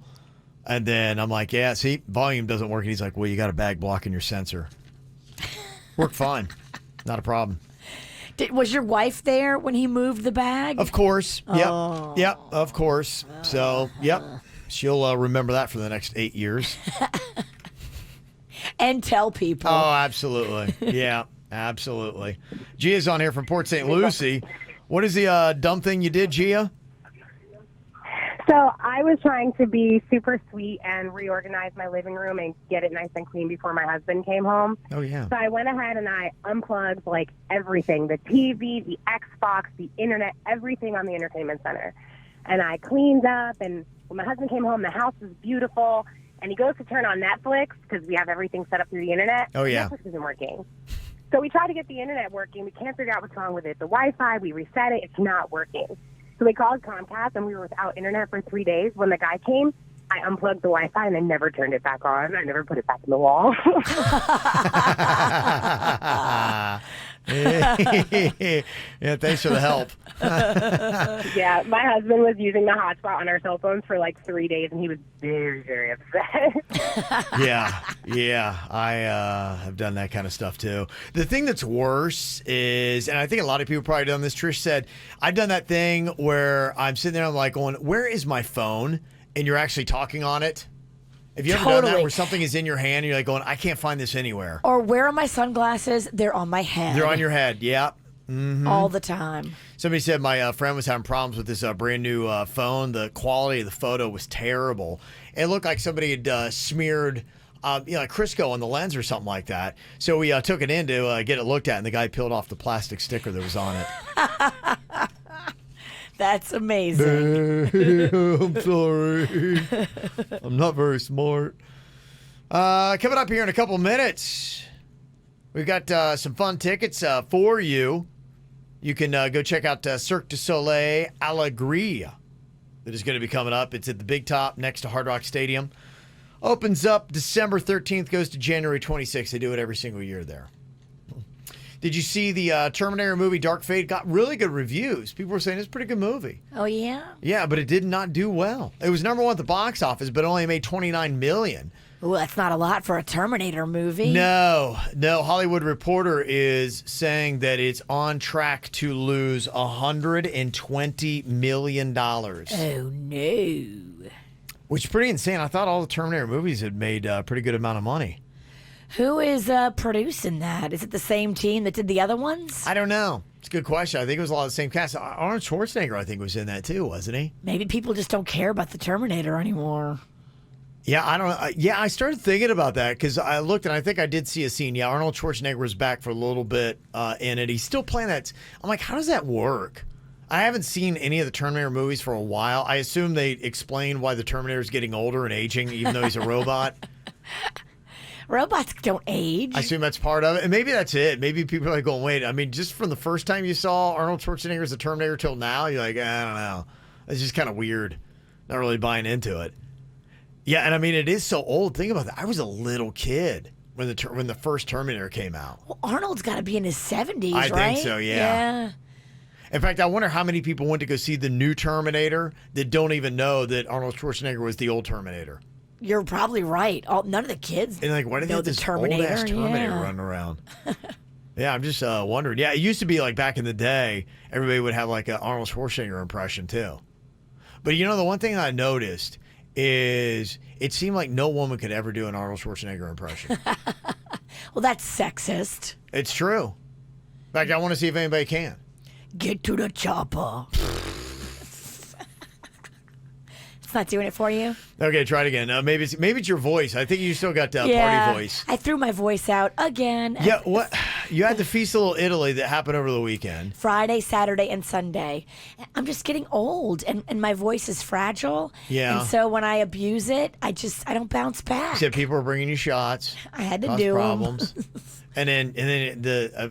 And then I'm like, yeah, see, volume doesn't work. And he's like, well, you got a bag blocking your sensor. Worked fine. Not a problem. Was your wife there when he moved the bag? Of course. Yep. Oh. Yep, of course. So, yep. She'll remember that for the next 8 years. And tell people. Oh, absolutely. Yeah, absolutely. Gia's on here from Port St. Lucie. What is the dumb thing you did, Gia? So I was trying to be super sweet and reorganize my living room and get it nice and clean before my husband came home. Oh, yeah. So I went ahead and I unplugged like everything, the TV, the Xbox, the internet, everything on the entertainment center. And I cleaned up, and when my husband came home, the house was beautiful. And he goes to turn on Netflix because we have everything set up through the internet. Oh, yeah. Netflix isn't working. So we try to get the internet working. We can't figure out what's wrong with it. The Wi-Fi, we reset it. It's not working. So we called Comcast, and we were without internet for 3 days. When the guy came, I unplugged the Wi-Fi, and I never turned it back on. I never put it back in the wall. Yeah, thanks for the help. Yeah, my husband was using the hotspot on our cell phones for like 3 days, and he was very, very upset. Yeah, I have done that kind of stuff too. The thing that's worse is, and I think a lot of people probably done this, Trish said, I've done that thing where I'm sitting there, I'm like going, where is my phone? And you're actually talking on it. Have you ever done that where something is in your hand and you're like going, I can't find this anywhere? Or where are my sunglasses? They're on my head. They're on your head, yeah. Mm-hmm. All the time. Somebody said my friend was having problems with this brand new phone. The quality of the photo was terrible. It looked like somebody had smeared like Crisco on the lens or something like that. So we took it in to get it looked at, and the guy peeled off the plastic sticker that was on it. That's amazing. I'm sorry. I'm not very smart. Coming up here in a couple minutes, we've got some fun tickets for you. You can go check out Cirque du Soleil Alegria that is going to be coming up. It's at the Big Top next to Hard Rock Stadium. Opens up December 13th, goes to January 26th. They do it every single year there. Did you see the Terminator movie Dark Fate? Got really good reviews. People were saying it's a pretty good movie. Oh, yeah? Yeah, but it did not do well. It was number one at the box office, but only made $29 million. Ooh, that's not a lot for a Terminator movie. No. Hollywood Reporter is saying that it's on track to lose $120 million. Oh, no. Which is pretty insane. I thought all the Terminator movies had made a pretty good amount of money. Who is producing that? Is it the same team that did the other ones? I don't know. It's a good question. I think it was a lot of the same cast. Arnold Schwarzenegger, I think, was in that too, wasn't he? Maybe people just don't care about the Terminator anymore. Yeah, I don't know. Yeah, I started thinking about that because I looked and I think I did see a scene. Yeah, Arnold Schwarzenegger was back for a little bit in it. He's still playing that. I'm like, how does that work? I haven't seen any of the Terminator movies for a while. I assume they explain why the Terminator is getting older and aging, even though he's a robot. Robots don't age. I assume that's part of it. And maybe that's it. Maybe people are like going, wait, I mean, just from the first time you saw Arnold Schwarzenegger as the Terminator till now, you're like, I don't know. It's just kind of weird. Not really buying into it. Yeah, and I mean, it is so old. Think about that. I was a little kid when the first Terminator came out. Well, Arnold's got to be in his 70s, I right? think so, yeah. In fact, I wonder how many people went to go see the new Terminator that don't even know that Arnold Schwarzenegger was the old Terminator. You're probably right. None of the kids and like, why do they have this old-ass Terminator running around? Yeah, I'm just wondering. Yeah, it used to be like back in the day, everybody would have like an Arnold Schwarzenegger impression too. But you know, the one thing I noticed is it seemed like no woman could ever do an Arnold Schwarzenegger impression. Well, that's sexist. It's true. In fact, I want to see if anybody can. Get to the chopper. It's not doing it for you? Okay, try it again. Maybe it's your voice. I think you still got that party voice. I threw my voice out again. Yeah, what? You had the Feast of Little Italy that happened over the weekend. Friday, Saturday, and Sunday. I'm just getting old, and my voice is fragile. Yeah. And so when I abuse it, I don't bounce back. So people are bringing you shots. I had to do problems. And then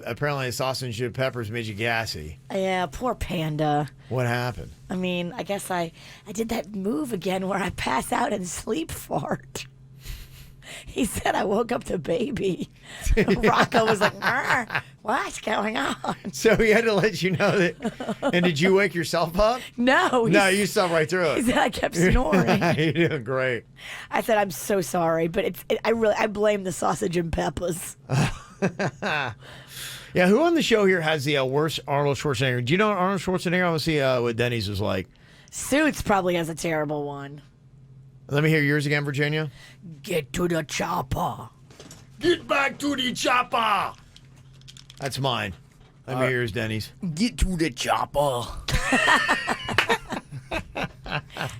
apparently the sausage and peppers made you gassy. Yeah, poor Panda. What happened? I mean, I guess I did that move again where I pass out and sleep fart. He said, I woke up the baby. Rocco was like, what's going on? So he had to let you know that. And did you wake yourself up? No. No, you saw right through it. He said, I kept snoring. You're doing great. I said, I'm so sorry, but I blame the sausage and peppers. Yeah, who on the show here has the worst Arnold Schwarzenegger? Do you know what Arnold Schwarzenegger? I want to see what Denny's was like. Suits probably has a terrible one. Let me hear yours again, Virginia. Get to the chopper. Get back to the chopper. That's mine. Let me hear yours, Denny's. Get to the chopper.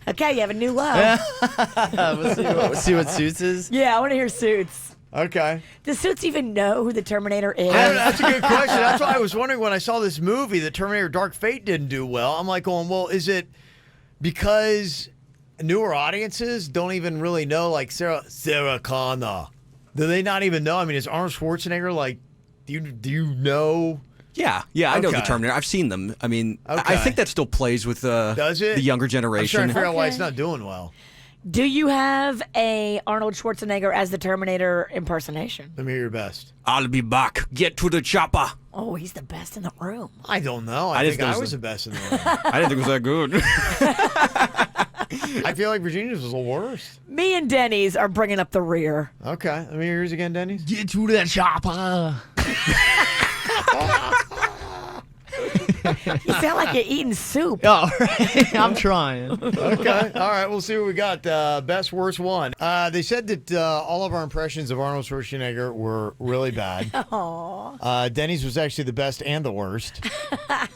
Okay, you have a new love. Let's see what Suits is. Yeah, I want to hear Suits. Okay. Does Suits even know who the Terminator is? That's a good question. That's why I was wondering when I saw this movie, the Terminator Dark Fate didn't do well. I'm like going, well, is it because newer audiences don't even really know, like Sarah Connor? Do they not even know? I mean, is Arnold Schwarzenegger like, do you know? Yeah, I know the Terminator. I've seen them. I mean, I think that still plays with Does it? the younger generation. I'm trying to figure out why it's not doing well. Do you have a Arnold Schwarzenegger as the Terminator impersonation? Let me hear your best. I'll be back. Get to the chopper. Oh, he's the best in the room. I don't know. I think I was the best in the room. I didn't think it was that good. I feel like Virginia's was the worst. Me and Denny's are bringing up the rear. Okay. Let me hear yours again, Denny's. Get to the chopper. You sound like you're eating soup. Oh, right. I'm trying. Okay. All right. We'll see what we got. Best, worst one. They said that all of our impressions of Arnold Schwarzenegger were really bad. Aww. Denny's was actually the best and the worst. I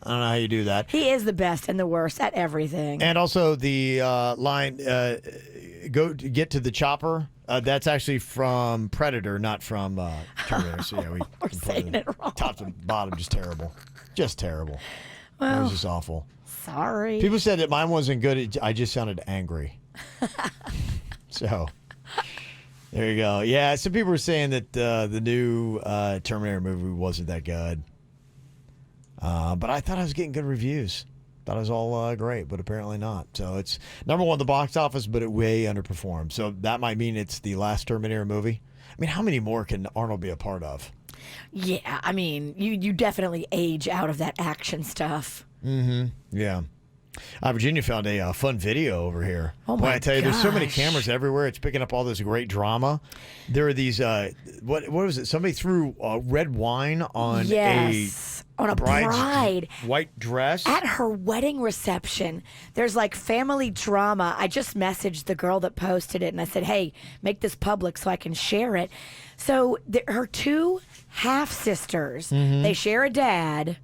don't know how you do that. He is the best and the worst at everything. And also the line, get to the chopper. That's actually from Predator, not from Terminator. So yeah, we're saying it wrong. Top to bottom, just terrible. Just terrible. Well, it was just awful. Sorry. People said that mine wasn't good. I just sounded angry. So there you go. Yeah, some people were saying that the new Terminator movie wasn't that good. But I thought I was getting good reviews. Thought it was all great, but apparently not. So it's number one at the box office, but it way underperformed. So that might mean it's the last Terminator movie. I mean, how many more can Arnold be a part of? Yeah, I mean, you definitely age out of that action stuff. Mm-hmm. Yeah. Virginia found a fun video over here. Oh my I tell you, there's so many gosh. cameras everywhere. It's picking up all this great drama. There are these. What was it? Somebody threw red wine on on a bride's bride. white dress. At her wedding reception, there's like family drama. I just messaged the girl that posted it and I said, hey, make this public so I can share it. So her two half-sisters, they share a dad.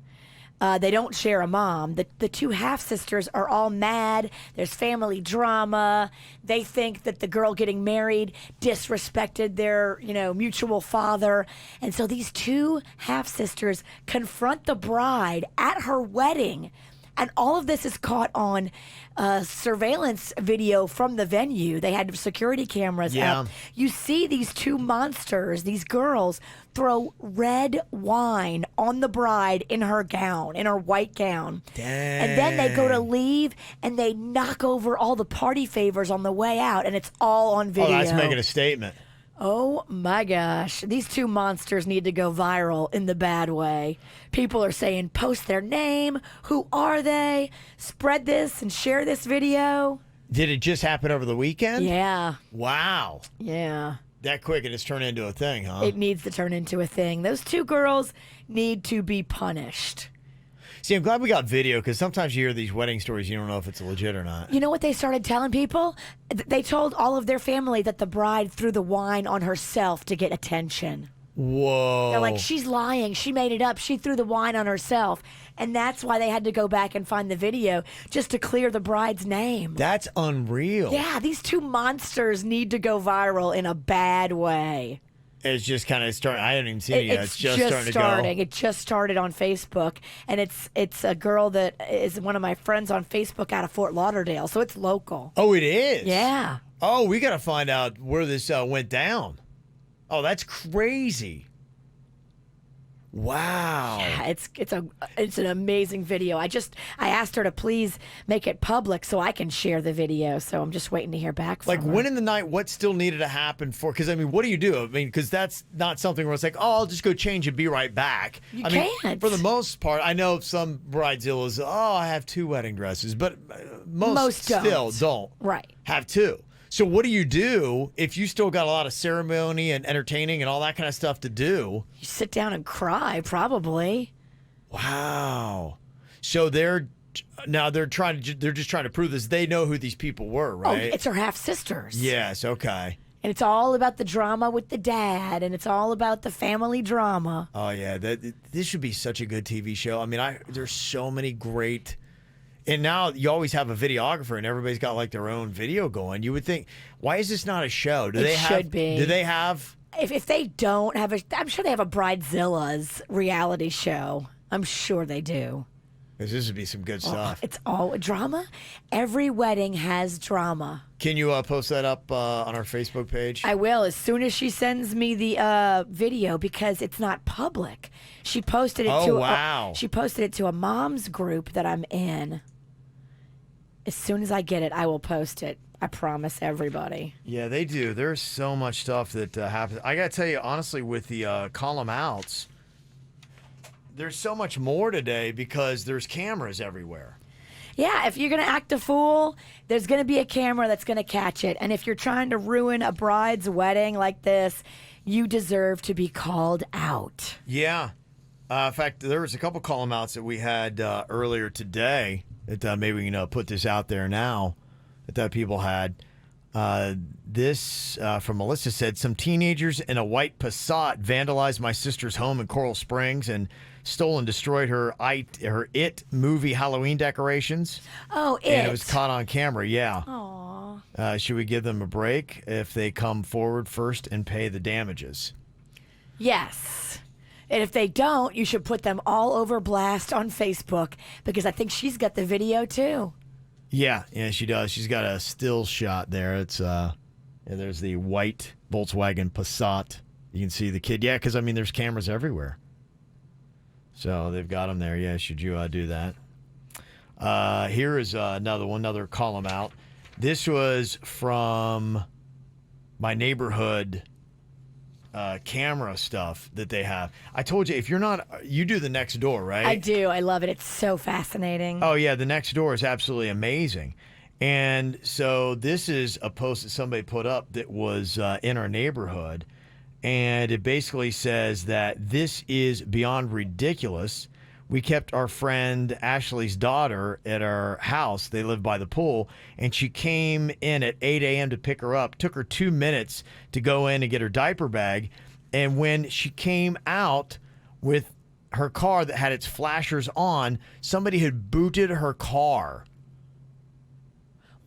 They don't share a mom. The two half-sisters are all mad. There's family drama. They think that the girl getting married disrespected their, mutual father. And so these two half-sisters confront the bride at her wedding. And all of this is caught on surveillance video from the venue. They had security cameras up. You see these two monsters, these girls, throw red wine on the bride in her gown, in her white gown. Dang. And then they go to leave and they knock over all the party favors on the way out. And it's all on video. Oh, that's making a statement. Oh my gosh. These two monsters need to go viral in the bad way. People are saying, post their name. Who are they? Spread this and share this video. Did it just happen over the weekend? Yeah. Wow. Yeah. That quick and it's turned into a thing, huh? It needs to turn into a thing. Those two girls need to be punished. See, I'm glad we got video because sometimes you hear these wedding stories, you don't know if it's legit or not. You know what they started telling people? They told all of their family that the bride threw the wine on herself to get attention. Whoa. They're like, she's lying. She made it up. She threw the wine on herself. And that's why they had to go back and find the video just to clear the bride's name. That's unreal. Yeah, these two monsters need to go viral in a bad way. It's just kind of starting. I haven't even seen it yet. It's just starting to go. It just started on Facebook, and it's a girl that is one of my friends on Facebook out of Fort Lauderdale, so it's local. Oh, it is? Yeah. Oh, we got to find out where this went down. Oh, that's crazy. Wow. Yeah, it's an amazing video. I asked her to please make it public so I can share the video. So I'm just waiting to hear back from Like, her. when in the night, what still needed to happen for? Because, I mean, what do you do? I mean, because that's not something where it's like, oh, I'll just go change and be right back. You I mean, can't. for the most part, I know some bridezillas, oh, I have 2 wedding dresses, but most still don't Right. have 2. So what do you do if you still got a lot of ceremony and entertaining and all that kind of stuff to do? You sit down and cry, probably. Wow. So they're just trying to prove this. They know who these people were, Oh, right? it's her half sisters. Yes. Okay. And it's all about the drama with the dad, and it's all about the family drama. Oh yeah, this should be such a good TV show. I mean, there's so many great. And now you always have a videographer, and everybody's got like their own video going. You would think, why is this not a show? Should be. Do they have? If they don't have I'm sure they have a Bridezilla's reality show. I'm sure they do. Because this would be some good stuff. It's all drama. Every wedding has drama. Can you post that up on our Facebook page? I will as soon as she sends me the video because it's not public. She posted it she posted it to a mom's group that I'm in. As soon as I get it, I will post it. I promise everybody. Yeah, they do. There's so much stuff that happens. I got to tell you, honestly, with the column outs, there's so much more today because there's cameras everywhere. Yeah, if you're going to act a fool, there's going to be a camera that's going to catch it. And if you're trying to ruin a bride's wedding like this, you deserve to be called out. Yeah. In fact, there was a couple column outs that we had earlier today that maybe we can put this out there now that people had. This from Melissa said, some teenagers in a white Passat vandalized my sister's home in Coral Springs and stole and destroyed her It movie Halloween decorations. Oh, And it was caught on camera, yeah. Aww. Should we give them a break if they come forward first and pay the damages? Yes. And if they don't, you should put them all over blast on Facebook because I think she's got the video too. Yeah, she does. She's got a still shot there. It's there's the white Volkswagen Passat. You can see the kid. Yeah, because I mean, there's cameras everywhere. So they've got them there. Yeah, should you do that? Here is another column out. This was from my neighborhood camera stuff that they have. I told you, if you're not, you do the next door, right? I do. I love it. It's so fascinating. Oh, yeah. The next door is absolutely amazing. And so this is a post that somebody put up that was in our neighborhood. And it basically says that this is beyond ridiculous. We kept our friend Ashley's daughter at our house. They live by the pool. And she came in at 8 a.m. to pick her up. Took her 2 minutes to go in and get her diaper bag. And when she came out with her car that had its flashers on, somebody had booted her car.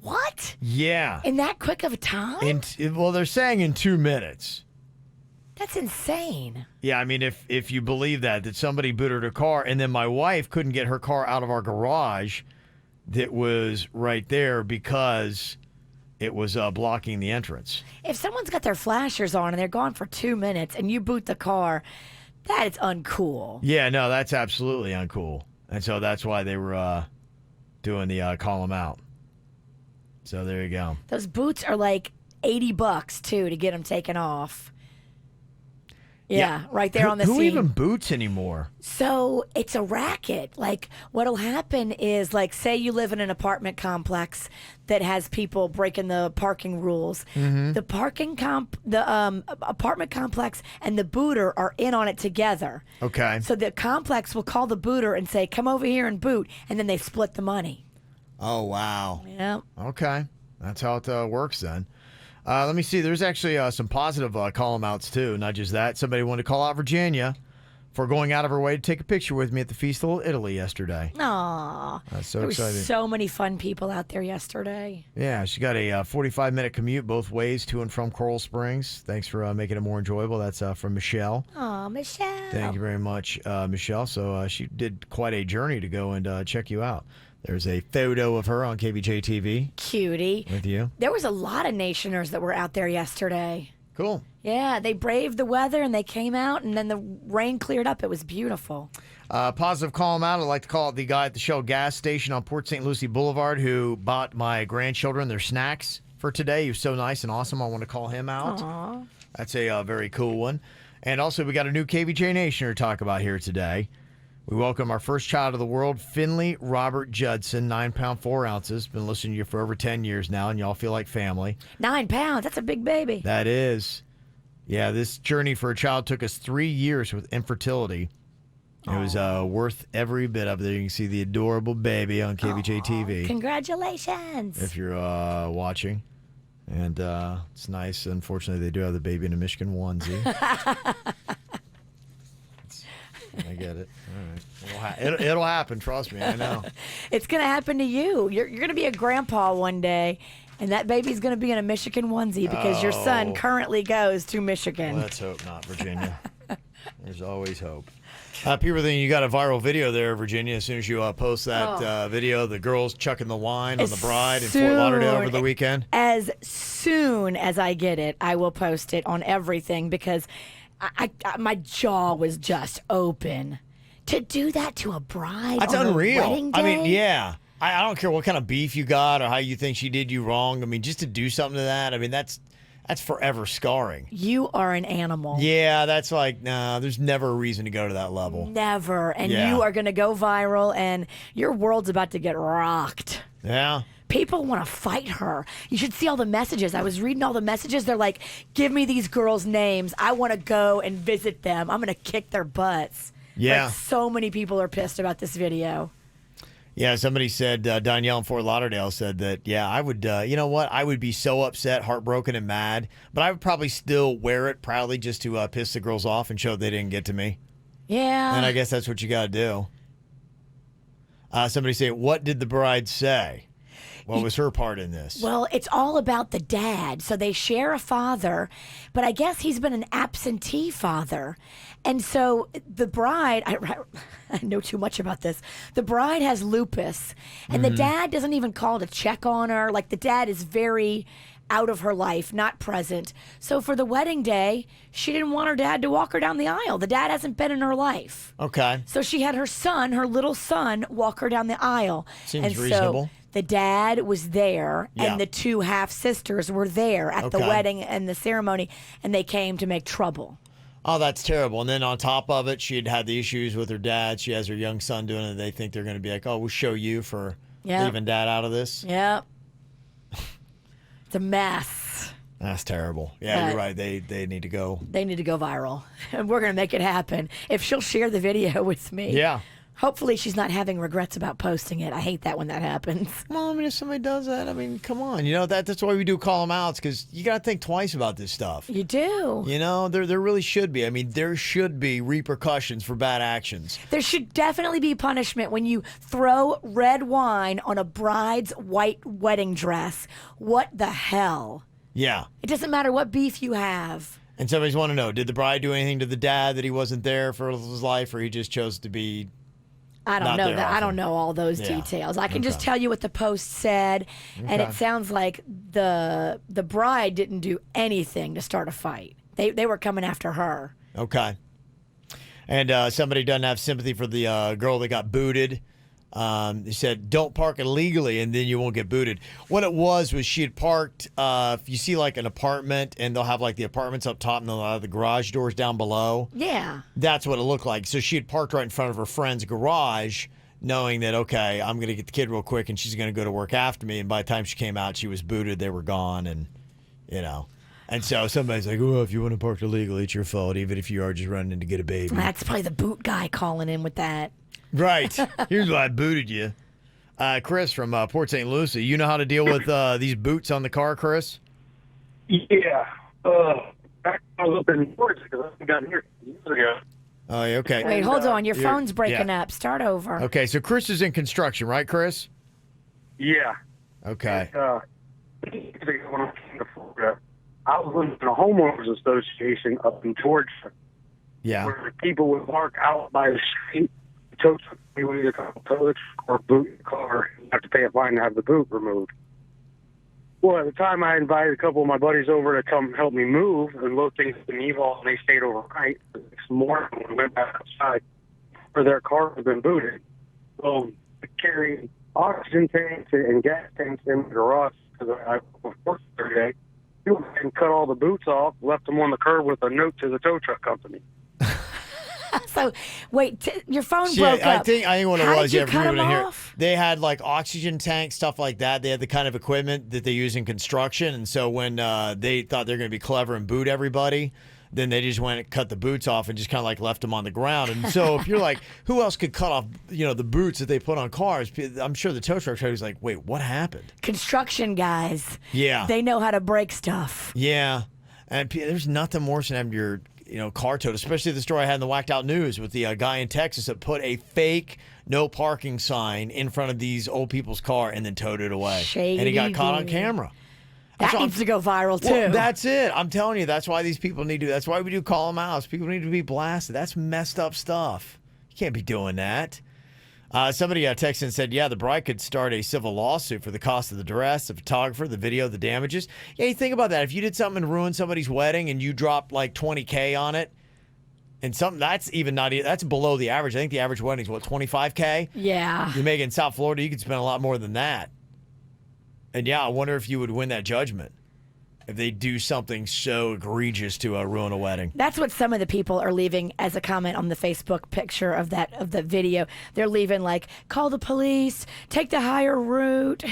What? Yeah. In that quick of a time? Well, they're saying in 2 minutes. That's insane. Yeah, I mean, if you believe that somebody booted her car, and then my wife couldn't get her car out of our garage that was right there because it was blocking the entrance. If someone's got their flashers on and they're gone for 2 minutes and you boot the car, that is uncool. Yeah, no, that's absolutely uncool. And so that's why they were doing the call them out. So there you go. Those boots are like $80 too to get them taken off. Yeah, right there on the scene. Who even boots anymore? So it's a racket. Like what'll happen is, like, say you live in an apartment complex that has people breaking the parking rules. Mm-hmm. The apartment complex and the booter are in on it together. Okay. So the complex will call the booter and say, "Come over here and boot," and then they split the money. Oh wow. Yeah. Okay, that's how it works then. Let me see. There's actually some positive column outs, too. Not just that. Somebody wanted to call out Virginia for going out of her way to take a picture with me at the Feast of Italy yesterday. Aw. That's so there exciting. There were so many fun people out there yesterday. Yeah, she got a 45-minute commute both ways to and from Coral Springs. Thanks for making it more enjoyable. That's from Michelle. Aw, Michelle. Thank you very much, Michelle. So she did quite a journey to go and check you out. There's a photo of her on Kvj TV. Cutie. With you. There was a lot of Nationers that were out there yesterday. Cool. Yeah, they braved the weather and they came out, and then the rain cleared up. It was beautiful. Positive call him out. I'd like to call it the guy at the Shell gas station on Port St. Lucie Boulevard who bought my grandchildren their snacks for today. He was so nice and awesome. I want to call him out. Aww. That's a very cool one. And also, we got a new KVJ Nationer to talk about here today. We welcome our first child of the world, Finley Robert Judson, 9 pound 4 ounces. Been listening to you for over 10 years now, and y'all feel like family. 9 pounds. That's a big baby. That is. Yeah, this journey for a child took us 3 years with infertility. It was worth every bit of it. You can see the adorable baby on KVJ TV. Congratulations. If you're watching. And it's nice. Unfortunately, they do have the baby in a Michigan onesie. I get it. All right. It'll happen. Trust me. I know. It's going to happen to you. You're going to be a grandpa one day, and that baby's going to be in a Michigan onesie because your son currently goes to Michigan. Let's hope not, Virginia. There's always hope. People think you got a viral video there, Virginia. As soon as you post that video, the girls chucking the wine on the bride in Fort Lauderdale over the weekend. As soon as I get it, I will post it on everything because my jaw was just open. To do that to a bride That's on unreal. a wedding day? I mean, yeah. I don't care what kind of beef you got or how you think she did you wrong. I mean, just to do something to that, I mean, that's forever scarring. You are an animal. Yeah, that's like, nah, there's never a reason to go to that level. Never. And Yeah. you are going to go viral, and your world's about to get rocked. Yeah. People want to fight her. You should see all the messages. I was reading all the messages. They're like, give me these girls' names. I want to go and visit them. I'm going to kick their butts. Yeah. Like, so many people are pissed about this video. Yeah, somebody said, Danielle in Fort Lauderdale said that, yeah, I would, you know what? I would be so upset, heartbroken, and mad, but I would probably still wear it proudly just to piss the girls off and show they didn't get to me. Yeah. And I guess that's what you got to do. Somebody say, what did the bride say? What was her part in this? Well, it's all about the dad. So they share a father, but I guess he's been an absentee father. And so the bride, I know too much about this. The bride has lupus, and the dad doesn't even call to check on her. Like, the dad is very out of her life, not present. So for the wedding day, she didn't want her dad to walk her down the aisle. The dad hasn't been in her life. Okay. So she had her son, her little son, walk her down the aisle. Seems reasonable. So the dad was there, Yeah. and the two half-sisters were there at the Okay. wedding and the ceremony, and they came to make trouble. Oh, that's terrible. And then on top of it, she had had the issues with her dad. She has her young son doing it. They think they're going to be like, oh, we'll show you for Yep. leaving dad out of this. Yep. It's a mess. That's terrible. Yeah, you're right. They need to go. They need to go viral, and we're going to make it happen. If she'll share the video with me. Yeah. Hopefully she's not having regrets about posting it. I hate that when that happens. Well, I mean, if somebody does that, I mean, come on. You know, that's why we do call them outs, because you got to think twice about this stuff. You do. You know, there really should be. I mean, there should be repercussions for bad actions. There should definitely be punishment when you throw red wine on a bride's white wedding dress. What the hell? Yeah. It doesn't matter what beef you have. And somebody's want to know, did the bride do anything to the dad that he wasn't there for his life, or he just chose to be... I don't Not know there that. I often. don't know all those Yeah. details. I can just Okay. tell you what the post said, and Okay. it sounds like the bride didn't do anything to start a fight. They were coming after her. Okay. And somebody doesn't have sympathy for the girl that got booted. He said, don't park illegally and then you won't get booted. What it was she had parked, if you see like an apartment and they'll have like the apartments up top and they'll have the garage doors down below. Yeah. That's what it looked like. So she had parked right in front of her friend's garage, knowing that, okay, I'm going to get the kid real quick and she's going to go to work after me. And by the time she came out, she was booted. They were gone. And, you know. And so somebody's like, oh, if you want to park illegally, it's your fault, even if you are just running in to get a baby. That's probably the boot guy calling in with that. Right. Here's why I booted you. Chris from Port St. Lucie, you know how to deal with these boots on the car, Chris? Yeah. Back when I was up in Georgia, because I haven't gotten here years ago. Oh, yeah, okay. Wait, hold on. Your You're- phone's breaking yeah. up. Start over. Okay, so Chris is in construction, right, Chris? Yeah. Okay. Years ago when I came to Florida, I was living in a homeowners association up in Georgia, Yeah. where people would park out by the street. Tow truck, you would either come tow the truck or boot the car. You have to pay a fine to have the boot removed. Well, at the time, I invited a couple of my buddies over to come help me move and load things in the U-Haul, and they stayed overnight. The next morning, when we went back outside, where their car had been booted, so I carried oxygen tanks and gas tanks in the garage because I worked every day. We went ahead and cut all the boots off, left them on the curb with a note to the tow truck company. So, wait, your phone Yeah, broke up. I think what it How was. did you Yeah, cut for you them to hear. off? They had like oxygen tanks, stuff like that. They had the kind of equipment that they use in construction, and so when they thought they were going to be clever and boot everybody, then they just went and cut the boots off and just kind of like left them on the ground. And so if you're like, who else could cut off, the boots that they put on cars? I'm sure the tow truck driver was like, wait, what happened? Construction guys. Yeah. They know how to break stuff. Yeah, and there's nothing worse than having your car towed, especially the story I had in the Whacked Out News with the guy in Texas that put a fake no parking sign in front of these old people's car and then towed it away. Shady and he got caught on dude. camera. That That's needs to go viral, too. Well, that's it. I'm telling you, that's why these people need to. That's why we do call them out. People need to be blasted. That's messed up stuff. You can't be doing that. Somebody texted and said, yeah, the bride could start a civil lawsuit for the cost of the dress, the photographer, the video, the damages. Yeah, you think about that. If you did something and ruined somebody's wedding and you dropped like $20K on it, and something that's below the average. I think the average wedding is what, $25K? Yeah. You make it in South Florida, you could spend a lot more than that. And yeah, I wonder if you would win that judgment if they do something so egregious to ruin a wedding. That's what some of the people are leaving as a comment on the Facebook picture of the video. They're leaving like, call the police, take the higher route,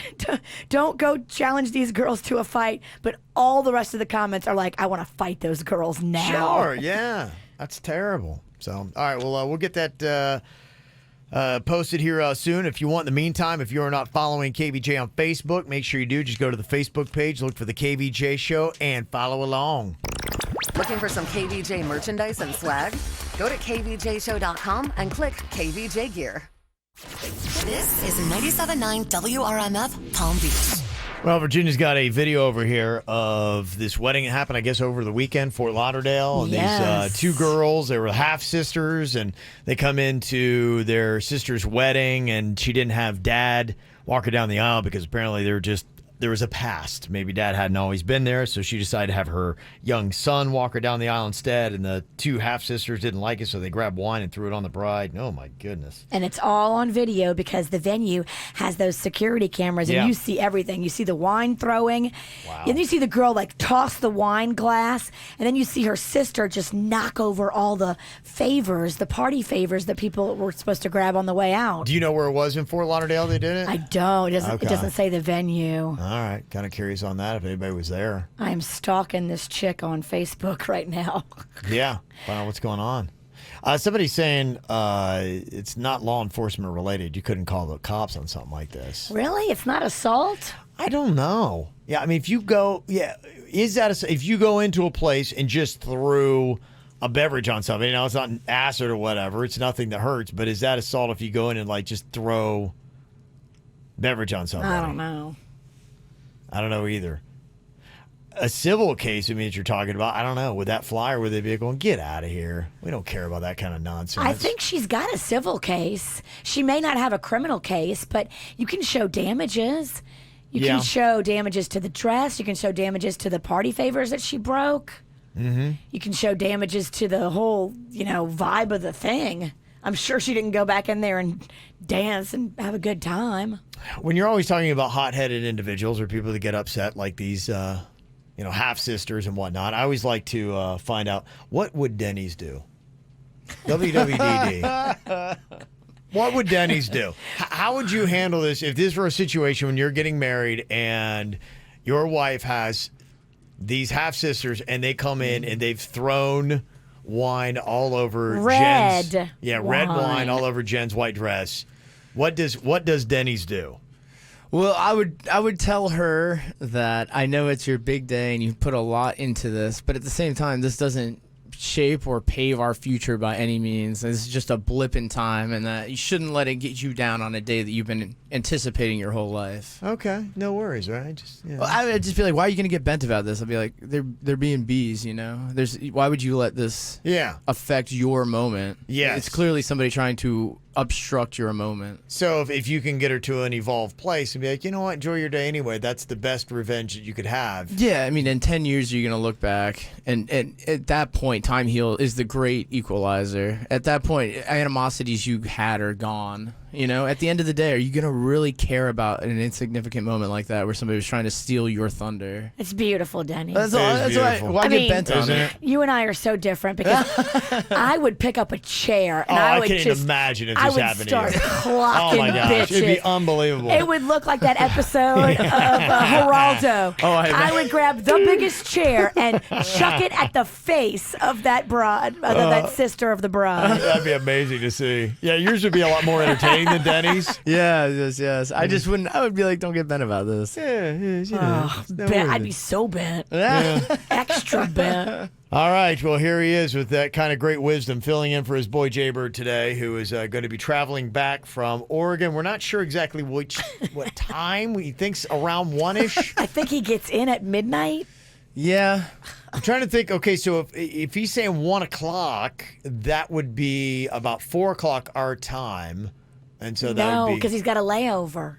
don't go challenge these girls to a fight. But all the rest of the comments are like, I want to fight those girls now. Sure, yeah. That's terrible. So, all right, well, we'll get that posted here soon. If you want, in the meantime, if you are not following KVJ on Facebook, make sure you do. Just go to the Facebook page, look for the KVJ Show, and follow along. Looking for some KVJ merchandise and swag? Go to kvjshow.com and click KVJ Gear. This is 97.9 WRMF Palm Beach. Well, Virginia's got a video over here of this wedding that happened, I guess, over the weekend, Fort Lauderdale. And Yes. these two girls, they were half sisters, and they come into their sister's wedding, and she didn't have dad walk her down the aisle because apparently there was a past. Maybe dad hadn't always been there, so she decided to have her young son walk her down the aisle instead, and the two half-sisters didn't like it, so they grabbed wine and threw it on the bride. Oh, my goodness. And it's all on video because the venue has those security cameras, and Yeah. you see everything. You see the wine throwing, Wow. and you see the girl like toss the wine glass, and then you see her sister just knock over all the favors, the party favors that people were supposed to grab on the way out. Do you know where it was in Fort Lauderdale they did it? I don't. It Okay. doesn't say the venue. All right. Kind of curious on that, if anybody was there. I'm stalking this chick on Facebook right now. Yeah. Find out what's going on. Somebody's saying it's not law enforcement related. You couldn't call the cops on something like this. Really? It's not assault? I don't know. Yeah, I mean, if you go if you go into a place and just threw a beverage on somebody, it's not acid or whatever, it's nothing that hurts, but is that assault if you go in and like just throw beverage on somebody? I don't know. I don't know either. A civil case, I mean, that you're talking about, I don't know. Would that fly, or would they be going, get out of here? We don't care about that kind of nonsense. I think she's got a civil case. She may not have a criminal case, but you can show damages. You Yeah. can show damages to the dress. You can show damages to the party favors that she broke. Mm-hmm. You can show damages to the whole, vibe of the thing. I'm sure she didn't go back in there and dance and have a good time. When you're always talking about hot-headed individuals or people that get upset like these, half-sisters and whatnot, I always like to find out, what would Denny's do? WWDD. What would Denny's do? How would you handle this if this were a situation when you're getting married and your wife has these half-sisters and they come in and they've thrown wine all over Jen's... red wine all over Jen's white dress. What does Denny's do? Well, I would tell her that I know it's your big day and you put a lot into this, but at the same time, this doesn't shape or pave our future by any means. This is just a blip in time, and that you shouldn't let it get you down on a day that you've been anticipating your whole life. Okay, no worries, right? Well, I would just be like, why are you going to get bent about this? I'd be like, they're being bees, why would you let this affect your moment? Yes. It's clearly somebody trying to obstruct your moment. So if you can get her to an evolved place and be like, you know what, enjoy your day anyway, that's the best revenge that you could have. Yeah, I mean, in 10 years, you're going to look back, and at that point, time heal is the great equalizer. At that point, animosities you had are gone. You know, at the end of the day, are you going to really care about an insignificant moment like that where somebody was trying to steal your thunder? It's beautiful, Denny. That's why get bent on it. You and I are so different because I would pick up a chair and I would can't just imagine if I this would happened start to you. clocking Oh my gosh, bitches. it'd be unbelievable. It would look like that episode of Geraldo. Oh, I would grab the biggest chair and chuck it at the face of that broad, that sister of the bride. That'd be amazing to see. Yeah, yours would be a lot more entertaining than Denny's. Yes. I just wouldn't. I would be like, don't get bent about this. I'd be so bent. Extra bent. All right, well, here he is with that kind of great wisdom, filling in for his boy Jaybird today, who is going to be traveling back from Oregon. We're not sure exactly what time. He thinks around 1-ish. I think he gets in at midnight. Yeah. I'm trying to think. Okay, so if he's saying 1 o'clock, that would be about 4 o'clock our time. And so that would No, be... because he's got a layover.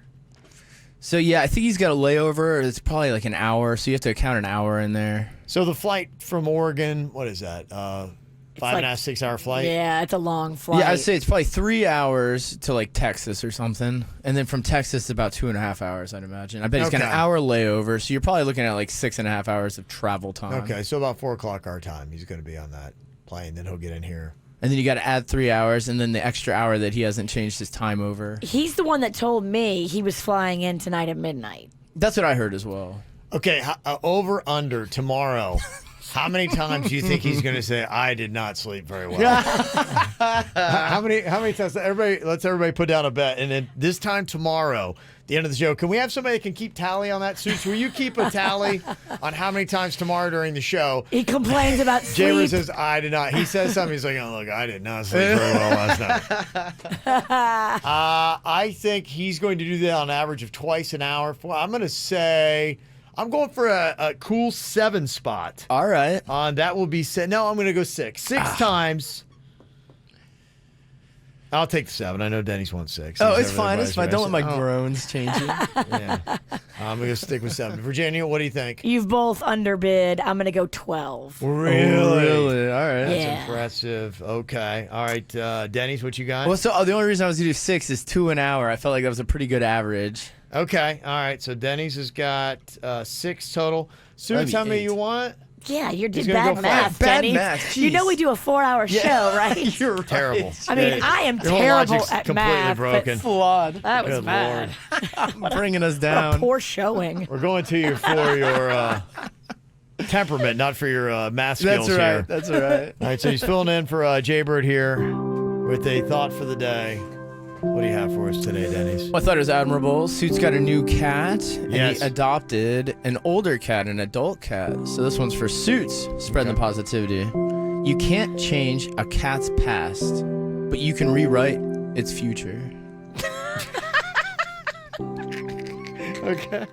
So, yeah, I think he's got a layover. It's probably like an hour, so you have to account an hour in there. So the flight from Oregon, what is that? 5.5, 6 hour flight? Yeah, it's a long flight. Yeah, I'd say it's probably 3 hours to like Texas or something. And then from Texas, about 2.5 hours, I'd imagine. I bet he's got an hour layover, so you're probably looking at like 6.5 hours of travel time. Okay, so about 4 o'clock our time, he's going to be on that plane. Then he'll get in here. And then you got to add 3 hours, and then the extra hour that he hasn't changed his time over. He's the one that told me he was flying in tonight at midnight. That's what I heard as well. Okay, over under tomorrow. How many times do you think he's going to say, "I did not sleep very well"? how many times? Let's everybody put down a bet, and then this time tomorrow, the end of the show, can we have somebody that can keep tally on that? Suits, will you keep a tally on how many times tomorrow during the show he complains about sleep? Jaybird says, "I did not." He says something. He's like, "Oh, look, I did not sleep very well last night." I think he's going to do that on average of twice an hour. I'm going to say. I'm going for a cool 7 spot. All right. That will be no, I'm going to go 6. 6 times. I'll take the 7. I know Denny's won 6. Oh, it's fine. It's fine. Don't let my groans change it. Yeah. I'm going to stick with 7. Virginia, what do you think? You've both underbid. I'm going to go 12. Really? Oh, really? All right. That's impressive. Okay. All right. Denny's, what you got? Well, so the only reason I was going to do 6 is 2 an hour. I felt like that was a pretty good average. Okay. All right. So Denny's has got 6 total. Suits, how many you want? Yeah, you're He's doing gonna bad go math, Bad Denny. math, You know jeez. we do a 4-hour show, right? You're right. Terrible. I mean, I am Your whole terrible logic's at completely math. broken. Flawed. That was Good bad. Bringing us What a down. poor showing. We're going to you for your temperament, not for your math skills That's right. here. That's all right. All right, so he's filling in for Jaybird here with a thought for the day. What do you have for us today, Dennys? I thought it was admirable. Suit's got a new cat, and Yes. he adopted an older cat, an adult cat. So this one's for Suits, spreading the positivity. You can't change a cat's past, but you can rewrite its future. Okay.